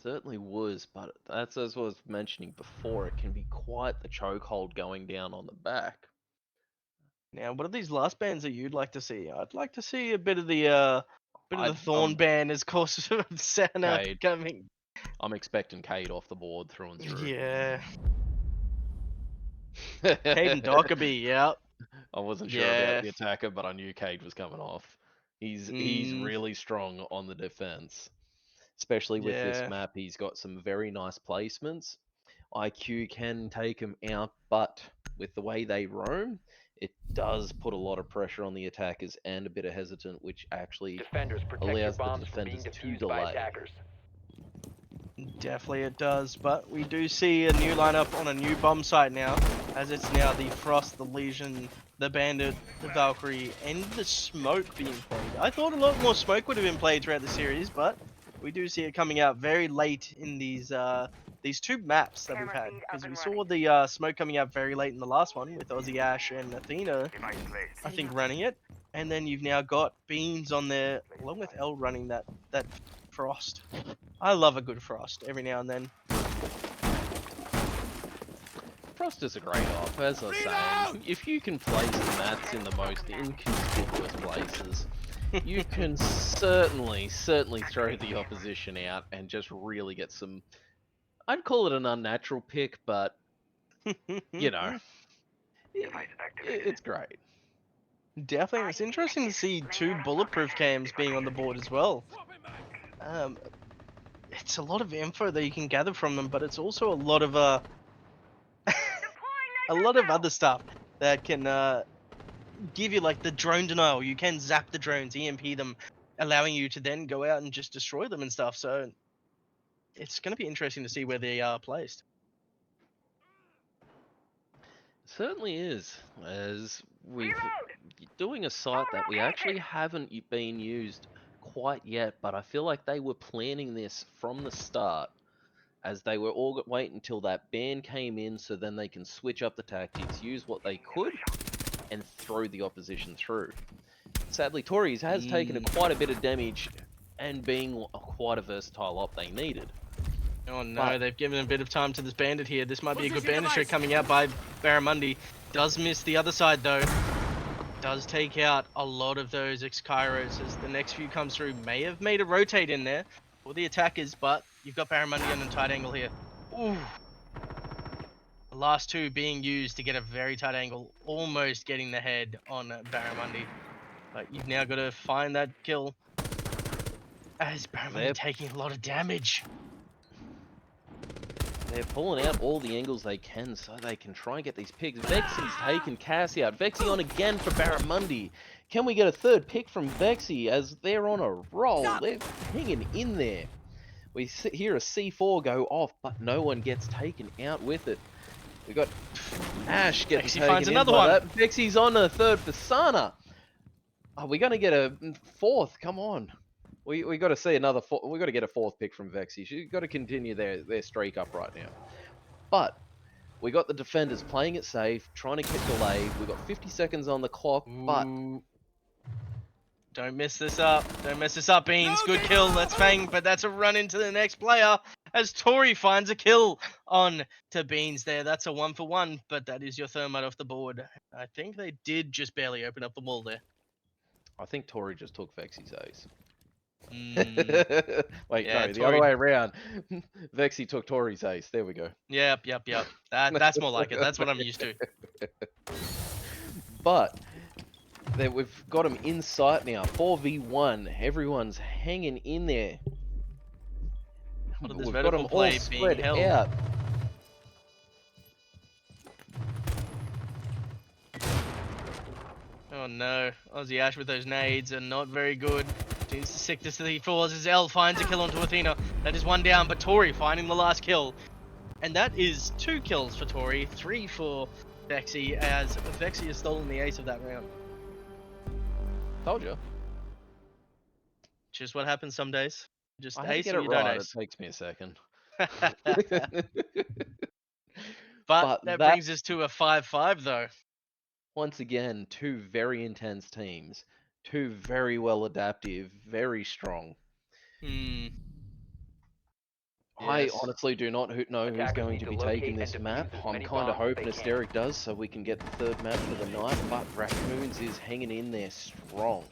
Certainly was, but that's as I was mentioning before, it can be quite the chokehold going down on the back. Now, what are these last bands that you'd like to see? I'd like to see a bit of the Thorn band as course of sound Cade. coming. I'm expecting Cade off the board through and through. Yeah. Cade and Dockerby, yeah. I wasn't sure about the attacker, but I knew Cade was coming off. He's really strong on the defense, especially with this map. He's got some very nice placements. IQ can take him out, but with the way they roam, it does put a lot of pressure on the attackers and a bit of hesitant, which actually Defenders, protect your allows the bombs from being defenders to defused by delay. attackers. Definitely it does, but we do see a new lineup on a new bomb site now, as it's now the Frost, the Legion, the Bandit, the Valkyrie, and the Smoke being played. I thought a lot more Smoke would have been played throughout the series, but we do see it coming out very late in these 2 maps that we've had, because we saw the Smoke coming out very late in the last one with Aussie Ash and Athena, Device placed. I think, running it, and then you've now got Beans on there along with L running that Frost. I love a good Frost every now and then. Frost is a great op, as I was saying. If you can place the mats in the most inconspicuous places, you can certainly throw the opposition out and just really get some. I'd call it an unnatural pick, but you know, Device activated. it's great. Definitely, it's interesting to see 2 bulletproof cams being on the board as well. It's a lot of info that you can gather from them, but it's also a lot of a lot of other stuff that can give you, like the drone denial. You can zap the drones, EMP them, allowing you to then go out and just destroy them and stuff. So it's going to be interesting to see where they are placed. Certainly is, as we've doing a site that we actually haven't been used quite yet, but I feel like they were planning this from the start, as they were all wait until that ban came in, so then they can switch up the tactics, use what they could, and throw the opposition through. Sadly, Tories has taken quite a bit of damage, and being quite a versatile op they needed. Oh no, they've given a bit of time to this bandit here. This might be a good bandit trick coming out by Barramundi. Does miss the other side though. Does take out a lot of those X-Kairos as the next few comes through. May have made a rotate in there for the attackers, but you've got Barramundi on a tight angle here. Ooh. The last 2 being used to get a very tight angle, almost getting the head on Barramundi. But you've now got to find that kill, as Barramundi taking a lot of damage. They're pulling out all the angles they can so they can try and get these picks. Vexy's taken Cassie out. Vexy on again for Barramundi. Can we get a 3rd pick from Vexy as they're on a roll? They're hanging in there. We hear a C4 go off, but no one gets taken out with it. We got Ash getting Vexy taken finds in another by one. that. Vexy's on a 3rd for Sana. Are we going to get a 4th? Come on. We got to see another. We got to get a 4th pick from Vexy. She's got to continue their streak up right now. But we got the defenders playing it safe, trying to get delayed. We got 50 seconds on the clock, but don't mess this up. Don't mess this up, Beans. Good kill. That's Fang, but that's a run into the next player as Tori finds a kill on to Beans there. That's a 1-for-1, but that is your thermite off the board. I think they did just barely open up the wall there. I think Tori just took Vexy's ace. Wait, Yeah, no, the other way around. Vexy took Tori's ace. There we go. Yep. That's more like it. That's what I'm used to. But we've got them in sight now. 4v1. Everyone's hanging in there. We've got them all spread out. Oh no, Aussie Ash with those nades are not very good. Seems to stick to C4s as L finds a kill onto Athena. That is 1 down, but Tori finding the last kill. And that is 2 kills for Tori, 3 for Vexy, as Vexy has stolen the ace of that round. Told you. Just what happens some days. Just I had to ace get or it you don't right. ace. It takes me a second. But But that that, brings us to a 5-5 though. once again, two very intense teams, two very well adaptive, very strong. Hmm. I Yes. honestly do not know who's Attackers going need to to be locate taking and this defuse map. as I'm many kind of bombs as hoping they can. Aesthetic does so we can get the third map for the night, but Raccoons is hanging in there strong.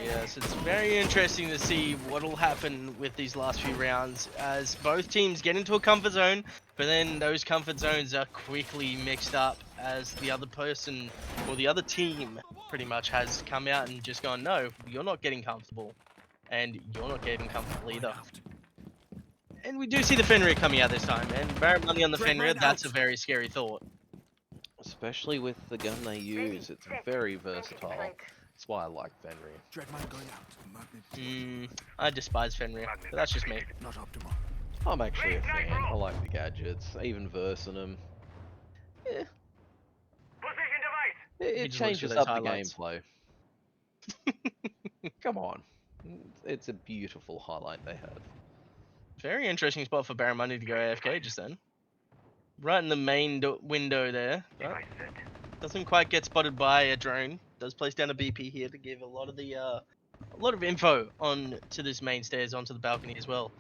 Yes, it's very interesting to see what'll happen with these last few rounds as both teams get into a comfort zone, but then those comfort zones are quickly mixed up as the other person or the other team pretty much has come out and just gone, no, you're not getting comfortable, and you're not getting comfortable either. And we do see the Fenrir coming out this time, and Baron Money on the Fenrir, that's a very scary thought. Especially with the gun they use, it's very versatile. That's why I like Fenrir. Dreadmine going out. I despise Fenrir, but that's just me. Not optimal. I'm actually a fan. I like the gadgets, even versing them. Yeah, Position device. it He just looks for changes those up the highlights. gameplay. Come on. It's a beautiful highlight they have. Very interesting spot for Baron Money to go AFK just then. Right in the main window there. But doesn't quite get spotted by a drone. Does place down a BP here to give a lot of info on to this main stairs onto the balcony as well.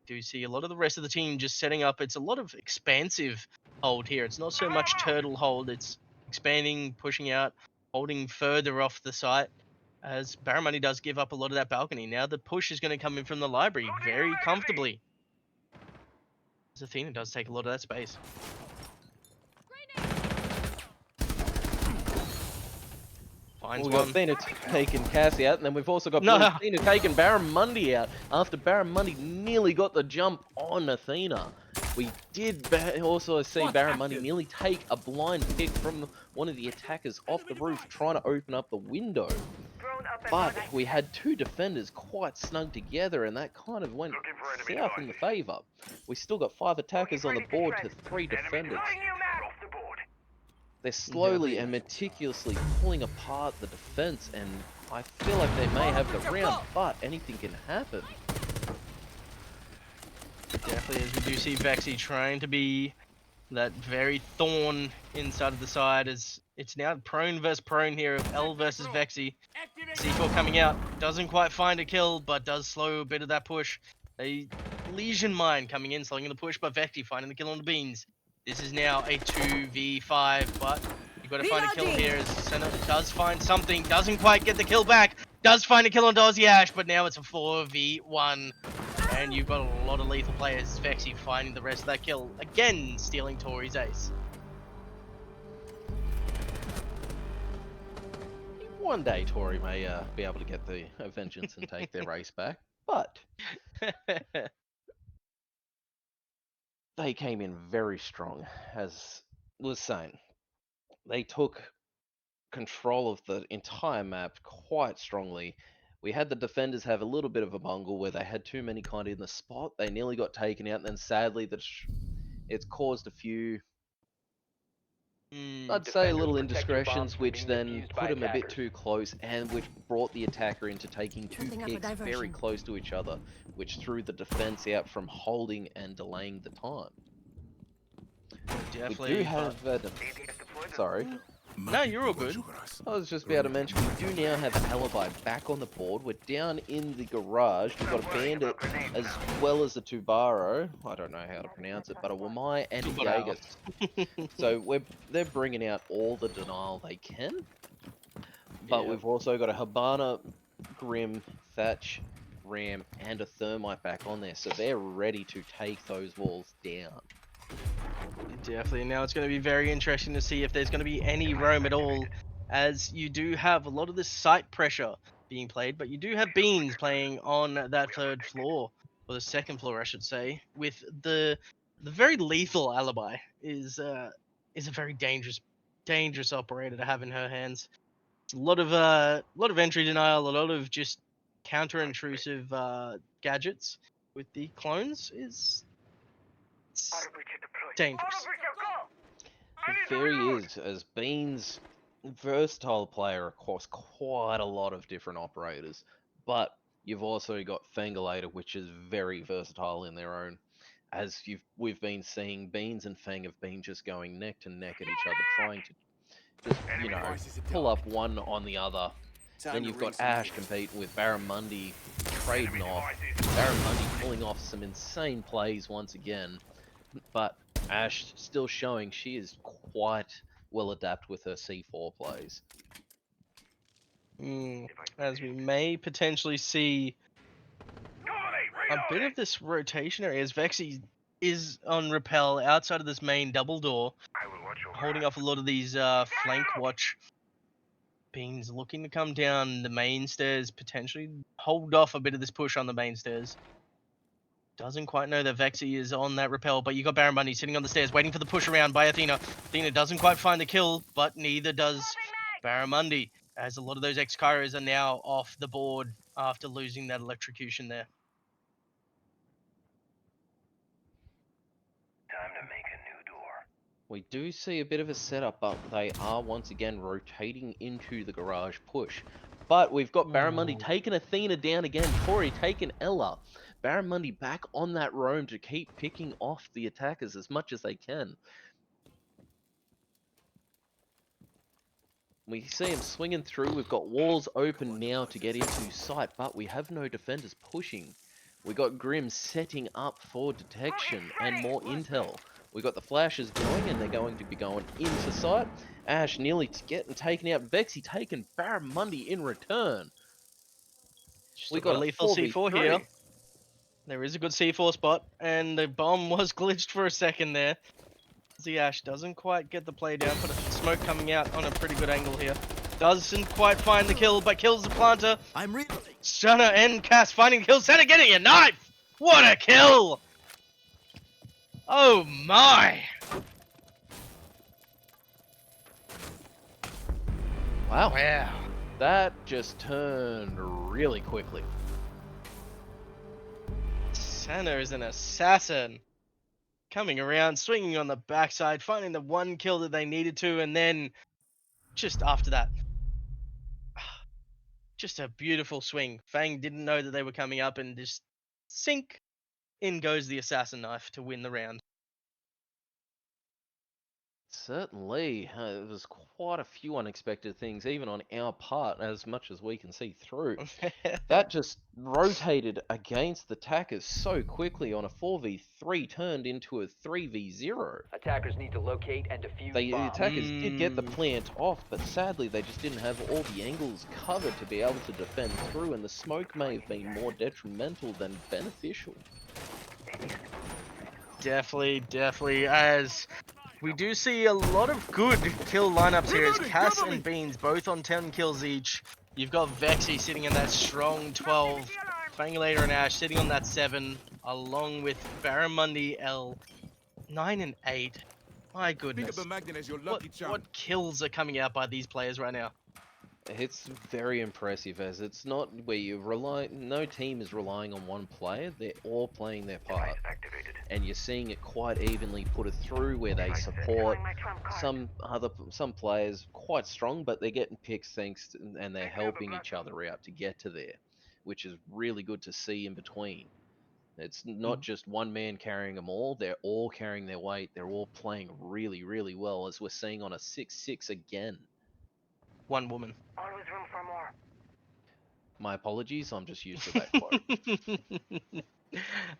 Do see a lot of the rest of the team just setting up. It's a lot of expansive hold here. It's not so much turtle hold. It's expanding, pushing out, holding further off the site. As Barramundi does give up a lot of that balcony. Now the push is going to come in from the library very comfortably. As Athena does take a lot of that space. Finds We've got one. Athena taking Cassie out, and then we've also got No. Athena taking Barramundi out after Barramundi nearly got the jump on Athena. We did also see Barramundi nearly take a blind pick from one of the attackers off the roof trying to open up the window. Drone up and But running. we had two defenders quite snug together, and that kind of went south in the favour. We still got 5 attackers on the board to 3 defenders. Loading new mag. Off the board. They're slowly and meticulously pulling apart the defense, and I feel like they may have the round, but anything can happen. Definitely, as we do see Vexy trying to be that very thorn inside of the side, as it's now prone versus prone here of L versus Vexy. C4 coming out, doesn't quite find a kill, but does slow a bit of that push. A Lesion Mine coming in, slowing the push, but Vexy finding the kill on the beans. This is now a 2v5, but you've got to find a kill here as Senna does find something, doesn't quite get the kill back, does find a kill on Dozzy Ash, but now it's a 4v1. And you've got a lot of lethal players. Vexy finding the rest of that kill. Again, stealing Tori's ace. One day Tori may be able to get the vengeance and take their race back, but they came in very strong, as was saying. They took control of the entire map quite strongly. We had the defenders have a little bit of a bungle where they had too many kind of in the spot. They nearly got taken out, and then sadly it's caused a few, I'd say, Defenders, little protect your bombs indiscretions, from which being then defused put by him a bit attackers. too close, and which brought the attacker into taking 2 Setting up a picks very diversion. close to each other, which threw the defense out from holding and delaying the time. Definitely. We do have sorry. No, you're all good. I was just about to mention, we do now have Alibi back on the board. We're down in the garage. We've got a Bandit as well as a Tubaro. I don't know how to pronounce it, but a Wamai and a Tubarão. Jaeger. So they're bringing out all the denial they can. But Yeah. we've also got a Habana, Grim, Thatch, Ram, and a Thermite back on there. So they're ready to take those walls down. Definitely. Now it's going to be very interesting to see if there's going to be any roam at all, as you do have a lot of this site pressure being played, but you do have Beans playing on that 3rd floor, or the 2nd floor, I should say, with the very lethal Alibi is a very dangerous operator to have in her hands. It's a lot of entry denial, a lot of just counter-intrusive gadgets with the clones is dangerous. It very is, as Bean's versatile player across quite a lot of different operators, but you've also got Fangalator, which is very versatile in their own. as we've been seeing, Beans and Fang have been just going neck to neck at each other, trying to just, Devices are pull dark. up one on the other. Time Then to you've ring got some Ash names. competing with Barramundi, trading Enemy off. devices. Barramundi pulling off some insane plays once again, but Ash still showing she is quite well adapted with her C4 plays. As we may potentially see Cover me. a bit Reloading. of this rotation area as Vexy is on rappel outside of this main double door, I will watch over holding us. off a lot of these flank watch. Beans looking to come down the main stairs, potentially hold off a bit of this push on the main stairs. Doesn't quite know that Vexy is on that rappel, but you got Barramundi sitting on the stairs waiting for the push around by Athena. Athena doesn't quite find the kill, but neither does Barramundi, as a lot of those X-Kairos are now off the board after losing that electrocution there. Time to make a new door. We do see a bit of a setup, but they are once again rotating into the garage push. But we've got Barramundi taking Athena down again. Tori taking Ella. Barramundi back on that roam to keep picking off the attackers as much as they can. We see him swinging through. We've got walls open now to get into sight, but we have no defenders pushing. We got Grim setting up for detection and more intel. We got the flashes going, and they're going to be going into sight. Ash nearly getting taken out. Vexy taking Barramundi in return. Just We a got a lethal C4 4v3. here. There is a good C4 spot, and the bomb was glitched for a second there. Ash doesn't quite get the play down, but a smoke coming out on a pretty good angle here. Doesn't quite find the kill, but kills the planter. I'm reloading. Stunner and Cass finding the kill. Senna getting a knife! What a kill! Oh my! Wow. Wow. That just turned really quickly. Senna is an assassin. Coming around, swinging on the backside, finding the one kill that they needed to, and then just after that, just a beautiful swing. Fang didn't know that they were coming up, and just sink. In goes the assassin knife to win the round. Certainly, there was quite a few unexpected things, even on our part, as much as we can see through. That just rotated against the attackers so quickly on a 4v3 turned into a 3v0. Attackers need to locate and defuse The bombs. attackers did get the plant off, but sadly they just didn't have all the angles covered to be able to defend through, and the smoke may have been more detrimental than beneficial. Definitely, as we do see a lot of good kill lineups here as Cass and Beans both on 10 kills each. You've got Vexy sitting in that strong 12, Fangulator and Ash sitting on that 7, along with Barramundi L 9 and 8. My Pick goodness. up the magnet as your What, lucky charm. what kills are coming out by these players right now? It's very impressive, as it's not where you rely. No team is relying on one player; they're all playing their part, Device activated. and you're seeing it quite evenly put it through where they support some players quite strong, but they're getting picks and they're helping each other out to get to there, which is really good to see in between. It's not just one man carrying them all; they're all carrying their weight. They're all playing really, really well, as we're seeing on a 6-6 again. One woman. Always room for more. My apologies, I'm just used to that quote.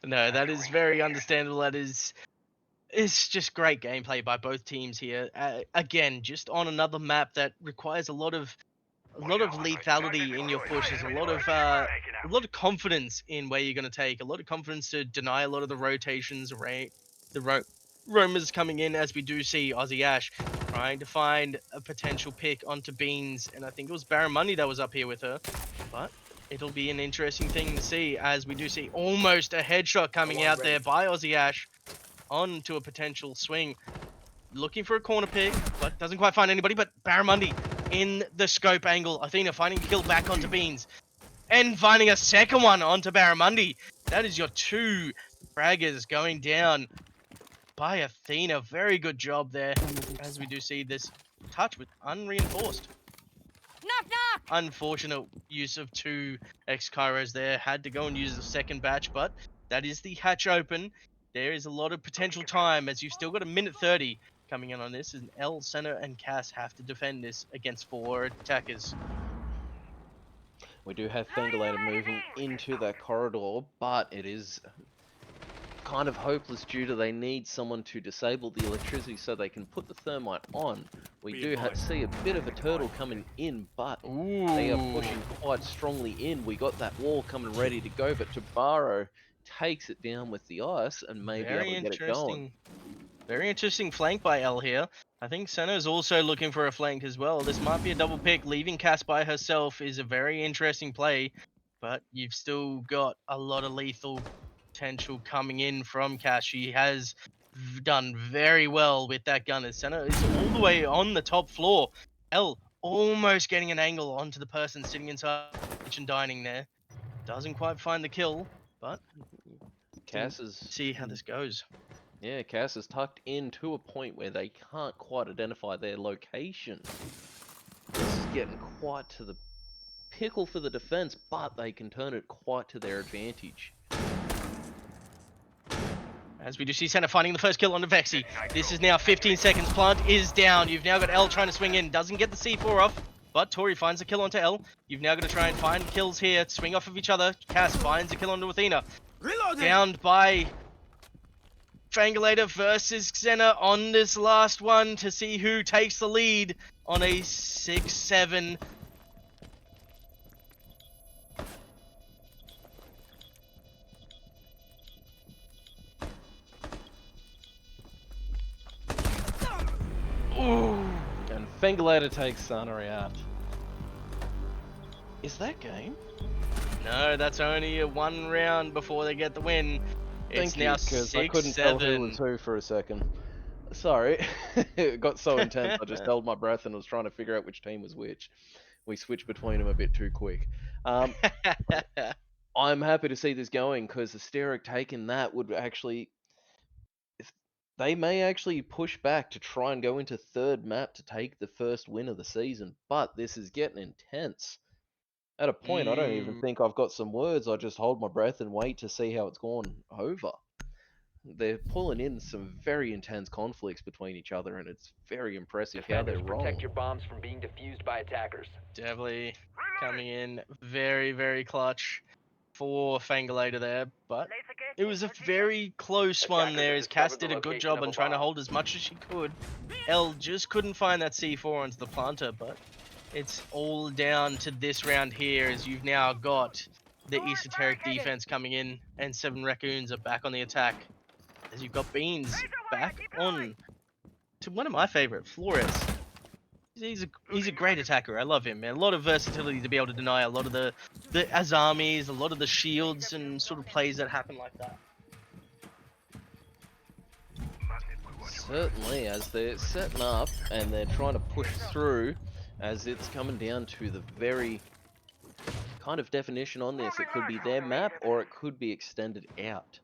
No, that is very understandable. That is, it's just great gameplay by both teams here. Again, just on another map that requires a lot of lethality in your pushes, a lot of confidence in where you're going to take, a lot of confidence to deny a lot of the rotations, right? Roamers coming in, as we do see Aussie Ash trying to find a potential pick onto Beans, and I think it was Barramundi that was up here with her, but it'll be an interesting thing to see, as we do see almost a headshot coming out there by Aussie Ash onto a potential swing, looking for a corner pick, but doesn't quite find anybody. But Barramundi in the scope angle, Athena finding a kill back onto Beans, and finding a second one onto Barramundi. That is your two fraggers going down by Athena. Very good job there, as we do see this touch with unreinforced. Knock knock! Unfortunate use of two X-Kairos there. Had to go and use the second batch, but that is the hatch open. there is a lot of potential time as you've still got a minute 30 coming in on this. And L, Senna, and Cass have to defend this against 4 attackers. We do have Fangalator moving into that corridor, but it is kind of hopeless due to they need someone to disable the electricity so they can put the thermite on. We do see a bit of a turtle coming in, but they are pushing quite strongly in. We got that wall coming ready to go, but Tabaro takes it down with the ice and may be able to get it going. Very interesting flank by L here. I think Senna's also looking for a flank as well. This might be a double pick. Leaving Cass by herself is a very interesting play, but you've still got a lot of lethal potential coming in from Cass. She has done very well with that gun as Senna is all the way on the top floor. L almost getting an angle onto the person sitting inside the kitchen dining there. Doesn't quite find the kill, but Cass is... see how this goes. Yeah, Cass is tucked in to a point where they can't quite identify their location. This is getting quite to the pickle for the defense, but they can turn it quite to their advantage. As we do see Senna finding the first kill on the Vexy. This is now 15 seconds. Plant is down. You've now got L trying to swing in. Doesn't get the C4 off, but Tori finds a kill onto L. You've now got to try and find kills here. Swing off of each other. Cass finds a kill onto Athena. Downed by Fangalator versus Senna on this last one to see who takes the lead on a 6-7. Ooh. And Fangalator takes Sana out. Is that game? No, that's only a 1 round before they get the win. It's Thank you, now because I couldn't tell who was 6-7. who for a second. Sorry, it got so intense I just held my breath and was trying to figure out which team was which. We switched between them a bit too quick. I'm happy to see this going because Aurora taking that would actually... They may actually push back to try and go into third map to take the first win of the season, but this is getting intense. At a point, I don't even think I've got some words. I just hold my breath and wait to see how it's gone over. They're pulling in some very intense conflicts between each other, and it's very impressive how they're Defenders, wrong. protect your bombs from being defused by attackers. Definitely coming in very, very clutch for Fangalator there, but it was a very close one there as Cass did a good job on trying to hold as much as she could. L just couldn't find that C4 onto the planter, but it's all down to this round here as you've now got the Esoteric defense coming in and 7 Raccoons are back on the attack. As you've got Beans back on to one of my favorite, Flores. He's a great attacker. I love him, man. A lot of versatility to be able to deny a lot of the Azamis, a lot of the shields and sort of plays that happen like that. Certainly, as they're setting up and they're trying to push through, as it's coming down to the very kind of definition on this. It could be their map or it could be extended out.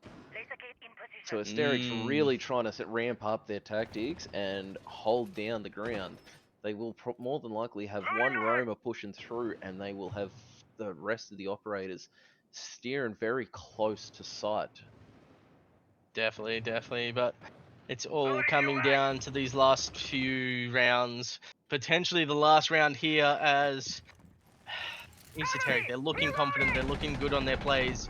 So Asteric's really trying to ramp up their tactics and hold down the ground. They will more than likely have one roamer pushing through, and they will have the rest of the operators steering very close to sight. Definitely, but it's all coming down to these last few rounds. Potentially the last round here as Esoteric, they're looking confident, they're looking good on their plays.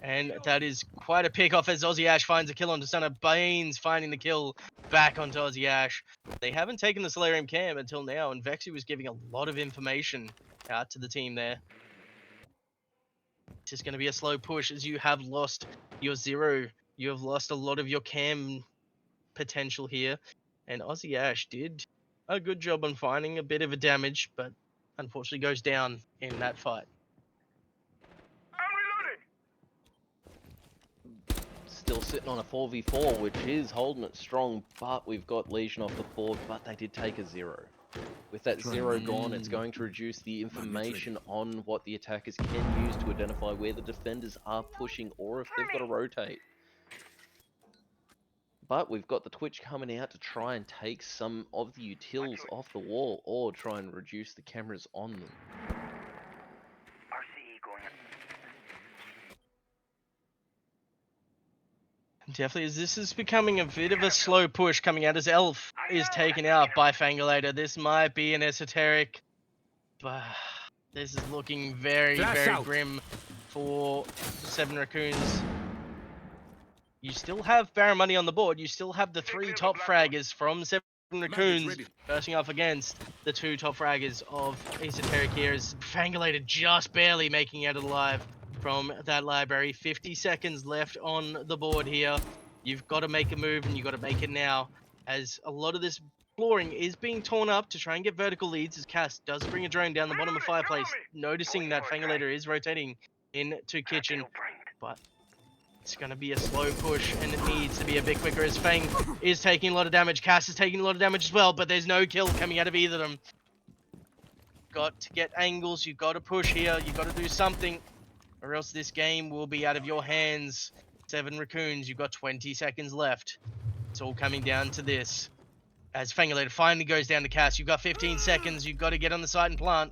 And that is quite a pick off as Aussie Ash finds a kill onto Stunner. Baines finding the kill back onto Aussie Ash. They haven't taken the Solarium Cam until now, and Vexy was giving a lot of information out to the team there. It's just going to be a slow push as you have lost your zero. You have lost a lot of your cam potential here. And Aussie Ash did a good job on finding a bit of a damage, but unfortunately goes down in that fight. Still sitting on a 4v4, which is holding it strong, but we've got Legion off the board, but they did take a 0. With that 0 gone, it's going to reduce the information on what the attackers can use to identify where the defenders are pushing or if they've got to rotate. But we've got the Twitch coming out to try and take some of the utils off the wall or try and reduce the cameras on them. Definitely, as this is becoming a bit of a slow push coming out as Elf is taken out by Fangulator. This might be an Esoteric, but this is looking very, Flash very out. grim for 7 Raccoons. You still have Barramundi on the board. You still have the 3 top fraggers from 7 Raccoons ready. versing off against the 2 top fraggers of Esoteric here as Fangulator just barely making it alive from that library. 50 seconds left on the board here. You've got to make a move and you've got to make it now, as a lot of this flooring is being torn up to try and get vertical leads, as Cass does bring a drone down the bottom of the fireplace, noticing that Fangulator is rotating into kitchen, but it's going to be a slow push, and it needs to be a bit quicker as Fang is taking a lot of damage. Cass is taking a lot of damage as well, but there's no kill coming out of either of them. Got to get angles. You've got to push here. You've got to do something, or else this game will be out of your hands. 7 Raccoons, you've got 20 seconds left. It's all coming down to this. As Fangulator finally goes down to Cass, you've got 15 seconds. You've got to get on the site and plant.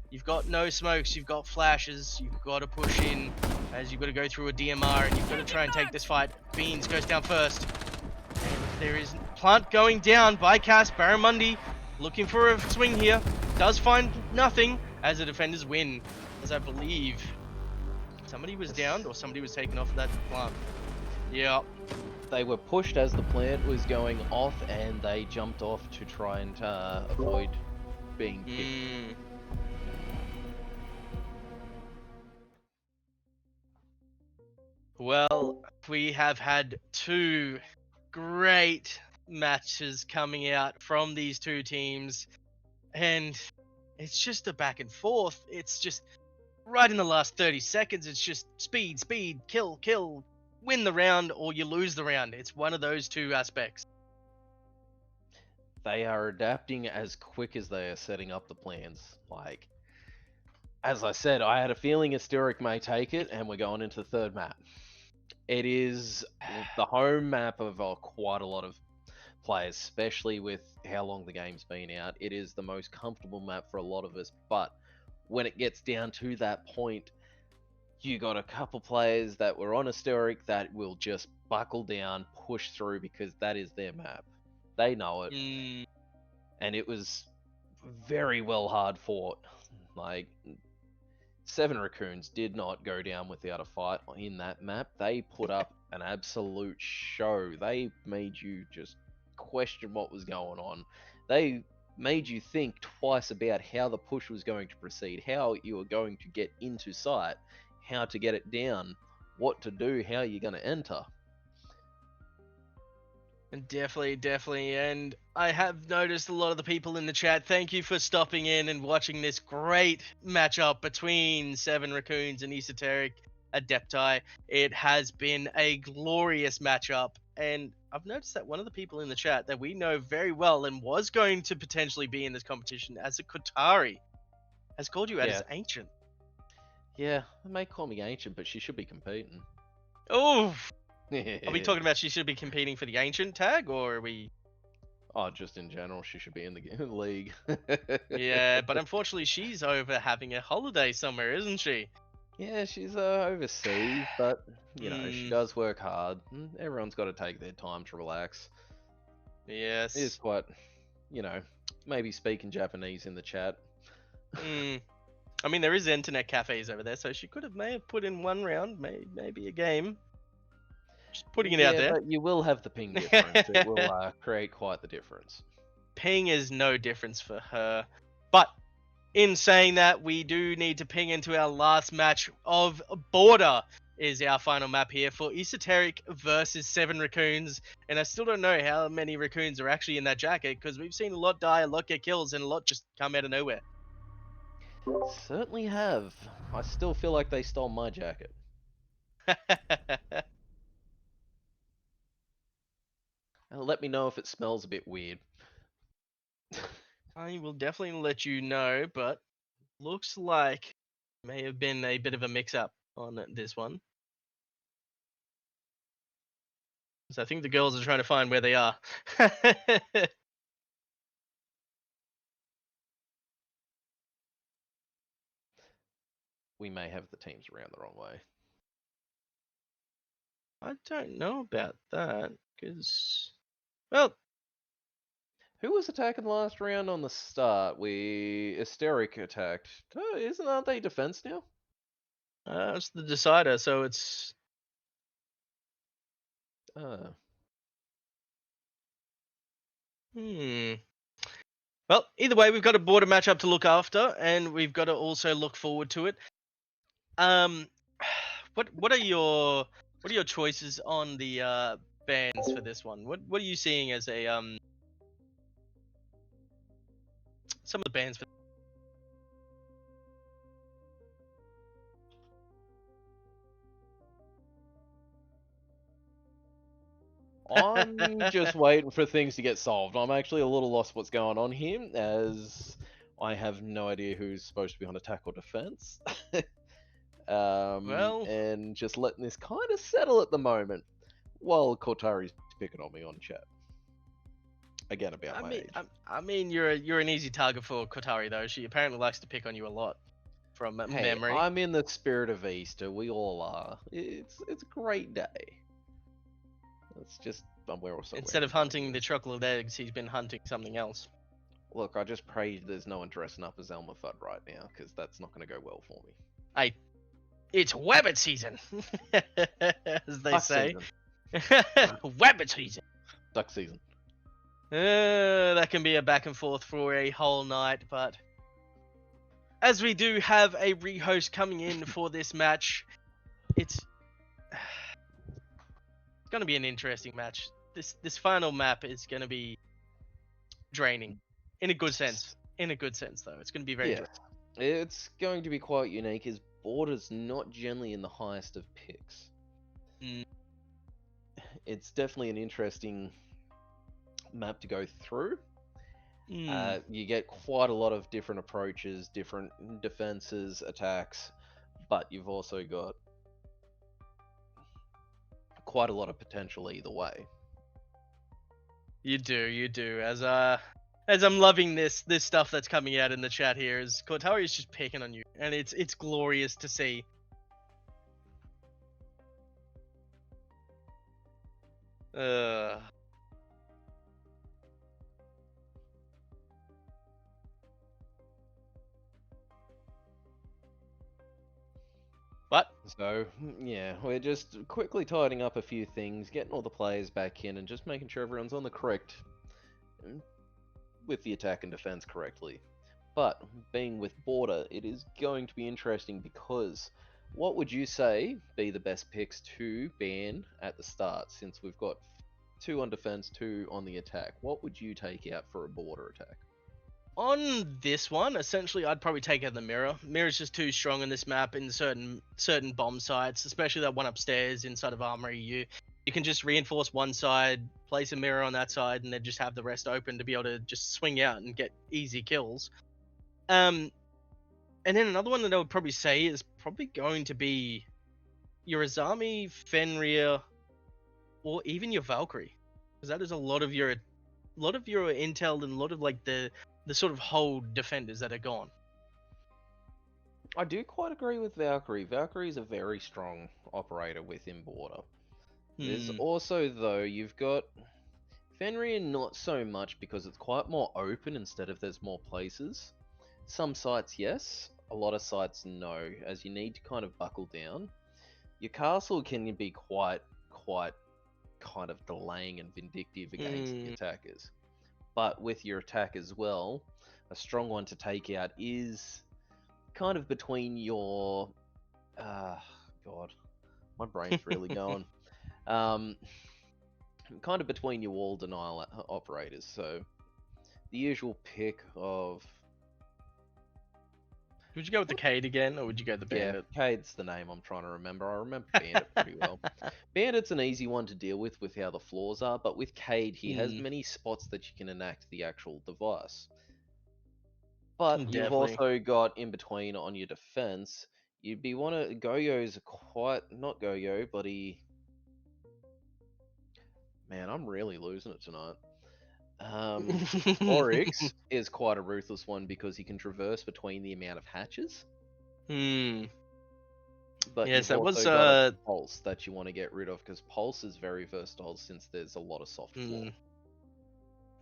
You've got no smokes, you've got flashes, you've got to push in as you've got to go through a DMR and you've got to try and take this fight. Beans goes down first. And there is plant going down by Cass. Barramundi looking for a swing here. Does find nothing as the defenders win. As I believe somebody was downed or somebody was taken off that plant. Yeah. They were pushed as the plant was going off, and they jumped off to try and avoid being hit. Well, we have had 2 great matches coming out from these 2 teams, and it's just a back and forth. It's just right in the last 30 seconds, it's just speed, speed, kill, kill, win the round or you lose the round. It's one of those 2 aspects. They are adapting as quick as they are setting up the plans. Like, as I said, I had a feeling Aurora may take it, and we're going into the 3rd map. It is the home map of quite a lot of players, especially with how long the game's been out. It is the most comfortable map for a lot of us, but when it gets down to that point, you got a couple players that were on Aurora that will just buckle down, push through, because that is their map. They know it. And it was very well hard fought. Like, 7 Raccoons did not go down without a fight in that map. They put up an absolute show. They made you just question what was going on. They made you think twice about how the push was going to proceed, how you were going to get into sight, how to get it down, what to do, how you're going to enter. Definitely. And I have noticed a lot of the people in the chat, thank you for stopping in and watching this great matchup between 7 Raccoons and Esoteric Adepti. It has been a glorious matchup. And I've noticed that one of the people in the chat that we know very well and was going to potentially be in this competition as a Qatari has called you out as ancient. Yeah, they may call me ancient, but she should be competing. Oh! Are we talking about she should be competing for the ancient tag, or are we? Oh, just in general, she should be in the league. Yeah, but unfortunately, she's over having a holiday somewhere, isn't she? Yeah, she's overseas, but you know she does work hard. Everyone's got to take their time to relax. Yes. It is quite, maybe speaking Japanese in the chat. I mean, there is internet cafes over there, so she may have put in one round, maybe a game. Just putting it out there. But you will have the ping difference. It will create quite the difference. Ping is no difference for her. But in saying that, we do need to ping into our last match of Border is our final map here for Esoteric versus 7 Raccoons. And I still don't know how many Raccoons are actually in that jacket, because we've seen a lot die, a lot get kills, and a lot just come out of nowhere. Certainly have. I still feel like they stole my jacket. Let me know if it smells a bit weird. I will definitely let you know, but looks like may have been a bit of a mix-up on this one. So I think the girls are trying to find where they are. We may have the teams around the wrong way. I don't know about that because, well, Who was attacking last round on the start? Aurora attacked. Aren't they defense now? it's the decider, so it's Uh, hmm. Well, either way, we've got a border matchup to look after, and we've got to also look forward to it. Um, what are your choices on the bans for this one? What are you seeing as a some of the bans for? I'm just waiting for things to get solved. I'm actually a little lost what's going on here, as I have no idea who's supposed to be on attack or defense. Well, And just letting this kind of settle at the moment, while Cortari's picking on me on chat. Again, about my age. I mean, you're an easy target for Kotari though. She apparently likes to pick on you a lot, from Hey, memory. I'm in the spirit of Easter. We all are. It's a great day. It's just we're also Instead of wearing hunting the bunnies. chocolate eggs, he's been hunting something else. Look, I just pray there's no one dressing up as Elmer Fudd right now, because that's not going to go well for me. Hey, it's Wabbit season, as they Duck say. season. Wabbit season. Duck season. That can be a back and forth for a whole night, but as we do have a rehost coming in for this match, it's going to be an interesting match. This final map is going to be draining, in a good sense. In a good sense, though, it's going to be very Yes. It's going to be quite unique, as Border's not generally in the highest of picks. Mm. It's definitely an interesting map to go through. You get quite a lot of different approaches, different defenses, attacks, but you've also got quite a lot of potential either way. You do. As I'm loving this stuff that's coming out in the chat here, is Cortari is just picking on you, and it's glorious to see. But So, yeah, we're just quickly tidying up a few things, getting all the players back in, and just making sure everyone's on the correct, with the attack and defense correctly. But, being with Border, it is going to be interesting because what would you say be the best picks to ban at the start, since we've got 2 on defense, 2 on the attack? What would you take out for a Border attack? on this one, essentially, I'd probably take out the mirror. Mirror's just too strong in this map in certain bomb sites, especially that one upstairs inside of Armory. You can just reinforce one side, place a mirror on that side, and then just have the rest open to be able to just swing out and get easy kills. And then another one that I would probably say is probably going to be your Azami, Fenrir, or even your Valkyrie, because that is a lot of your intel and a lot of like the sort of hold defenders that are gone. I do quite agree with Valkyrie. Valkyrie is a very strong operator within Border. There's also, though, you've got Fenrir, not so much, because it's quite more open instead of there's more places. Some sites, yes. A lot of sites, no, as you need to kind of buckle down. Your castle can be quite kind of delaying and vindictive against the attackers. But with your attack as well, a strong one to take out is kind of between your... God, my brain's really going. Kind of between your wall denial operators. So the usual pick of... Would you go with the Cade again, or would you go the Bandit? Yeah, Cade's the name I'm trying to remember. I remember Bandit pretty well. Bandit's an easy one to deal with how the floors are, but with Cade, he has many spots that you can enact the actual device. But you've Definitely. also got in between on your defense, you'd be one of Goyo's quite, not Goyo, but he... Man, I'm really losing it tonight. Oryx is quite a ruthless one because he can traverse between the amount of hatches. But Yes, you've that also was got a Pulse that you want to get rid of because Pulse is very versatile since there's a lot of soft floor.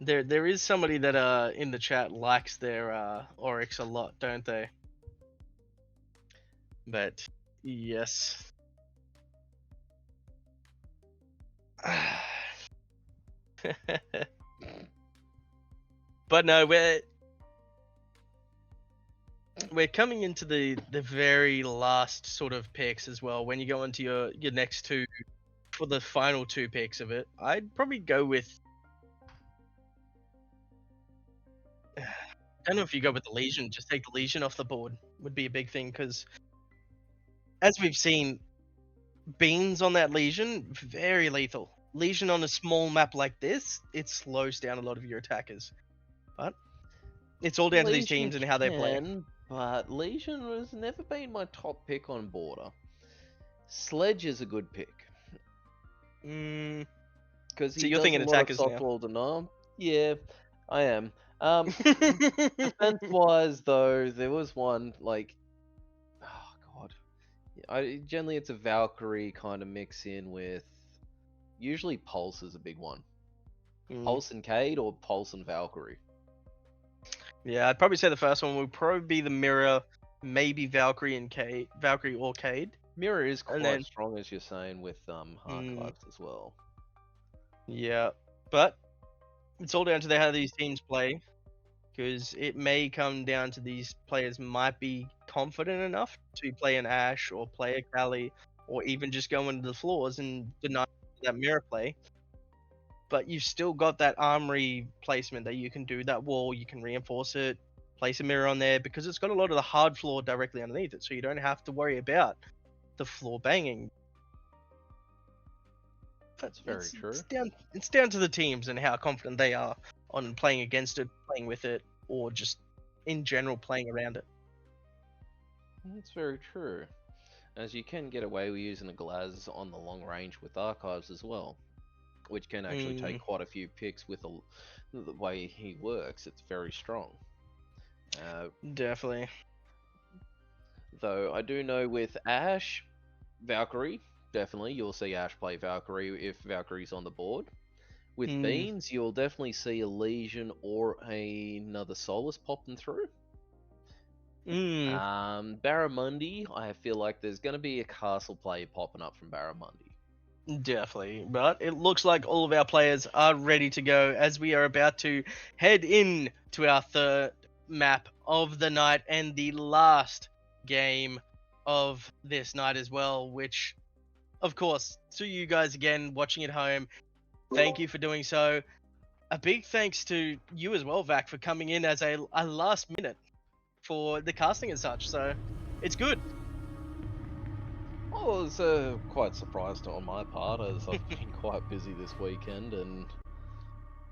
there is somebody that in the chat likes their Oryx a lot, don't they? But yes. But no, we're coming into the very last sort of picks as well. When you go into your next two for the final two picks of it, I'd probably go with. I don't know if you go with the Legion. Just take the Legion off the board would be a big thing because, as we've seen, beans on that Legion very lethal. Legion on a small map like this, it slows down a lot of your attackers. But it's all down to these teams and how they play. But Legion has never been my top pick on Border. Sledge is a good pick. Mm, Because So he you're does thinking a lot of attackers soft now. wall denial. Yeah, I am. Defense-wise, though, there was one, like... Oh, God. Generally, it's a Valkyrie kind of mix in with... Usually Pulse is a big one. Pulse and Cade or Pulse and Valkyrie? Yeah, I'd probably say the first one would probably be the Mirror, maybe Valkyrie or Cade. Mirror is And quite then- strong, as you're saying, with Archives as well. Yeah, but it's all down to how these teams play, because it may come down to these players might be confident enough to play an Ashe or play a Kali, or even just go into the floors and deny that mirror play. But you've still got that armory placement that you can do, that wall, you can reinforce it, place a mirror on there, because it's got a lot of the hard floor directly underneath it, so you don't have to worry about the floor banging. That's very true. It's down to the teams and how confident they are on playing against it, playing with it, or just in general playing around it. That's very true. As you can get away with using a Glaz on the long range with Archives as well, which can actually take quite a few picks with the way he works. It's very strong. Definitely. Though I do know with Ashe, Valkyrie, definitely you'll see Ashe play Valkyrie if Valkyrie's on the board. With Beans, you'll definitely see a Legion or another Solus popping through. Barramundi, I feel like there's going to be a castle play popping up from Barramundi. Definitely, but it looks like all of our players are ready to go as we are about to head in to our third map of the night and the last game of this night as well, which, of course, to you guys again watching at home, thank you for doing so. A big thanks to you as well, Vac, for coming in as a last minute for the casting and such, so it's good. I was quite surprised on my part, as I've been quite busy this weekend, and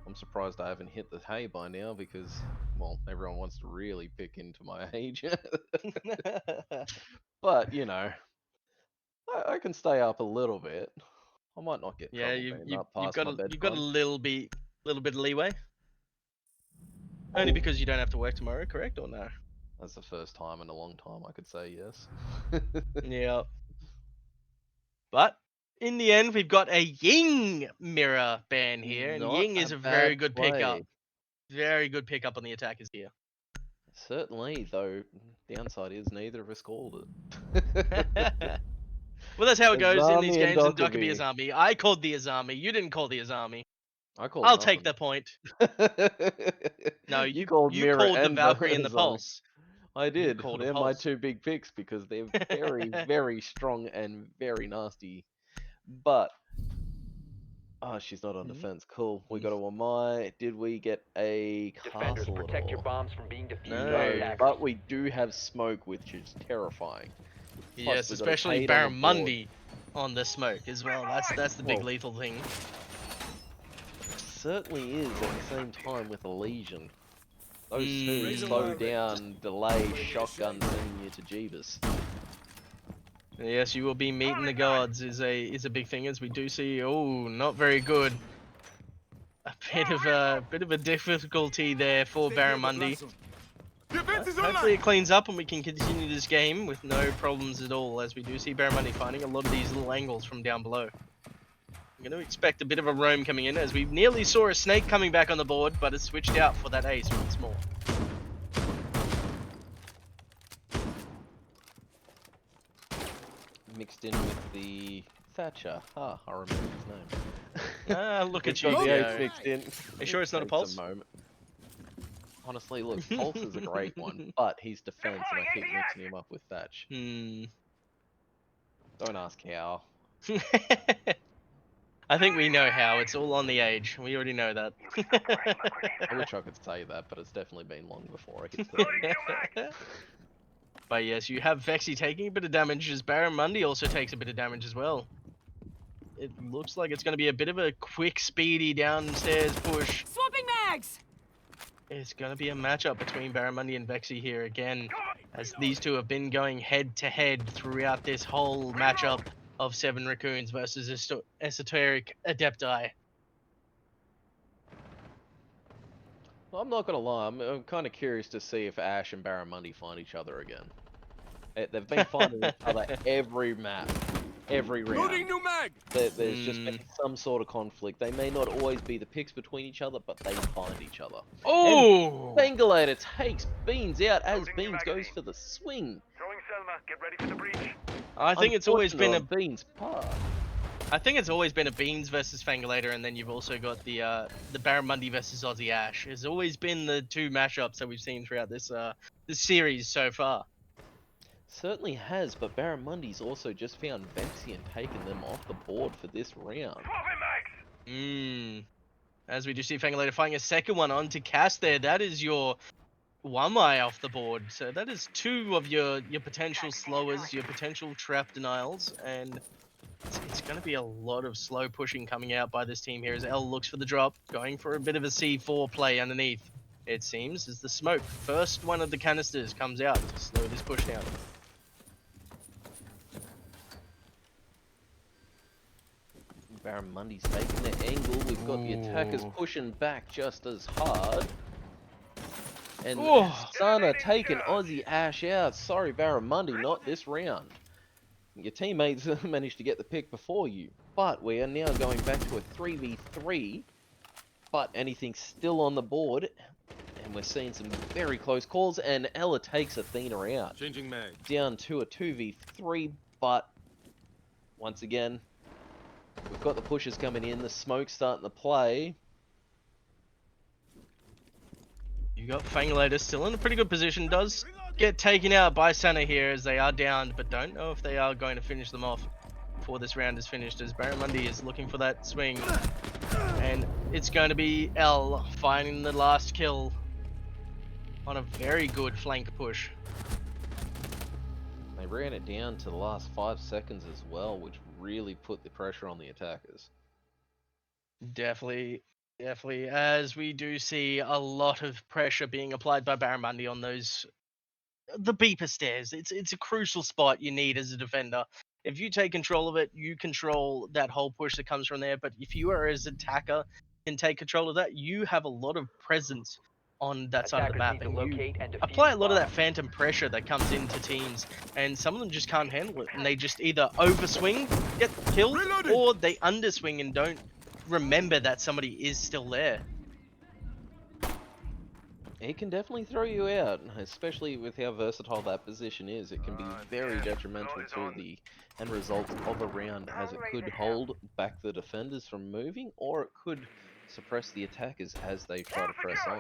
I'm surprised I haven't hit the hay by now because, well, everyone wants to really pick into my age. But, you know, I can stay up a little bit. I might not get Yeah, trouble being up past my you've got a bedtime. little bit of leeway. Only because you don't have to work tomorrow, correct or no? That's the first time in a long time I could say yes. Yeah. But in the end, we've got a Ying mirror ban here, and Not Ying is a a very bad good play. pickup. Very good pickup on the attackers here. Certainly, though, downside is neither of us called it. Well, that's how it goes in these Azami and games in Dokkaebi Dokkaebi. Azami. I called the Azami. You didn't call the Azami. I called I'll take the nothing. point. No, you called you Mirror called the and Valkyrie and the Azami. Pulse. I did. called a They're my Pulse. two big picks because they're very, very strong and very nasty. But oh, she's not on defense. Cool. We got a Wamai. Did we get a Defenders, castle at protect your all? bombs from being defused by No, attackers. But we do have smoke, which is terrifying. Plus, Yes, we got a especially Cade on the board. Barramundi on the smoke as well. That's the big Whoa. lethal thing. Certainly is at the same time with a Legion. Those two Razor slow wire. down, delay, shotgun sending you to Jeebus. Yes, you will be meeting the gods is a big thing, as we do see. Oh, not very good. A bit of a difficulty there for Stay clear of the Barramundi. blast zone. Defense is hopefully it cleans up and we can continue this game with no problems at all, as we do see Barramundi finding a lot of these little angles from down below. I'm going to expect a bit of a roam coming in, as we nearly saw a snake coming back on the board, but it switched out for that ace once more. Mixed in with the Thatcher. I remember his name. Ah, look at you Got the go. ace mixed in. Are you sure it's not a Takes pulse? moment. Honestly, look, Pulse is a great one, but he's defense, and I keep mixing him up with Thatch. Don't ask how. I think we know how. It's all on the age. We already know that. I wish I could say that, but it's definitely been long before I could tell you. But yes, you have Vexy taking a bit of damage, as Barramundi also takes a bit of damage as well. It looks like it's going to be a bit of a quick, speedy downstairs push. Swapping mags! It's going to be a matchup between Barramundi and Vexy here again, as these two have been going head to head throughout this whole matchup of 7 Raccoons versus Esoteric Adepti. Well, I'm not gonna lie, I'm kind of curious to see if Ash and Barramundi find each other again. They've been finding each other every map, every round. Loading new mag. There's just been some sort of conflict. They may not always be the picks between each other, but they find each other. Oh! Bangalator takes Beans out as Beans goes for the swing. Throwing Selma. Get ready for the breach. I think it's always been a Unfortunate on Beans' part. I think it's always been a Beans versus Fangalator, and then you've also got the Barramundi versus Aussie Ash. It's always been the two mashups that we've seen throughout this this series so far. Certainly has, but Barramundi's also just found Vexy and taken them off the board for this round. Swapping mags. As we do see Fangalator finding a second one on to cast there. That is your Wamai off the board. So that is 2 of your potential slowers, your potential trap denials, and it's going to be a lot of slow pushing coming out by this team here as L looks for the drop, going for a bit of a C4 play underneath, it seems, as the smoke, first one of the canisters, comes out to slow this push down. Barramundi's taking the angle. We've got the attackers pushing back just as hard. And Sana taking Aussie Ash out. Sorry, Barramundi, not this round. Your teammates managed to get the pick before you, but we are now going back to a 3v3, but anything's still on the board, and we're seeing some very close calls, and Ella takes Athena out. Changing mag. Down to a 2v3, but once again, we've got the pushes coming in, the smoke's starting to play. You got Fangalator still in a pretty good position, does get taken out by Sana here as they are downed, but don't know if they are going to finish them off before this round is finished, as Barramundi is looking for that swing, and it's going to be L finding the last kill on a very good flank push. They ran it down to the last 5 seconds as well, which really put the pressure on the attackers. Definitely, as we do see a lot of pressure being applied by Barramundi on those the beeper stairs. It's a crucial spot you need as a defender. If you take control of it, you control that whole push that comes from there. But if you are as attacker can take control of that, you have a lot of presence on that side of the map, and you apply a lot of that phantom pressure that comes into teams, and some of them just can't handle it, and they just either overswing, get killed, or they underswing and don't remember that somebody is still there. It can definitely throw you out, especially with how versatile that position is. It can be very detrimental to the end result of a round, as it could hold back the defenders from moving, or it could suppress the attackers as they try to press on.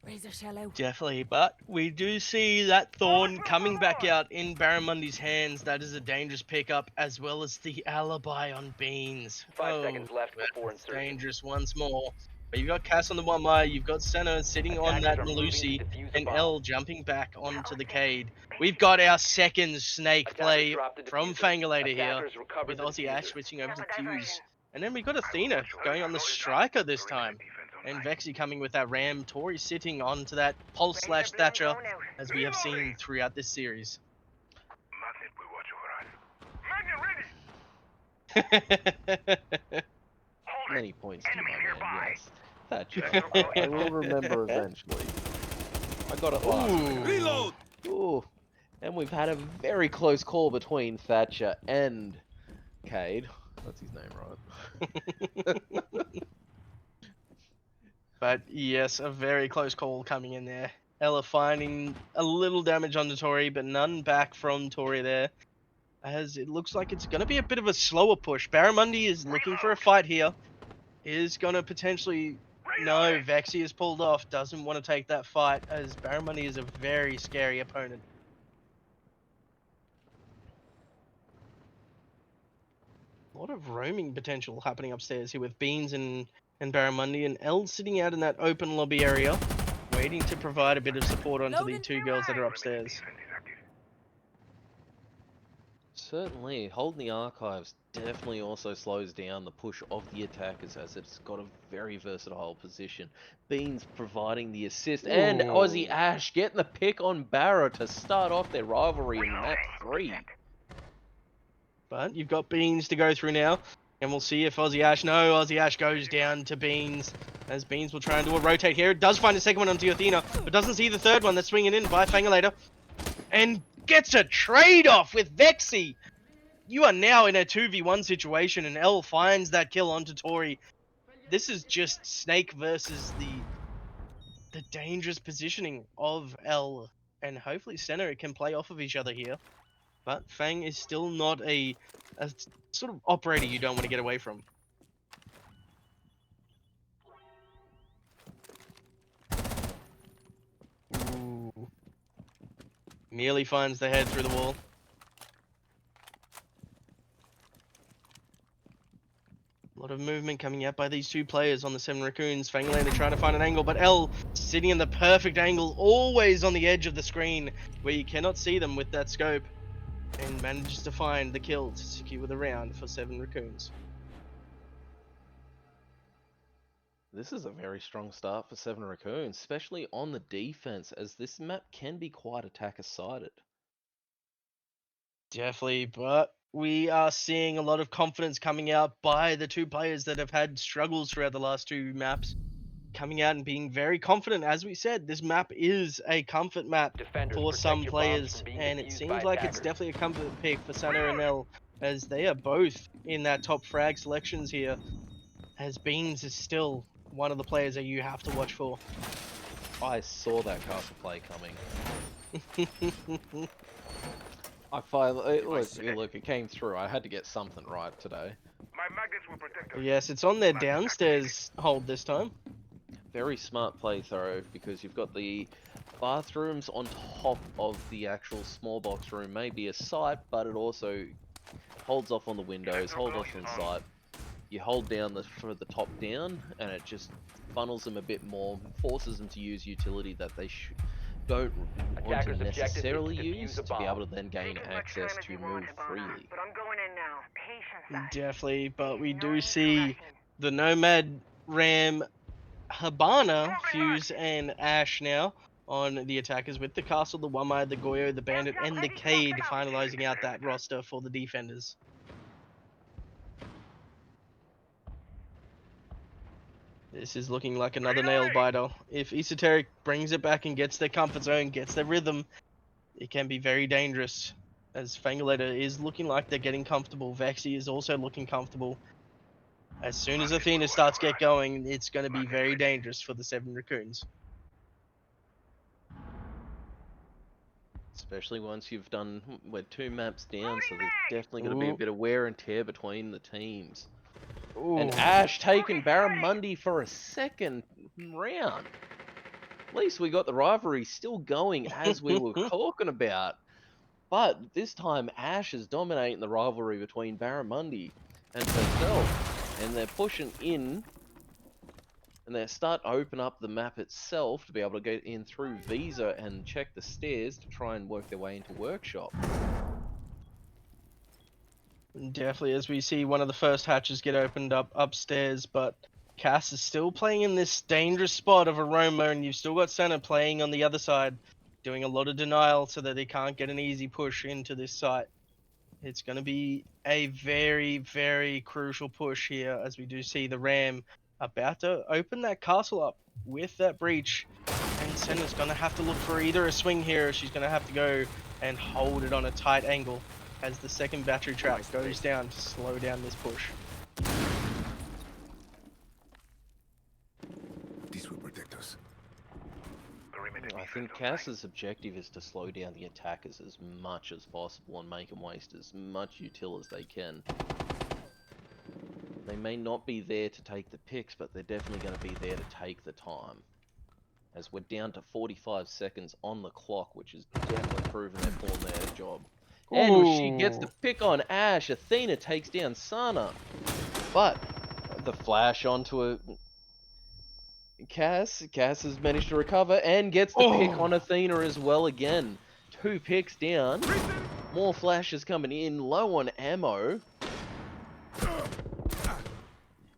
Razor shallow. Definitely, but we do see that Thorn coming back out in Barramundi's hands. That is a dangerous pickup, as well as the alibi on Beans. 5 seconds left before That's insertion. dangerous once more. But you've got Cass on the 1-mile, you've got Senna sitting on that Lucy, and L jumping back onto the Cade. We've got our second snake play from Fangalator here, with Aussie Ash switching over to Fuse. And then we've got Athena going on the striker this time. And Vexy coming with that ram, Tori sitting onto that pulse slash Thatcher, as we have seen throughout this series. Many points to my man, yes. Thatcher. I will remember eventually. I got it last. Ooh. Reload! Ooh. And we've had a very close call between Thatcher and Cade. That's his name, right? But yes, a very close call coming in there. Ella finding a little damage on the Tory, but none back from Tory there. As it looks like it's going to be a bit of a slower push. Barramundi is looking for a fight here. Is going to potentially... No, Vexy is pulled off. Doesn't want to take that fight, as Barramundi is a very scary opponent. A lot of roaming potential happening upstairs here with Beans and Barramundi, and Elle sitting out in that open lobby area, waiting to provide a bit of support onto the Loading two girls that are upstairs. Certainly, holding the archives definitely also slows down the push of the attackers as it's got a very versatile position. Beans providing the assist, and Aussie Ooh. Ash getting the pick on Barra to start off their rivalry in map 3. But you've got Beans to go through now, and we'll see if Aussie Ash... No, Aussie Ash goes down to Beans, as Beans will try and do a rotate here. It does find a second one onto Athena, but doesn't see the third one that's swinging in by Fangalator. And gets a trade-off with Vexy. You are now in a 2v1 situation, and Elle finds that kill onto Tori. This is just Snake versus the dangerous positioning of Elle, and hopefully Senna can play off of each other here. But Fang is still not a sort of operator you don't want to get away from. Ooh. Nearly finds the head through the wall. A lot of movement coming out by these two players on the 7 Raccoons. Fanglander trying to find an angle, but Elle sitting in the perfect angle, always on the edge of the screen, where you cannot see them with that scope, and manages to find the kill to secure the round for 7 Raccoons. This is a very strong start for 7 Raccoons, especially on the defense, as this map can be quite attacker-sided. Definitely, but we are seeing a lot of confidence coming out by the two players that have had struggles throughout the last 2 maps. Coming out and being very confident. As we said, this map is a comfort map Defenders, for protect some your bombs players, from being and it defused seems by like it's attackers. definitely a comfort pick for Sana and Elle, as they are both in that top frag selections here, as Beans is still one of the players that you have to watch for. I saw that castle play coming. I finally look, it came through. I had to get something right today. My magnets will protect us. Yes, it's on their downstairs hold this time. Very smart playthrough, because you've got the bathrooms on top of the actual small box room. Maybe a site, but it also holds off on the windows, holds off on site. You hold down for the top down, and it just funnels them a bit more, forces them to use utility that they don't want to Attackers' objective is to necessarily defuse use the to be able bomb. to then gain access to move freely. But I'm going in now. Patience. Definitely, but we do see the Nomad, Ram, Habana, Fuse, and Ash now on the attackers, with the Castle, the One-Eye, the Goyo, the Bandit, and the Cade finalizing out that roster for the defenders. This is looking like another nail biter. If Esoteric brings it back and gets their comfort zone, gets their rhythm, it can be very dangerous. As Fangalator is looking like they're getting comfortable, Vexy is also looking comfortable. As soon as Athena starts get going, it's going to be very dangerous for the 7 Raccoons. Especially once you've done, we're 2 maps down, so there's definitely going to be a bit of wear and tear between the teams. Ooh. And Ash taking Barramundi for a second round. At least we got the rivalry still going as we were talking about. But this time Ash is dominating the rivalry between Barramundi and herself. And they're pushing in. And they start to open up the map itself to be able to get in through Visa and check the stairs to try and work their way into Workshop. Definitely, as we see one of the first hatches get opened up upstairs, but Cass is still playing in this dangerous spot of Aroma, and you've still got Senna playing on the other side, doing a lot of denial so that they can't get an easy push into this site. It's going to be a very, very crucial push here, as we do see the Ram about to open that castle up with that breach, and And Senna's gonna have to look for either a swing here, or she's gonna have to go and hold it on a tight angle as the second battery trap goes down to slow down this push. This will protect us. I think Cass's objective is to slow down the attackers as much as possible and make them waste as much util as they can. They may not be there to take the picks, but they're definitely going to be there to take the time. As we're down to 45 seconds on the clock, which has definitely proven they're pulling their job. And she gets the pick on Ash. Athena takes down Sana. But the flash onto a Cass has managed to recover and gets the pick on Athena as well again. 2 picks down. More flashes coming in. Low on ammo.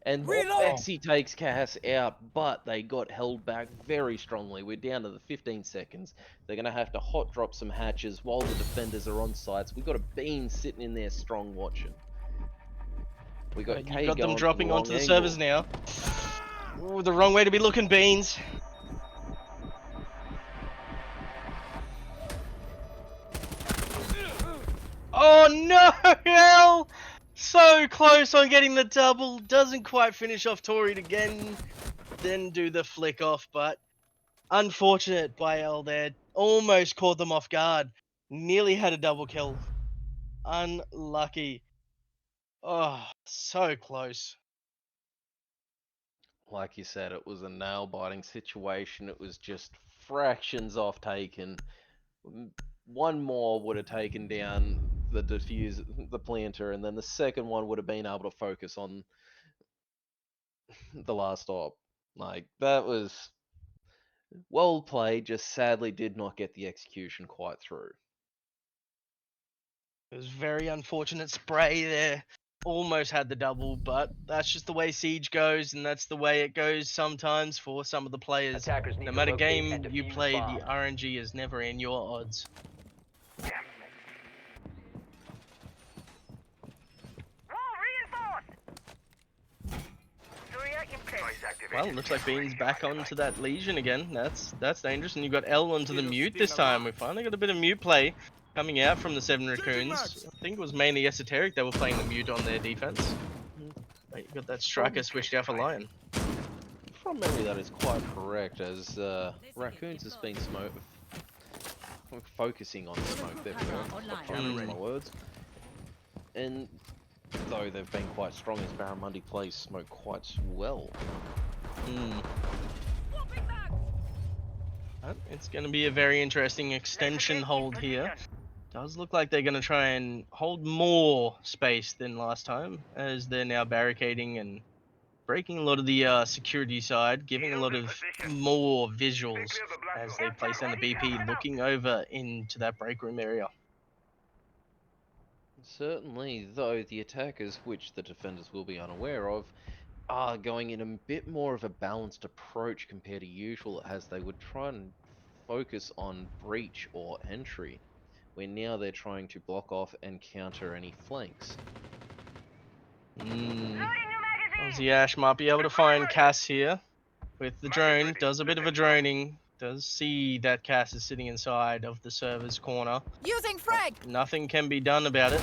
And Bexy takes Cass out, but they got held back very strongly. We're down to the 15 seconds. They're going to have to hot drop some hatches while the defenders are on sites. We've got a Bean sitting in there strong watching. We got Kay got them going dropping for the onto the long servers angle. now. Ooh, the wrong way to be looking, Beans. Oh no, hell! So close on getting the double. Doesn't quite finish off Tori again. Then do the flick off, but unfortunate by L there. Almost caught them off guard. Nearly had a double kill. Unlucky. Oh, so close. Like you said, it was a nail-biting situation. It was just fractions off taken. One more would have taken down the the planter, and then the second one would have been able to focus on the last op. Like, that was well played, just sadly did not get the execution quite through. It was very unfortunate spray there. Almost had the double, but that's just the way Siege goes, and that's the way it goes sometimes for some of the players. Attackers need No to matter locate game and you defuse play, bombs. the RNG is never in your odds. Wall reinforced! Surya in place. Well, looks like Bean's back onto that Legion again. That's dangerous, and you've got L onto the mute this time. We finally got a bit of mute play coming out from the 7 Raccoons. I think it was mainly Esoteric that were playing the mute on their defense. But you got that striker switched out for Lion. From memory, that is quite correct, as Raccoons has been focusing on smoke. There we go. Stop trying to remember my words. And though they've been quite strong, as Barramundi plays smoke quite well. It's going to be a very interesting extension hold here. Does look like they're going to try and hold more space than last time, as they're now barricading and breaking a lot of the security side, giving a lot of more visuals as they place down the BP, looking over into that break room area. Certainly, though, the attackers, which the defenders will be unaware of, are going in a bit more of a balanced approach compared to usual, as they would try and focus on breach or entry, where now they're trying to block off and counter any flanks. Aussie Ash might be able to find Cass here with the drone. Does a bit of a droning. Does see that Cass is sitting inside of the server's corner. Using frag. Nothing can be done about it.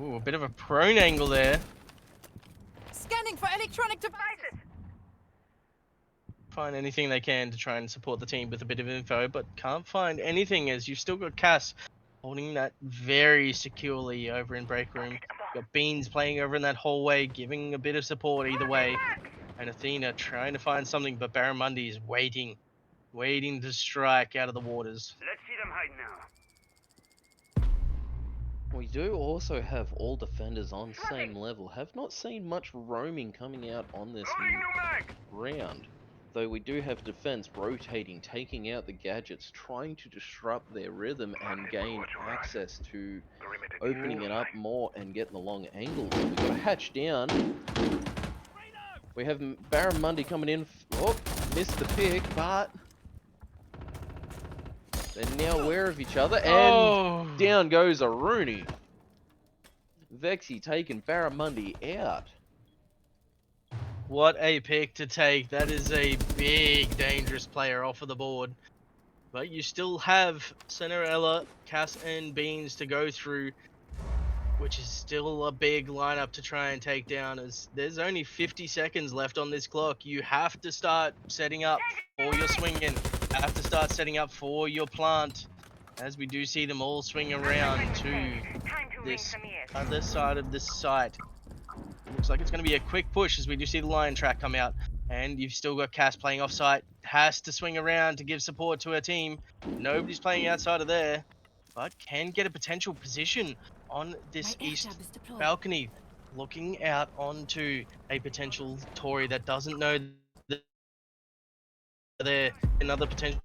Ooh, a bit of a prone angle there. Scanning for electronic devices. Find anything they can to try and support the team with a bit of info, but can't find anything, as you've still got Cass holding that very securely over in break room. You've got Beans playing over in that hallway, giving a bit of support either way. And Athena trying to find something, but Barramundi is waiting to strike out of the waters. Let's see them hide now. We do also have all defenders on same level. Have not seen much roaming coming out on this round. Though we do have defense rotating, taking out the gadgets, trying to disrupt their rhythm and gain access to opening it up more and getting the long angles. We've got a hatch down. We have Barramundi coming in. Oh, missed the pick, but they're now aware of each other, and down goes a Rooney. Vexy taking Barramundi out. what a pick to take. That is a big, dangerous player off of the board. But you still have Cinderella, Cass, and Beans to go through, which is still a big lineup to try and take down, as there's only 50 seconds left on this clock. You have to start setting up for your swinging. Have to start setting up for your plant, as we do see them all swing around to this other side of the site. Looks like it's going to be a quick push, as we do see the lion track come out. And you've still got Cass playing offsite. Has to swing around to give support to her team. Nobody's playing outside of there, but can get a potential position on this east balcony, looking out onto a potential Tory that doesn't know that there. Another potential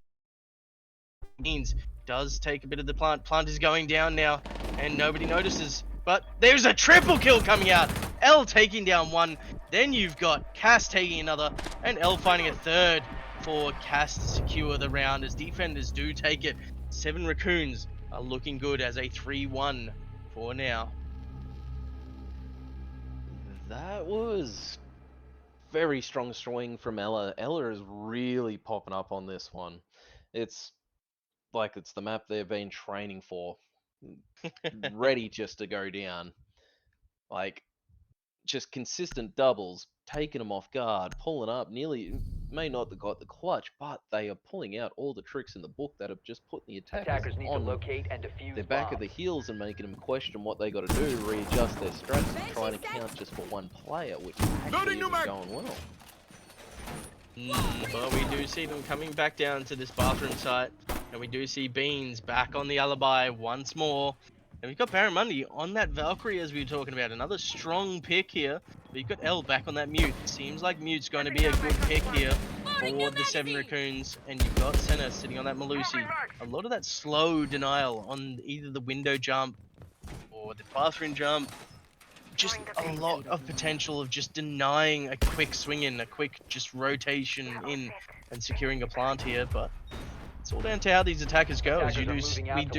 means does take a bit of the plant. Plant is going down now, and nobody notices. But there's a triple kill coming out. L taking down one. Then you've got Cass taking another, and L finding a third for Cass to secure the round, as defenders do take it. 7 Raccoons are looking good as a 3-1 for now. That was very strong swing from Ella. Ella is really popping up on this one. It's like it's the map they've been training for. Ready just to go down. Like, just consistent doubles, taking them off guard, pulling up, nearly, may not have got the clutch, but they are pulling out all the tricks in the book that have just put the attackers Attackers need to on locate and defuse their back of bombs. the heels and making them question what they got to do, readjust their strats, and trying to count just for one player, which actually isn't going well. But we do see them coming back down to this bathroom site, and we do see Beans back on the alibi once more. And we've got Barramundi on that Valkyrie, as we were talking about. Another strong pick here. But you've got L back on that Mute. Seems like Mute's going to be a good pick here for the 7 Raccoons. And you've got Senna sitting on that Malusi. A lot of that slow denial on either the window jump or the bathroom jump. Just a lot of potential of just denying a quick swing in, a quick just rotation in and securing a plant here. But it's all down to how these attackers go. As we do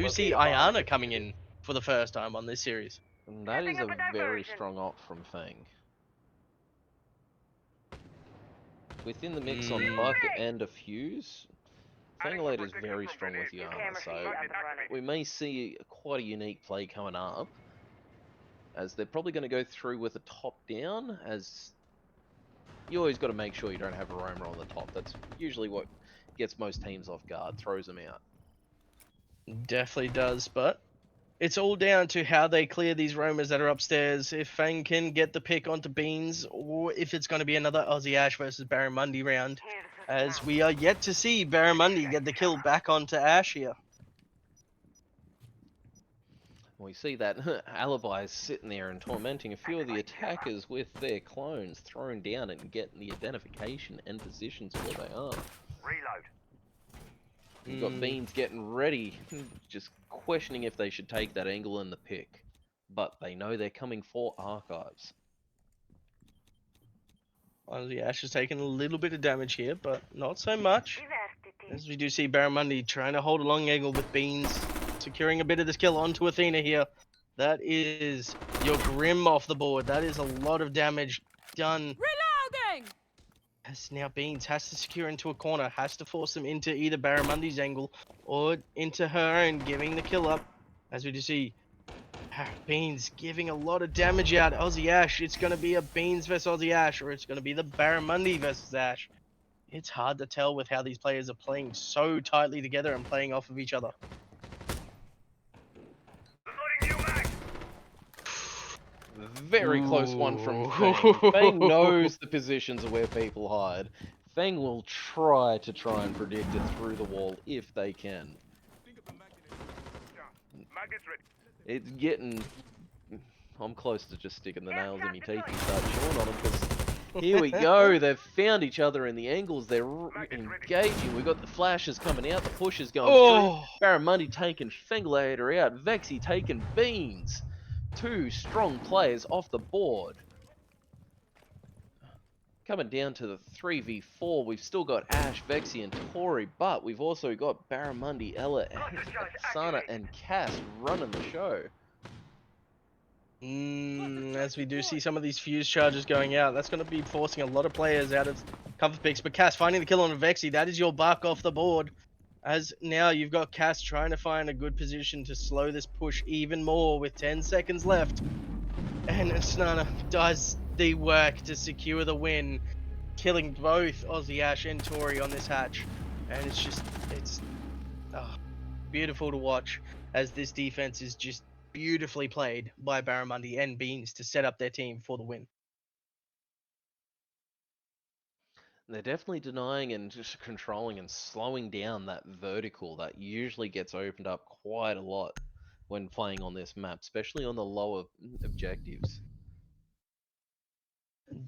see Ayana coming in for the first time on this series. And that is a very strong op from Fang. Within the mix on Buck and a Fuse, Fangolade is very strong with Yana, so we may see quite a unique play coming up, as they're probably going to go through with a top down, as you always got to make sure you don't have a roamer on the top. That's usually what gets most teams off guard, throws them out. Definitely does, but it's all down to how they clear these roamers that are upstairs. If Fang can get the pick onto Beans, or if it's going to be another Aussie Ash versus Barramundi round, as we are yet to see Barramundi get the kill back onto Ash here. We see that Alibi is sitting there and tormenting a few of the attackers with their clones thrown down and getting the identification and positions where they are. Reload. You've got Beans getting ready, just questioning if they should take that angle in the pick. But they know they're coming for archives. Aussie Ash is taking a little bit of damage here, but not so much. As we do see Barramundi trying to hold a long angle with Beans, securing a bit of this kill onto Athena here. That is your Grim off the board. That is a lot of damage done. Reloading! As now Beans has to secure into a corner, has to force them into either Barramundi's angle or into her own, giving the kill up. As we do see Beans giving a lot of damage out. Aussie Ash, it's going to be a Beans versus Aussie Ash, or it's going to be the Barramundi versus Ash. It's hard to tell with how these players are playing so tightly together and playing off of each other. Very close one from Fang. Fang knows the positions of where people hide. Fang will try and predict it through the wall if they can. It's getting... I'm close to just sticking the nails in my teeth and start chewing on them, because here we go. They've found each other in the angles. They're engaging. We've got the flashes coming out. The push is going through. Barramundi taking Fangolator out. Vexy taking Beans. Two strong players off the board. Coming down to the 3v4, we've still got Ash, Vexy, and Tori, but we've also got Barramundi, Ella, Sana, and Cass running the show. As we do see some of these fuse charges going out, that's going to be forcing a lot of players out of cover picks. But Cass finding the kill on Vexy, that is your buck off the board. As now you've got Cass trying to find a good position to slow this push even more with 10 seconds left. And Snana does the work to secure the win, killing both Aussie Ash and Tori on this hatch. And it's beautiful to watch as this defense is just beautifully played by Barramundi and Beans to set up their team for the win. They're definitely denying and just controlling and slowing down that vertical that usually gets opened up quite a lot when playing on this map, especially on the lower objectives.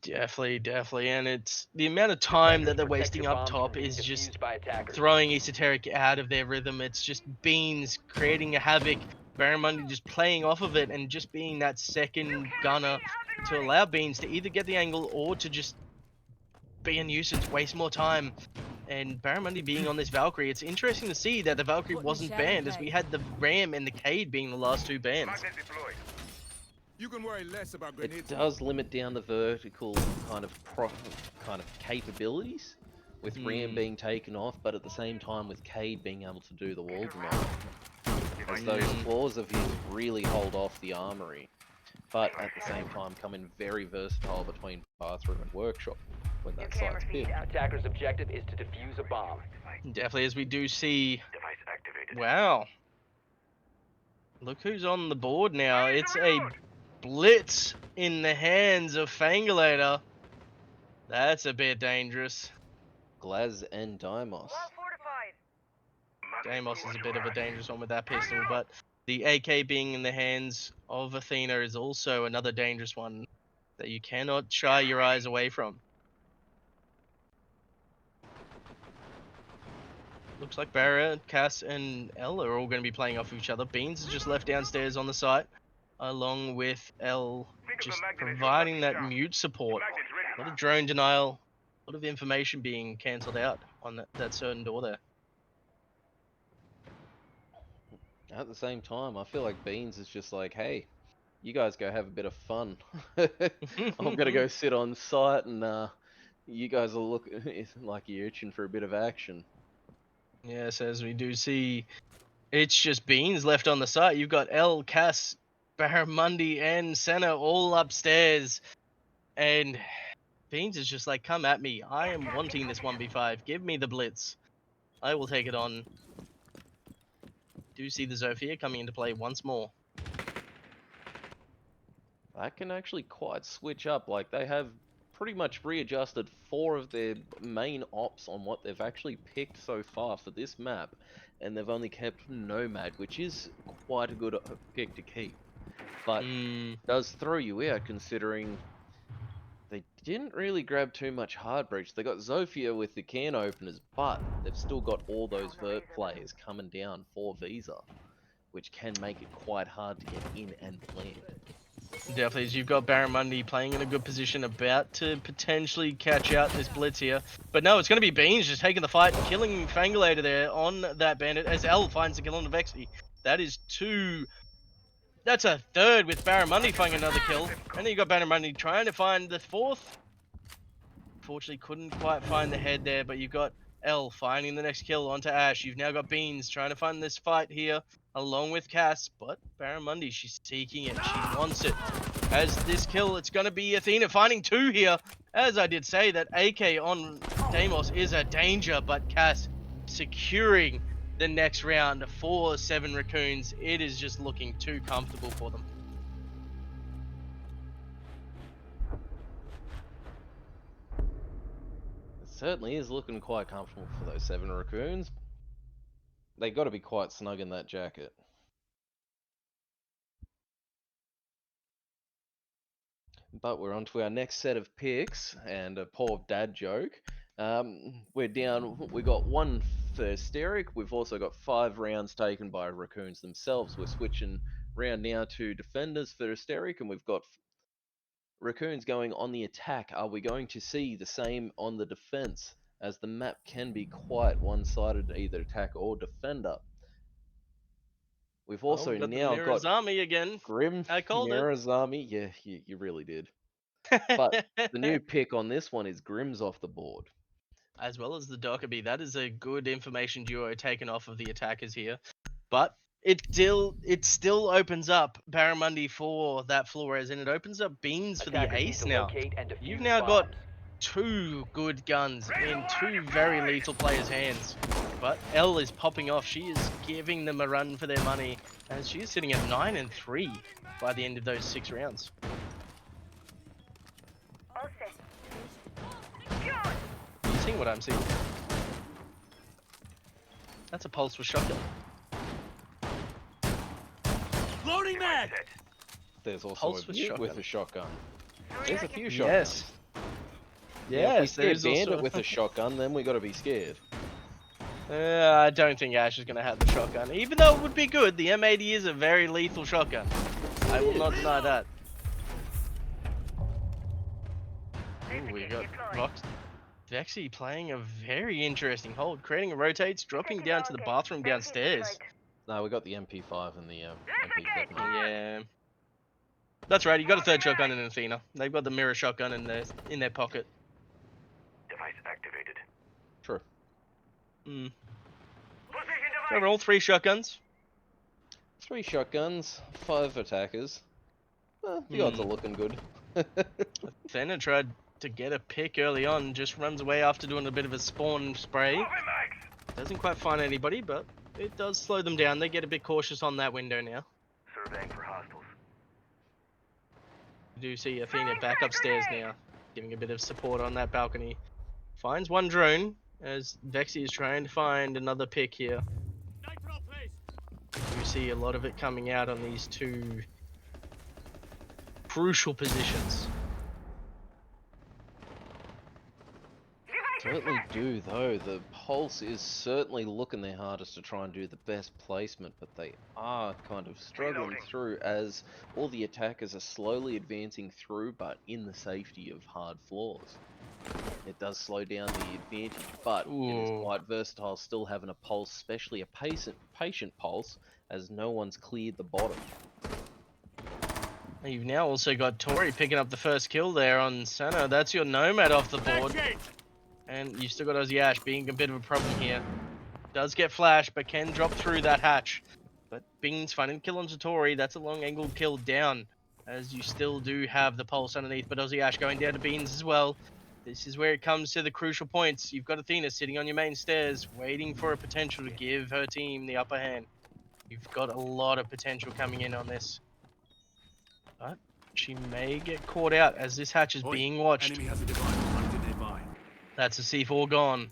Definitely, and it's the amount of time that they're Protect wasting your up bombs top from being is just defused by attackers. throwing Esoteric out of their rhythm. It's just Beans creating a havoc, Barramundi just playing off of it and just being that second gunner to allow Beans to either get the angle or to just be a nuisance, waste more time. And Barramundi being on this Valkyrie, it's interesting to see that the Valkyrie Put in wasn't shadow banned, as play. we had the Ram and the Cade being the last two bans. Magnet deployed. You can worry less about It grenades. does limit down the vertical kind of capabilities, with Ram being taken off, but at the same time with Cade being able to do the wall denial. As those claws of his really hold off the armory, but at the same time come in very versatile between bathroom and workshop when that site's big. Attacker's objective is to defuse a bomb. Definitely, as we do see. Device activated. Wow. Look who's on the board now. It's a blitz in the hands of Fangulator. That's a bit dangerous. Glaz and Dimos. fortified. Deimos is a bit of a dangerous one with that pistol, but the AK being in the hands of Athena is also another dangerous one that you cannot shy your eyes away from. Looks like Barra, Cass, and Elle are all going to be playing off each other. Beans is just left downstairs on the site, along with Elle just providing that mute support. A lot of drone denial, a lot of information being cancelled out on that certain door there. At the same time, I feel like Beans is just like, hey, you guys go have a bit of fun. I'm gonna go sit on site, and you guys will look like you're itching for a bit of action. Yes, as we do see, it's just Beans left on the site. You've got Elle, Cass, Barramundi, and Senna all upstairs. And Beans is just like, come at me. I am wanting this 1v5. Give me the blitz. I will take it on. Do see the Zofia coming into play once more. That can actually quite switch up. Like, they have pretty much readjusted 4 of their main ops on what they've actually picked so far for this map, and they've only kept Nomad, which is quite a good pick to keep. But does throw you out considering they didn't really grab too much hard breach. They got Zofia with the can openers, but they've still got all those vert players coming down for Visa, which can make it quite hard to get in and plant. Definitely, as you've got Barramundi playing in a good position, about to potentially catch out this blitz here. But no, it's going to be Beans just taking the fight, killing Fangulator there on that bandit, as Elle finds the kill on the Vexy. That is 2. That's a 3rd with Barramundi finding another kill. And then you got Barramundi trying to find the 4th. Unfortunately, couldn't quite find the head there, but you've got Elle finding the next kill onto Ash. You've now got Beans trying to find this fight here, along with Cass, but Barramundi, she's seeking it. She wants it. As this kill, it's going to be Athena finding 2 here. As I did say, that AK on Deimos is a danger, but Cass securing the next round for 7 Raccoons. It is just looking too comfortable for them. It certainly is looking quite comfortable for those 7 Raccoons. They got to be quite snug in that jacket. But we're on to our next set of picks, and a poor dad joke. We're down, we got 1 for Esoteric, we've also got 5 rounds taken by Raccoons themselves. We're switching round now to Defenders for Esoteric, and we've got Raccoons going on the attack. Are we going to see the same on the defense, as the map can be quite one-sided, either attack or defender? We've also got the now Mirror's got Army again. Grim I called it. Mirror's Army. Yeah, you really did. But the new pick on this one is Grim's off the board. As well as the Dockerby. That is a good information duo taken off of the attackers here. But it still opens up Barramundi for that Flores, and it opens up Beans for the Attackers need Ace to now. locate and You've defuse now got bombs. 2 good guns in 2 very lethal players' hands. But Elle is popping off. She is giving them a run for their money, as she is sitting at 9 and 3 by the end of those 6 rounds. All set. You seeing what I'm seeing? That's a pulse with shotgun. Loading mag! There's also Pulse a with Mute with shotgun. a shotgun. There's a few shotguns. Yes. Yeah, if we Yes, scare there's Bandit also... with a shotgun, then we got to be scared. I don't think Ash is going to have the shotgun. Even though it would be good, the M80 is a very lethal shotgun. I will not deny that. Ooh, we got Vox Vexy playing a very interesting hold, creating a rotates, dropping down to the bathroom downstairs. No, we got the MP5 and the MP7. Yeah. That's right, you got a third shotgun in Athena. They've got the mirror shotgun in their pocket. Device activated. True. Over all 3 shotguns. 3 shotguns, 5 attackers. The odds are looking good. Athena tried to get a pick early on, just runs away after doing a bit of a spawn spray. Doesn't quite find anybody, but it does slow them down. They get a bit cautious on that window now. Surveying for hostiles. You do see Athena back upstairs now, giving a bit of support on that balcony. Finds one drone, as Vexy is trying to find another pick here. You see a lot of it coming out on these 2 crucial positions. Certainly do, though. The Pulse is certainly looking their hardest to try and do the best placement, but they are kind of struggling through as all the attackers are slowly advancing through, but in the safety of hard floors. It does slow down the advantage, but it is Ooh. quite versatile, still having a pulse, especially a patient pulse, as no one's cleared the bottom. And you've now also got Tori picking up the first kill there on Senna. That's your Nomad off the board. And you've still got Aussie Ash being a bit of a problem here. Does get flash, but can drop through that hatch. But Bing's finding the kill on Tori. That's a long angled kill down, as you still do have the pulse underneath. But Aussie Ash going down to Beans as well. This is where it comes to the crucial points. You've got Athena sitting on your main stairs, waiting for a potential to give her team the upper hand. You've got a lot of potential coming in on this. But she may get caught out as this hatch is being watched. Enemy has a device planted nearby. That's a C4 gone.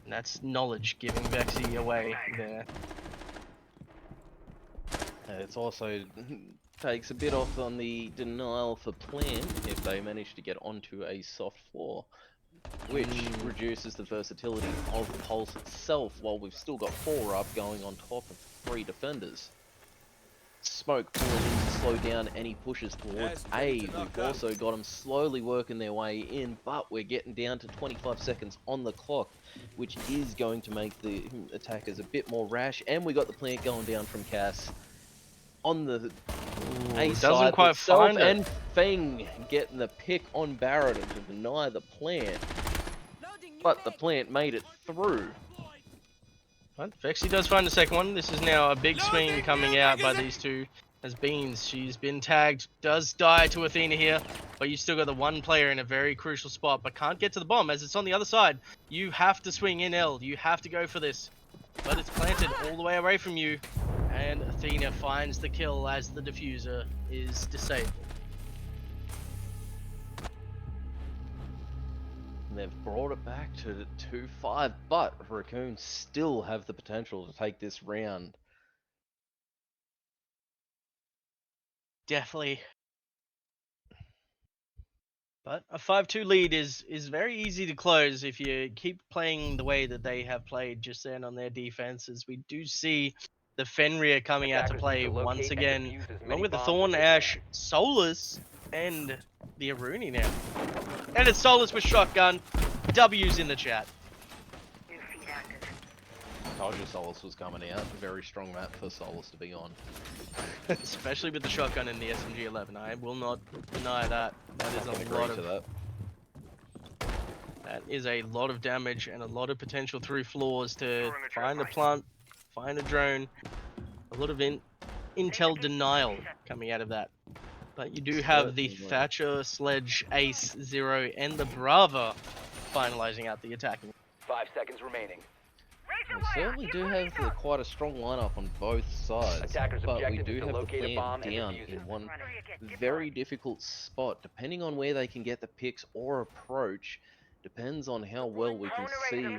And that's knowledge giving Vexy away there. It's also takes a bit off on the denial for plant if they manage to get onto a soft floor, which reduces the versatility of the Pulse itself, while we've still got 4 up going on top of 3 defenders. Smoke pulling in to slow down any pushes towards A. We've also got them slowly working their way in, but we're getting down to 25 seconds on the clock, which is going to make the attackers a bit more rash. And we got the plant going down from Cass on the A doesn't side. quite itself, find it. and Feng getting the pick on Barrett to deny the plant, but the plant made it through. But Vexy does find the second one. This is now a big swing coming out by these 2 as Beans. She's been tagged, does die to Athena here, but you still got the one player in a very crucial spot, but can't get to the bomb as it's on the other side. You have to swing in L. You have to go for this, but it's planted all the way away from you, and Athena finds the kill as the diffuser is disabled. They've brought it back to 2-5, but Raccoons still have the potential to take this round. Definitely. But a 5-2 lead is very easy to close if you keep playing the way that they have played just then on their defenses. We do see the Fenrir coming out to play once again, along with the Thorn, Ash, Solus, and the Aruni now. And it's Solus with shotgun. W's in the chat. New feed active. Told you Solus was coming out. Very strong map for Solus to be on. Especially with the shotgun and the SMG-11. I will not deny that. That is I can a agree lot to of that. that is a lot of damage and a lot of potential through floors to find a plant, find a drone. A lot of intel denial coming out of that. But you do have the Certainly. Thatcher, Sledge, Ace, Zero, and the Brava finalizing out the attacking. 5 seconds remaining. We certainly do have quite a strong lineup on both sides, Attackers' but we objective do is to have the locate a plant bomb and down defuse in it. one very difficult spot. Depending on where they can get the picks or approach, depends on how well we can see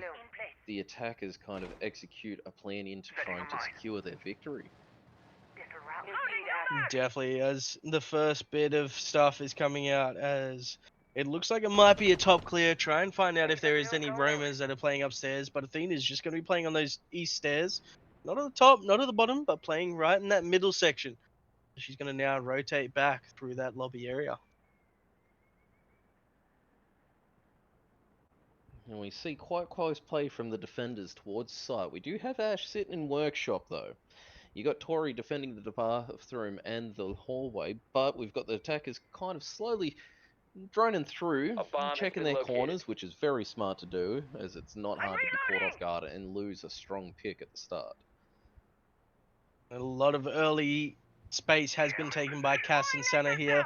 the attackers kind of execute a plan into trying to secure their victory. Definitely, as the first bit of stuff is coming out, as it looks like it might be a top clear. Try and find out if there is any roamers that are playing upstairs, but Athena's just going to be playing on those east stairs. Not at the top, not at the bottom, but playing right in that middle section. She's going to now rotate back through that lobby area. And we see quite close play from the defenders towards site. We do have Ash sitting in workshop though. You got Tori defending the bathroom and the hallway, but we've got the attackers kind of slowly droning through, A bomb has checking been their located. corners, which is very smart to do, as it's not hard to be caught off guard and lose a strong pick at the start. A lot of early space has been taken by Cass and Senna here.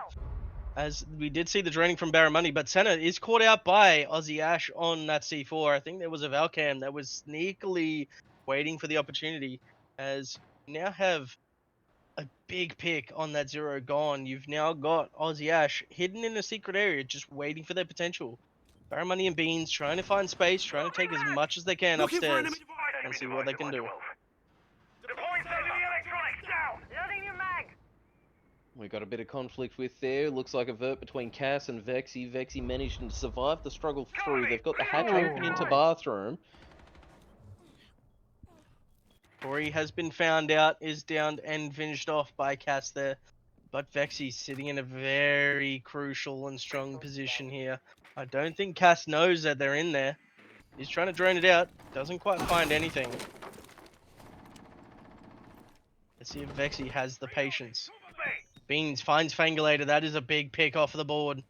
As we did see the draining from Barramundi, but Senna is caught out by Aussie Ash on that C4. I think there was a Valcam that was sneakily waiting for the opportunity. As you now have a big pick on that Zero gone. You've now got Aussie Ash hidden in a secret area, just waiting for their potential. Barramundi and Beans trying to find space, trying to take as much as they can Looking for upstairs enemy device. and see what they can do. Deploying sending electronics down. Loading your mag. We got a bit of conflict with there. Looks like a vert between Cass and Vexy. Vexy managed to survive the struggle through. They've got the hatch open into bathroom. Tori has been found out, is downed and finished off by Cass there. But Vexy's sitting in a very crucial and strong position here. I don't think Cass knows that they're in there. He's trying to drone it out. Doesn't quite find anything. Let's see if Vexy has the patience. Beans finds Fangulator. That is a big pick off the board.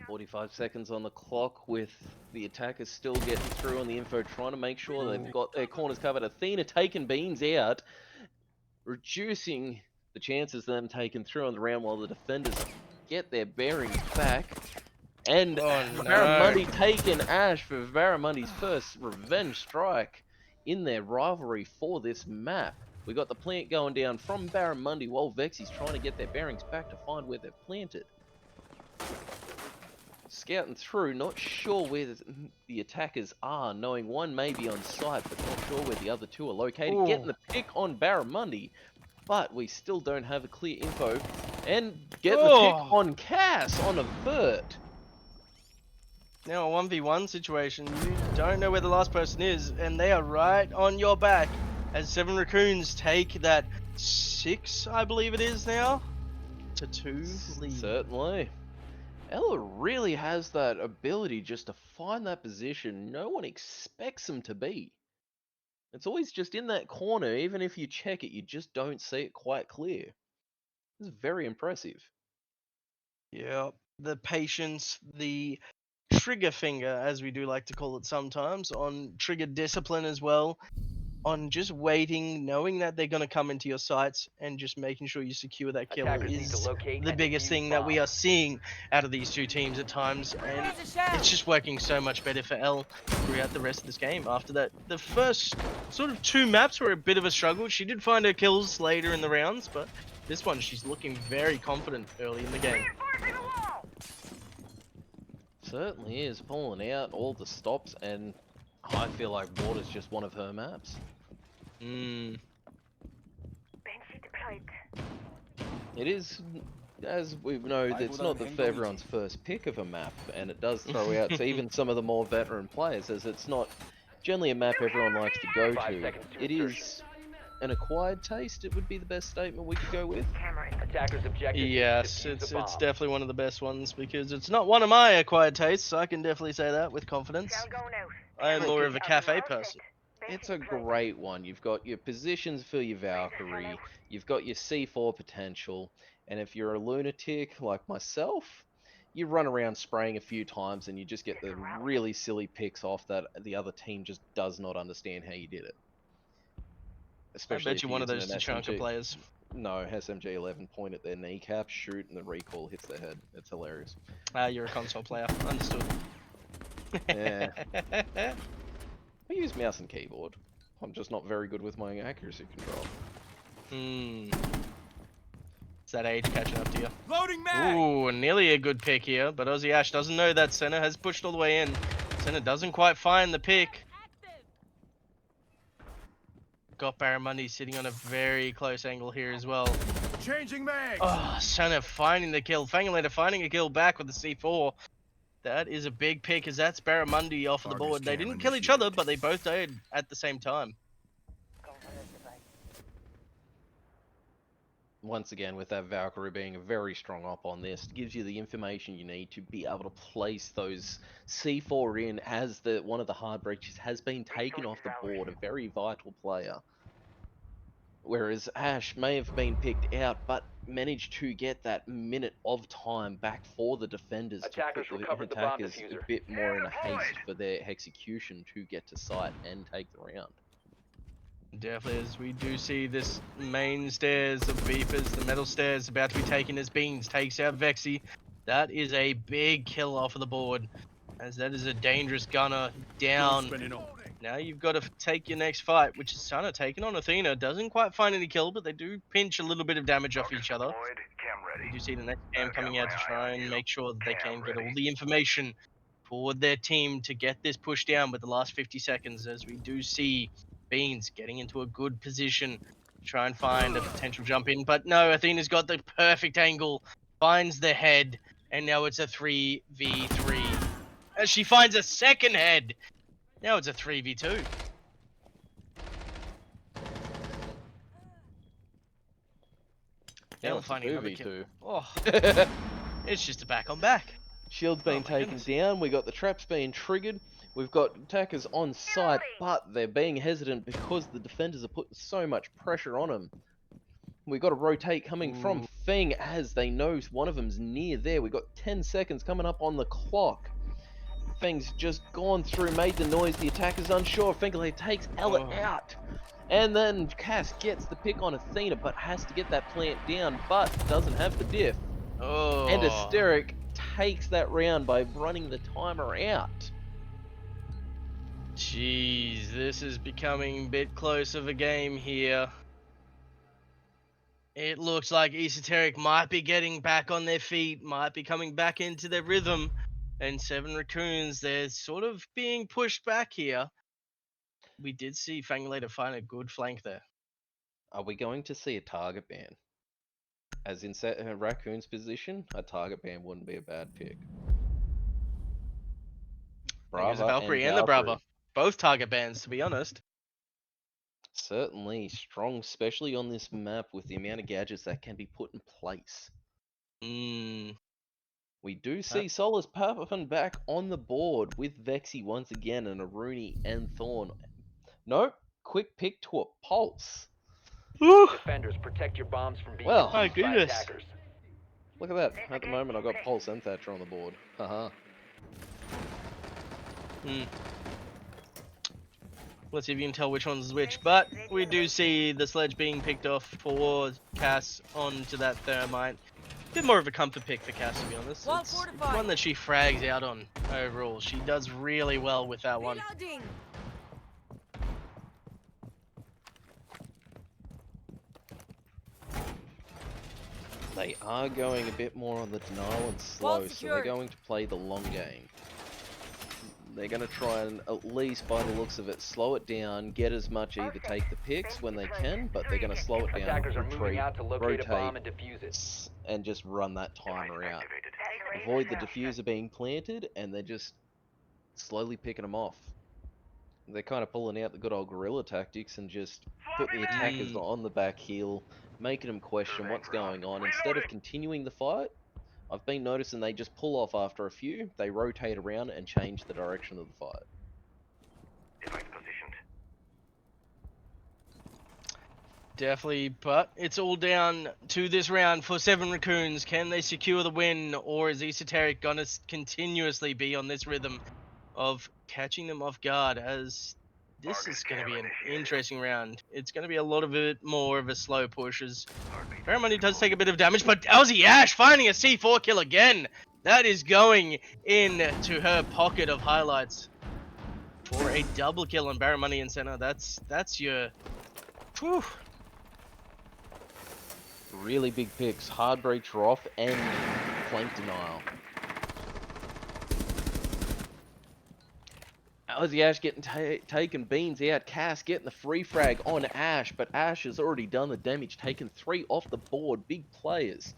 45 seconds on the clock with the attackers still getting through on the info, trying to make sure they've got their corners covered. Athena taking Beans out, reducing the chances of them taking through on the round while the defenders get their bearings back. And Barramundi taking Ash for Barramundi's first revenge strike in their rivalry for this map. We got the plant going down from Barramundi while Vexy's trying to get their bearings back to find where they've planted. Scouting through, not sure where the attackers are, knowing one may be on site, but not sure where the other two are located. Ooh. Getting the pick on Barramundi, but we still don't have a clear info. And getting the pick on Cass on a vert. Now a 1v1 situation, you don't know where the last person is, and they are right on your back as 7 Raccoons take that 6, I believe it is now, to 2 lead. Certainly. Ella really has that ability just to find that position no one expects them to be. It's always just in that corner, even if you check it, you just don't see it quite clear. This is very impressive. Yeah, the patience, the trigger finger, as we do like to call it sometimes, on trigger discipline as well, on just waiting, knowing that they're going to come into your sights and just making sure you secure that kill Attackers need to is locate the and biggest defuse thing that we bombs. are seeing out of these two teams at times, and it's just working so much better for Elle throughout the rest of this game. After that, the first sort of 2 maps were a bit of a struggle. She did find her kills later in the rounds, but this one she's looking very confident early in the game. Reinforcing the wall. Certainly is pulling out all the stops, and I feel like Water's just one of her maps. Banshee deployed. It is, as we know, it's not everyone's first pick of a map, and it does throw out to even some of the more veteran players, as it's not generally a map everyone likes to go 5 to. seconds to It insertion. is an acquired taste, it would be the best statement we could go with. Attackers objective is to Yes, defuse it's the bomb. definitely one of the best ones because it's not one of my acquired tastes. I can definitely say that with confidence. I am more of a cafe person. It's a great one. You've got your positions for your Valkyrie, you've got your C4 potential, and if you're a lunatic like myself, you run around spraying a few times and you just get the really silly picks off that the other team just does not understand how you did it. I Especially bet if you you're one of using those an Tachanka SMG. players. No, SMG 11 point at their kneecap, shoot, and the recoil hits their head. It's hilarious. You're a console player. Understood. Yeah. I use mouse and keyboard. I'm just not very good with my accuracy control. Hmm. Is that age catching up to you? Loading mag! Ooh, nearly a good pick here, but Aussie Ash doesn't know that Senna has pushed all the way in. Senna doesn't quite find the pick. Got Barramundi sitting on a very close angle here as well. Changing mags! Oh, Senna finding the kill. Fangalator finding a kill back with the C4. That is a big pick as that's Barramundi off of the Target board. They scan didn't kill each other, initiated. but they both died at the same time. Once again, with that Valkyrie being a very strong op on this, it gives you the information you need to be able to place those C4 in as one of the hard breaches has been taken off the board, a very vital player. Whereas Ash may have been picked out, but managed to get that minute of time back for the defenders Attackers to put the recovered the bomb attackers a diffuser. bit more in a haste for their execution to get to site and take the round. Definitely, as we do see this main stairs of Beepers, the metal stairs about to be taken as Beans takes out Vexy. That is a big kill off of the board, as that is a dangerous gunner down. Spinning on. Now you've got to take your next fight, which is Sana taking on Athena. Doesn't quite find any kill, but they do pinch a little bit of damage off each other. Deployed, cam We ready. do see the next cam I've coming got out my to eye try on and you. make sure that they Cam can get all ready. the information for their team to get this push down with the last 50 seconds, as we do see Beans getting into a good position to try and find a potential jump in. But no, Athena's got the perfect angle, finds the head, and now it's a 3v3. As she finds a second head, now it's a 3v2. Now Now it's a finding another kill. 2v2. Oh, it's just a back on back. Shield's been my taken goodness. down, we got the traps being triggered, we've got attackers on site, but they're being hesitant because the defenders are putting so much pressure on them. We've got a rotate coming from Feng as they know one of them's near there. We've got 10 seconds coming up on the clock. Feng's just gone through, made the noise, the attacker's unsure. Fengele takes Ella out. And then Cass gets the pick on Athena, but has to get that plant down, but doesn't have the diff. Oh. And Aestheric takes that round by running the timer out. Jeez, this is becoming a bit close of a game here. It looks like Esoteric might be getting back on their feet, might be coming back into their rhythm. And 7 Raccoons, they're sort of being pushed back here. We did see Fangalator find a good flank there. Are we going to see a target ban? As in Raccoon's position, a target ban wouldn't be a bad pick. There's a Brava Valkyrie and the Brava. Both target bans, to be honest. Certainly strong, especially on this map with the amount of gadgets that can be put in place. We do see Solace popping back on the board with Vexy once again and Aruni and Thorn. Nope, quick pick to a Pulse. Defenders, protect your bombs from being Well, my defused by goodness. attackers. Look at that. At the moment, I've got Pulse and Thatcher on the board. Haha. Let's see if you can tell which one's which. But we do see the sledge being picked off for Cass onto that thermite. Bit more of a comfort pick for Cass, to be honest. Wall It's fortified. one that she frags out on overall. She does really well with that one. Reloading. They are going a bit more on the denial and slow, so they're going to play the long game. They're going to try and, at least by the looks of it, slow it down, get as much, either take the picks when they can, but they're going to slow it down, Attackers are moving retreat, out to locate a bomb rotate, and defuse it. and just run that timer out. Activated. Avoid the diffuser being planted, and they're just slowly picking them off. They're kind of pulling out the good old guerrilla tactics and just putting the attackers Mm. on the back heel, making them question what's going on. Instead of continuing the fight, I've been noticing they just pull off after a few, they rotate around and change the direction of the fight. Device positioned. Definitely, but it's all down to this round for 7 Raccoons. Can they secure the win, or is Esoteric gonna continuously be on this rhythm of catching them off guard? As this is going to be an interesting round. It's going to be a lot of it more of a slow push, as Money does take a bit of damage, but Aussie Ash finding a C4 kill again. That is going into her pocket of highlights for a double kill on Money in center. That's your... Whew. Really big picks. Hard breach off and flank denial. Aussie Ash getting taken beans out. Cass getting the free frag on Ash, but Ash has already done the damage, taken 3 off the board. Big players.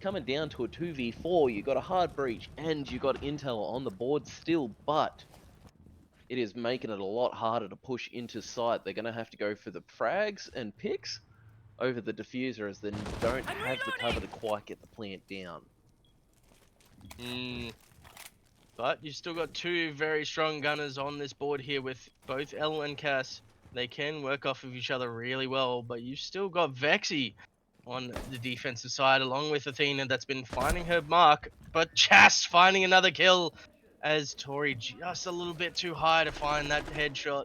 Coming down to a 2v4, you got a hard breach and you got intel on the board still, but it is making it a lot harder to push into sight. They're going to have to go for the frags and picks over the diffuser, as they don't have the cover to quite get the plant down. But you've still got 2 very strong gunners on this board here with both Elle and Cass. They can work off of each other really well, but you've still got Vexy on the defensive side, along with Athena that's been finding her mark, but Chast finding another kill, as Tori just a little bit too high to find that headshot.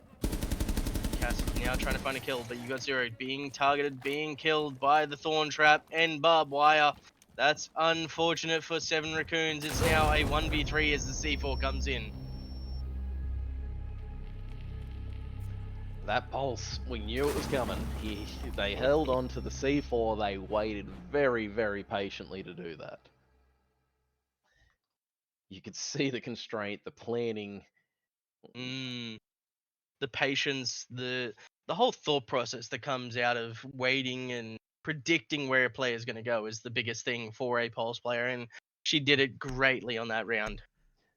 Cass now trying to find a kill, but you got Zero being targeted, being killed by the Thorn Trap and Barbed Wire. That's unfortunate for 7 Raccoons. It's now a 1v3 as the C4 comes in. That pulse, we knew it was coming. They held on to the C4. They waited very, very patiently to do that. You could see the constraint, the planning. The patience, the whole thought process that comes out of waiting and predicting where a player is going to go is the biggest thing for a Pulse player, and she did it greatly on that round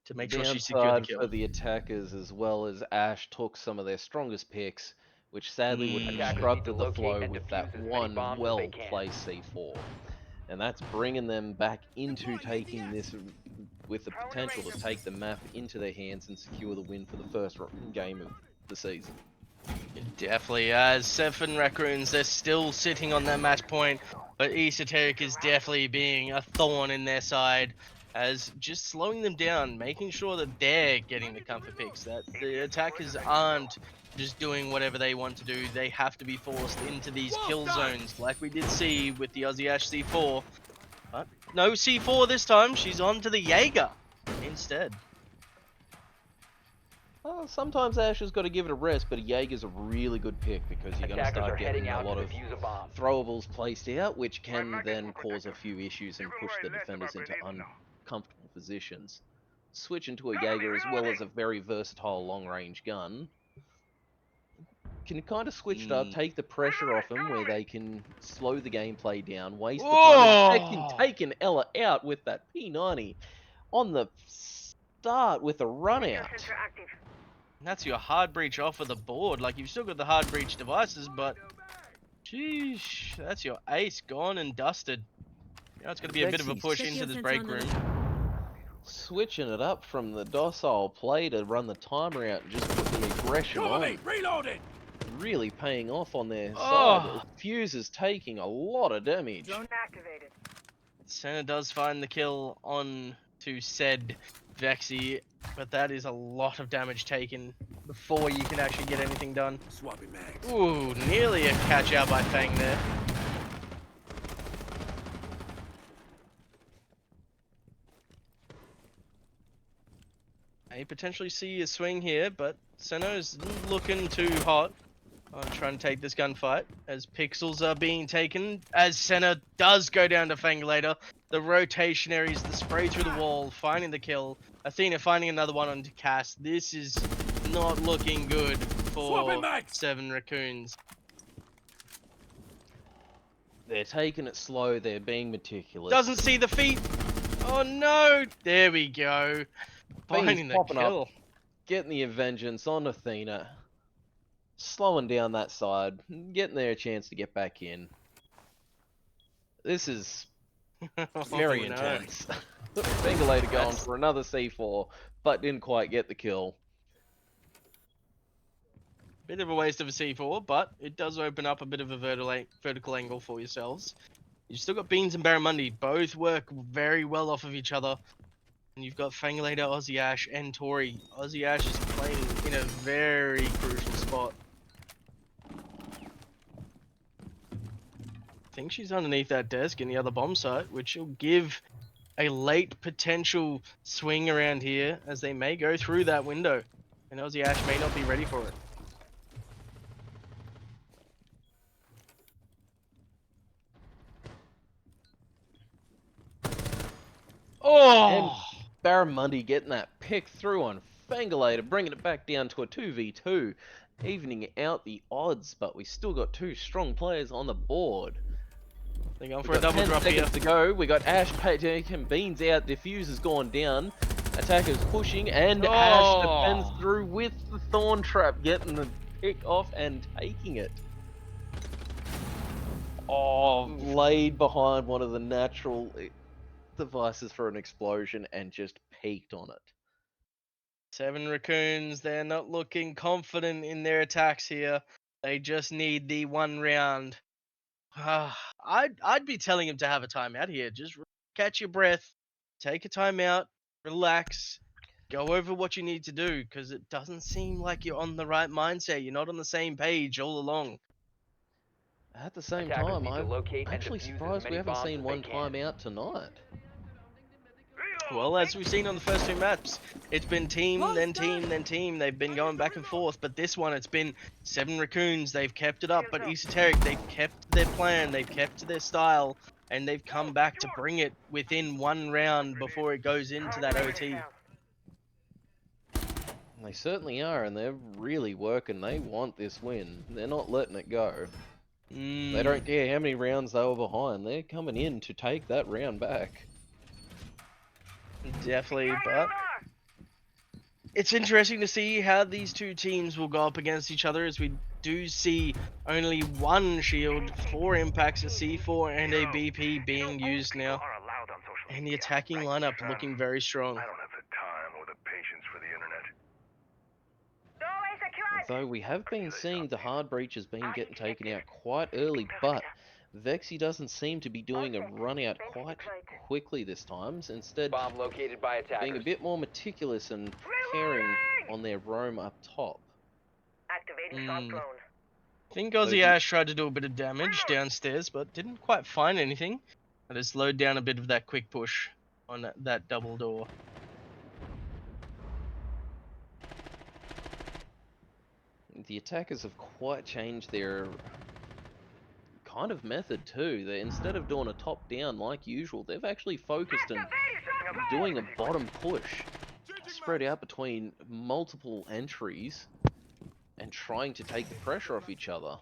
to make sure she secured the Downside kill. for the attackers, as well as Ash took some of their strongest picks, which sadly would have Attackers need to disrupted the locate flow and with defuse that as many one bombs as they well-placed C4. And that's bringing them back into taking this, with the potential to take the map into their hands and secure the win for the first game of the season. Definitely, as 7 Raccoons, they're still sitting on that match point, but Esoteric is definitely being a thorn in their side, as just slowing them down, making sure that they're getting the comfort picks, that the attackers aren't just doing whatever they want to do. They have to be forced into these kill zones, like we did see with the Aussie Ash C4. But no C4 this time, she's on to the Jaeger instead. Sometimes Ash has got to give it a rest, but a Jaeger's a really good pick, because you're going to Attackers are start getting heading a out lot to of defuse a bomb. throwables placed out, which can then cause a few issues and push the defenders into uncomfortable positions. Switch into a Jaeger, as well as a very versatile long-range gun, can kind of switch it up, take the pressure off them, where they can slow the gameplay down, waste the time, and taking Ella out with that P90 on the start with a run out. That's your hard breach off of the board. Like, you've still got the hard breach devices, but sheesh, that's your ace gone and dusted. Now it's going to be a bit of a push into this break room. Switching it up from the docile play to run the timer out and just put the aggression on. Reloading! Really paying off on their side. Fuse is taking a lot of damage. Drone activated. Senna does find the kill on to said Vexy, but that is a lot of damage taken before you can actually get anything done. Swapping mags. Ooh, nearly a catch out by Fang there. I potentially see a swing here, but Senna's looking too hot on trying to take this gunfight, as pixels are being taken, as Senna does go down to Fang later. The rotationaries, the spray through the wall, finding the kill. Athena finding another one onto Cass. This is not looking good for 7 Raccoons. They're taking it slow, they're being meticulous. Doesn't see the feet. Oh no! There we go. Finding the kill. Getting the vengeance on Athena. slowing down that side, getting their chance to get back in. This is very Oh, no. intense. Fingulator going That's- for another C4, but didn't quite get the kill. Bit of a waste of a C4, but it does open up a bit of a vertical angle for yourselves. You've still got Beans and Barramundi. Both work very well off of each other. And you've got Fangulator, Aussie Ash, and Tori. Aussie Ash is playing in a very crucial spot. I think she's underneath that desk in the other bomb site, which will give a late potential swing around here as they may go through that window. And Aussie Ash may not be ready for it. Oh! Barramundi getting that pick through on Fangulator, bringing it back down to a 2v2, evening out the odds, but we still got two strong players on the board. They're going We've for a got double 10 drop here. seconds to go. We got Ash taking Beans out, Diffuser's gone down, Attacker's pushing, and Ash defends through with the Thorn Trap, getting the pick off and taking it. Oh, laid behind one of the natural devices for an explosion and just peaked on it. 7 Raccoons, they're not looking confident in their attacks here. They just need the one round. I'd be telling him to have a timeout here. Just catch your breath, take a timeout, relax, go over what you need to do, because it doesn't seem like you're on the right mindset. You're not on the same page all along. At the same Attackers time, need to I'm locate and actually defuse as surprised we many haven't bombs seen as one they can. timeout tonight. Well, as we've seen on the first 2 maps, it's been team, then team, then team. They've been going back and forth, but this one, it's been 7 Raccoons. They've kept it up, but Esoteric, they've kept their plan, they've kept their style, and they've come back to bring it within 1 round before it goes into that OT. They certainly are, and they're really working. They want this win. They're not letting it go. They don't care how many rounds they were behind. They're coming in to take that round back. Definitely, but it's interesting to see how these two teams will go up against each other, as we do see only one shield, 4 impacts, a C4 and a BP being used now, Are allowed on social and the media. attacking lineup looking very strong. I don't have the time or the patience for the internet. Though we have been seeing the hard breaches being getting taken out quite early, but Vexy doesn't seem to be doing a run out quite quickly this time. Instead, Bomb located by being a attackers. bit more meticulous and preparing on their roam up top. I think Aussie Ash tried to do a bit of damage downstairs, but didn't quite find anything. And has slowed down a bit of that quick push on that double door. The attackers have quite changed their kind of method too. They, instead of doing a top down like usual, they've actually focused on doing a bottom push, spread out between multiple entries and trying to take the pressure off each other.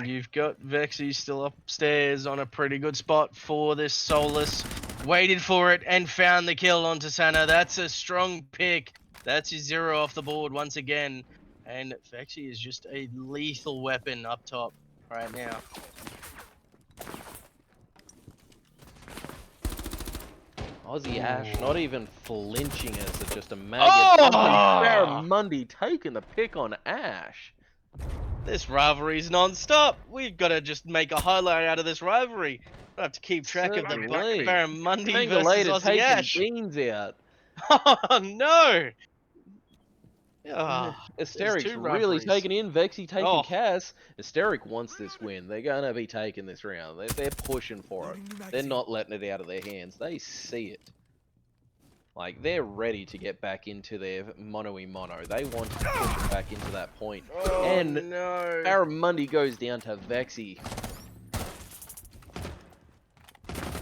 You've got Vexy still upstairs on a pretty good spot for this Solus. Waited for it and found the kill onto Sana. That's a strong pick. That's his 0 off the board once again. And Vexy is just a lethal weapon up top right now. Aussie Ash not even flinching as it's just a maggot. Oh! Barramundi taking the pick on Ash. This rivalry's non-stop. We've got to just make a highlight out of this rivalry. I have to keep track of the Certainly. Barramundi versus Fangulator Aussie taking Ash. Beans out. Oh no! Esoteric's two really rivalries. taking in. Vexy taking Oh. Cass. Esoteric wants this win. They're going to be taking this round. They're pushing for it. They're not letting it out of their hands. They see it. Like, they're ready to get back into their mono-y-mono. They want to push it back into that point. Oh, And no. Barramundi goes down to Vexy.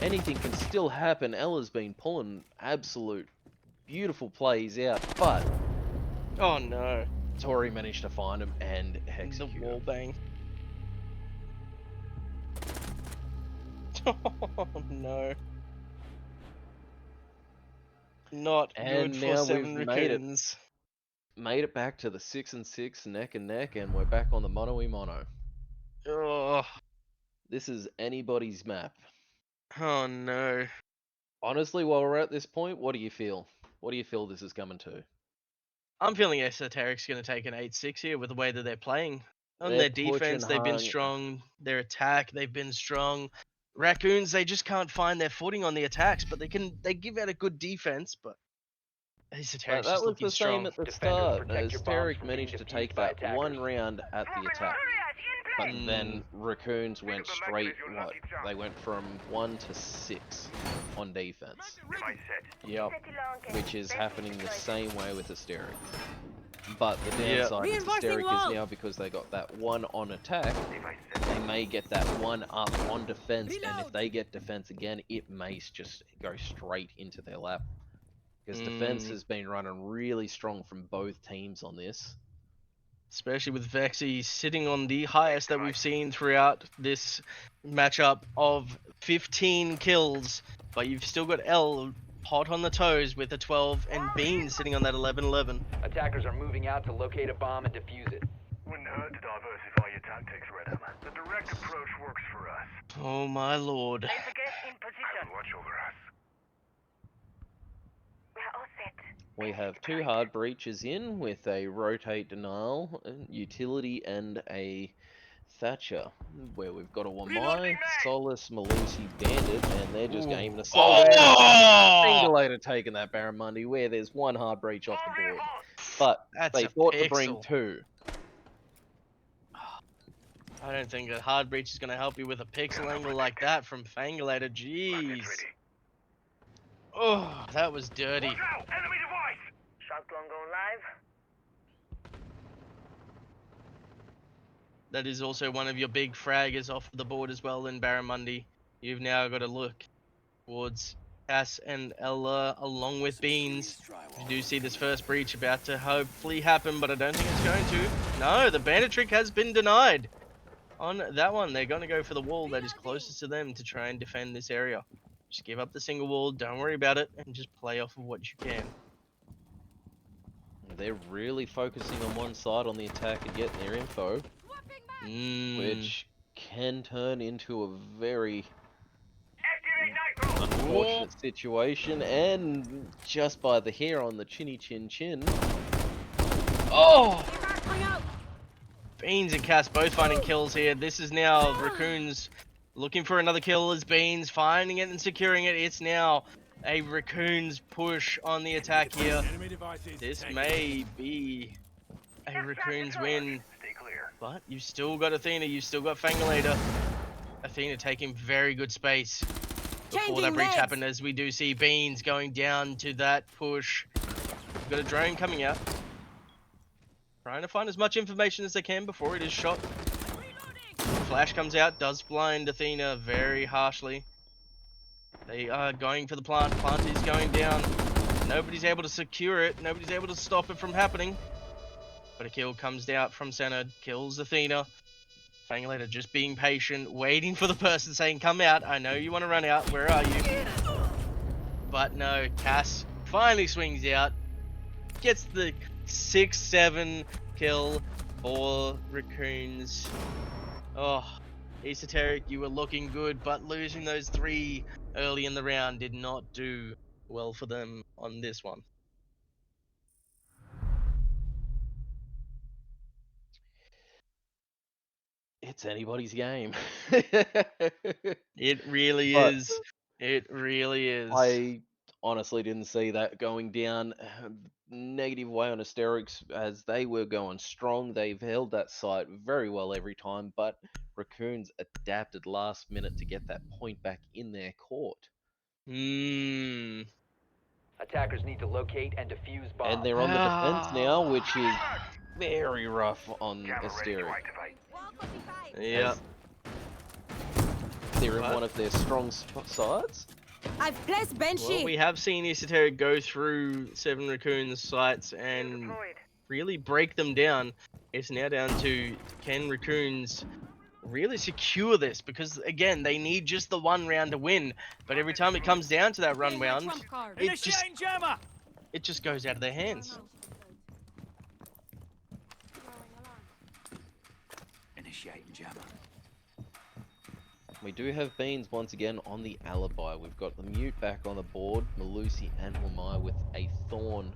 Anything can still happen. Ella's been pulling absolute beautiful plays out, but Oh no. Tori managed to find him and The execute wall him. bang. Oh no. Not And good now for 7 we've made it. Raccoons. made it back to the 6 and 6 neck and neck, and we're back on the mono-y-mono. Oh, This is anybody's map. oh no. Honestly, while we're at this point, what do you feel? What do you feel this is coming to? I'm feeling Esoteric's going to take an 8-6 here with the way that they're playing. On They're their pushing defense, they've been hard. strong. Their attack, they've been strong. Raccoons, they just can't find their footing on the attacks, but they give out a good defense, but But Esoteric's that just was looking the same strong. at the Defenders, start. protect your bombs Esoteric from being managed to defused take by that one attackers. round at the attack. But Mm. then Raccoons went up the straight, magnet is your what? lucky charm. They went from 1 to 6 on defense. Device set. Yep. Which is happening the same way with Hysteric. But the downside with Reinforcing Hysteric wall. is now because they got that one on attack, Device set. they may get that one up on defense, and if Reload. they get defense again, it may just go straight into their lap. Because defense has been running really strong from both teams on this. Especially with Vexy sitting on the highest that we've seen throughout this matchup of 15 kills. But you've still got L hot on the toes with a 12 and Bean sitting on that 11-11. Attackers are moving out to locate a bomb and defuse it. Wouldn't hurt to diversify your tactics, Redham. The direct approach works for us. Oh my lord. Laser gate in position. Watch over us. We are all set. We have 2 hard breaches in with a rotate denial, utility, and a Thatcher, where we've got a Wamai, Solus, Malusi, Bandit, and they're just aiming a Singulator taking that Barramundi, where there's 1 hard breach off the board. But That's they a thought to bring pixel. 2. I don't think a hard breach is going to help you with a pixel angle like that from Fangulator. Jeez. Rockets ready. Oh, that was dirty. Watch out! Enemy device! Shotgun going live. That is also one of your big fraggers off the board as well in Barramundi. You've now got to look towards Cass and Ella along with Beans. You do see this first breach about to hopefully happen, but I don't think it's going to. No, the bandit trick has been denied. On that one, they're going to go for the wall that is closest to them to try and defend this area. Just give up the single wall, don't worry about it, and just play off of what you can. They're really focusing on one side on the attack and getting their info, which can turn into a very Activate nitro. unfortunate situation, and just by the hair on the chinny chin chin. Oh! Beans and Cass both finding kills here. This is now Raccoons looking for another kill as Beans finding it and securing it. It's now a Raccoons push on the attack here. Enemy devices. This taken. may be a Raccoons win, Stay clear. but you've still got Athena, you've still got Fangulator. Athena taking very good space before that breach happened, as we do see Beans going down to that push. We've got a drone coming out. Trying to find as much information as they can before it is shot. Flash comes out, does blind Athena very harshly. They are going for the plant. Plant is going down. Nobody's able to secure it. Nobody's able to stop it from happening. But a kill comes out from center, kills Athena. Fangulator just being patient, waiting for the person saying, come out. I know you want to run out. Where are you? But no, Cass finally swings out. Gets the 6-7 kill for Raccoons. Oh, Esoteric, you were looking good, but losing those 3 early in the round did not do well for them on this one. It's anybody's game. It really But- is. It really is. I honestly didn't see that going down negative way on Hysterics, as they were going strong. They've held that site very well every time, but Raccoons adapted last minute to get that point back in their court. Attackers need to locate and defuse bombs. And they're on the defense now, which is very rough on Gamma ready to Hysteric. activate. Yeah. They're in What? one of their strong sides. I've placed Banshee. Well, we have seen Esoteric go through 7 Raccoons sites and Deployed. really break them down. It's now down to can Raccoons really secure this, because again they need just the 1 round to win, but every time it comes down to that run round, it just Initiating jammer. it just goes out of their hands. Initiating jammer. We do have Beans once again on the alibi. We've got the Mute back on the board, Malusi and Wamai with a Thorn.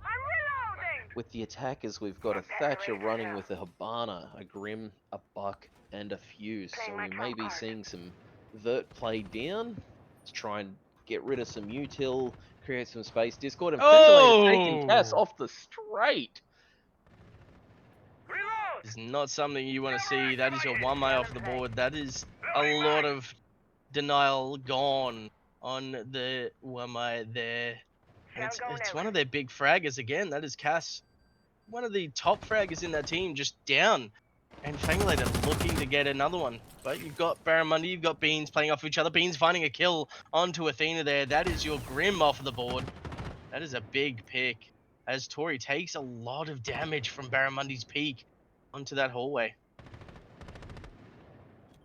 I'm reloading! With the attackers, we've got a Thatcher running with a Habana, a Grim, a Buck, and a Fuse. So we may be seeing some Vert play down to try and get rid of some util, create some space. Discord and Fingulator taking Cass Oh! off the straight. Reload! Is not something you want to see. That is your one way off the board. That is a lot of denial gone on the one way there. And it's one of their big fraggers again. That is Cass, one of the top fraggers in that team, just down. And Fangulator looking to get another one. But you've got Barramundi, you've got Beans playing off each other. Beans finding a kill onto Athena there. That is your Grim off the board. That is a big pick. As Tori takes a lot of damage from Barramundi's peak onto that hallway.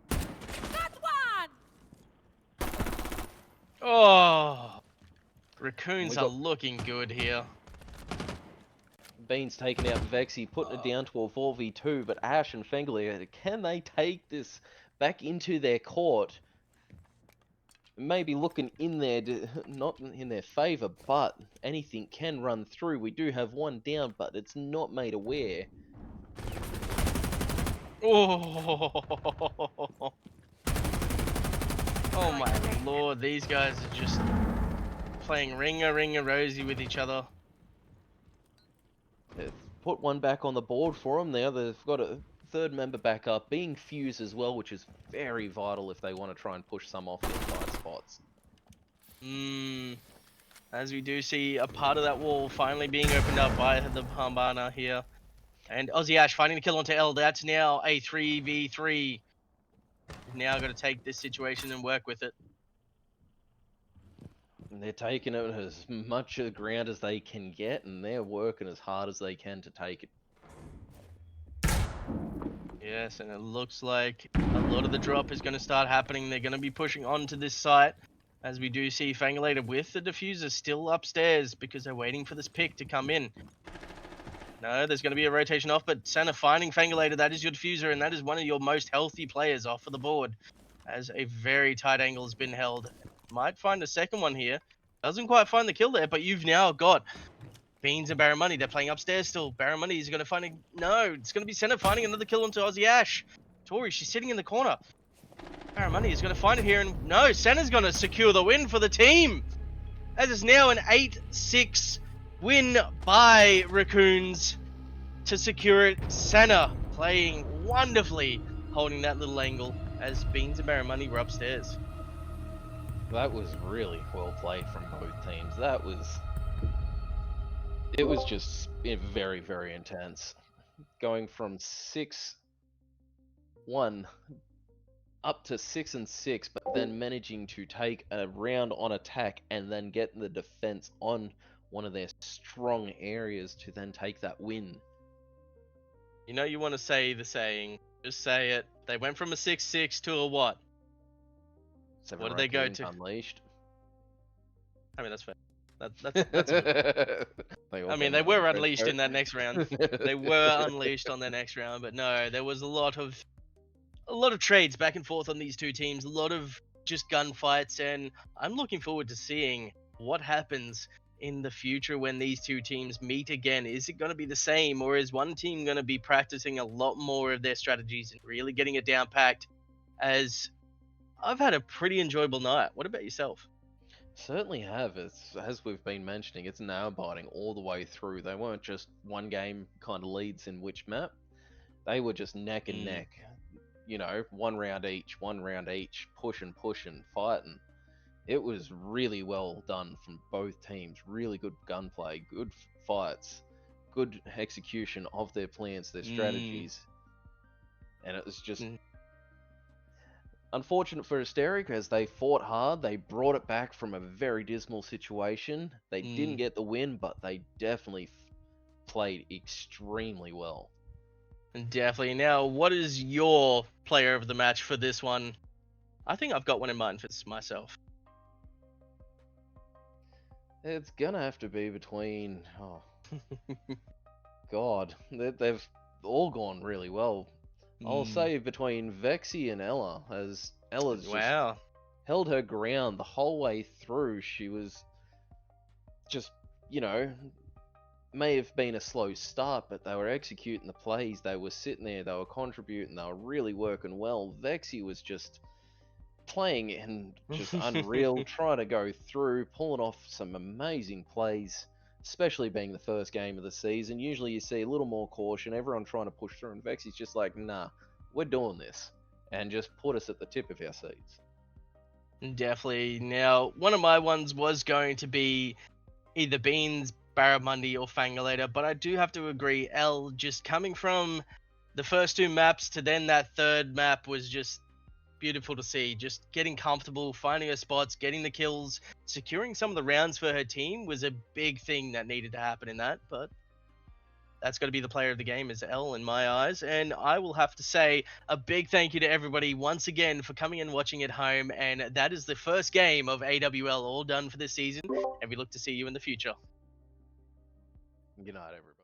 Got one! Oh, Raccoons We are got- looking good here. Beans taking out Vexy, putting it down to a 4v2, but Ash and Fengler, can they take this back into their court? Maybe looking in there, not in their favour, but anything can run through. We do have one down, but it's not made aware. Oh, oh my lord, these guys are just playing ringa rosy with each other. They've put one back on the board for them. Now they've got a third member back up, being Fuse as well, which is very vital if they want to try and push some off the inside spots. As we do see a part of that wall finally being opened up by the Pambana here. And Aussie Ash finding the kill onto L. That's now a 3v3. We've now got to take this situation and work with it. And they're taking it as much of the ground as they can get, and they're working as hard as they can to take it. Yes, and it looks like a lot of the drop is going to start happening. They're going to be pushing onto this site, as we do see Fangulator with the diffuser still upstairs because they're waiting for this pick to come in. No, there's going to be a rotation off, but Santa finding Fangulator, that is your diffuser, and that is one of your most healthy players off of the board, as a very tight angle has been held. Might find a second one here. Doesn't quite find the kill there, but you've now got Beans and Barramundi. They're playing upstairs still. Barramundi is going to find a... No, it's going to be Senna finding another kill onto Aussie Ash. Tori, she's sitting in the corner. Barramundi is going to find it here, and no, Senna's going to secure the win for the team. As it's now an 8-6 win by Raccoons to secure it. Senna playing wonderfully, holding that little angle as Beans and Barramundi were upstairs. That was really well played from both teams. It was just very, very intense. Going from 6-1 up to 6-6, but then managing to take a round on attack and then get the defense on one of their strong areas to then take that win. You know you want to say the saying, just say it. They went from a 6-6 to a what? Seven What did they go Raccoons to? Unleashed. I mean, that's fair. That's good. I mean, they were unleashed in that next round. They were unleashed on their next round, but no, there was a lot of trades back and forth on these two teams, a lot of just gunfights, and I'm looking forward to seeing what happens in the future when these two teams meet again. Is it going to be the same, or is one team going to be practicing a lot more of their strategies and really getting it down packed? As I've had a pretty enjoyable night. What about yourself? Certainly have. As we've been mentioning, it's nail biting all the way through. They weren't just one game kind of leads in which map. They were just neck and neck. You know, one round each, pushing, fighting. It was really well done from both teams. Really good gunplay, good fights, good execution of their plans, their strategies. And it was just unfortunate for Aurora as they fought hard. They brought it back from a very dismal situation. They didn't get the win, but they definitely played extremely well. Definitely. Now, what is your player of the match for this one? I think I've got one in mind for myself. It's gonna have to be between... Oh, God. They've all gone really well. I'll Mm, say between Vexy and Ella, as Ella's just wow. held her ground the whole way through. She was just, you know, may have been a slow start, but they were executing the plays. They were sitting there, they were contributing, they were really working well. Vexy was just playing and just unreal, trying to go through, pulling off some amazing plays, especially being the first game of the season. Usually you see a little more caution, everyone trying to push through, and Vexy's just like, nah, we're doing this, and just put us at the tip of our seats. Definitely. Now, one of my ones was going to be either Beans, Barramundi, or Fangulator, but I do have to agree, L, just coming from the first two maps to then that third map was just beautiful to see. Just getting comfortable, finding her spots, getting the kills, securing some of the rounds for her team was a big thing that needed to happen in that, but that's got to be the player of the game is L in my eyes. And I will have to say a big thank you to everybody once again for coming and watching at home. And that is the first game of AWL all done for this season. And we look to see you in the future. Good night, everybody.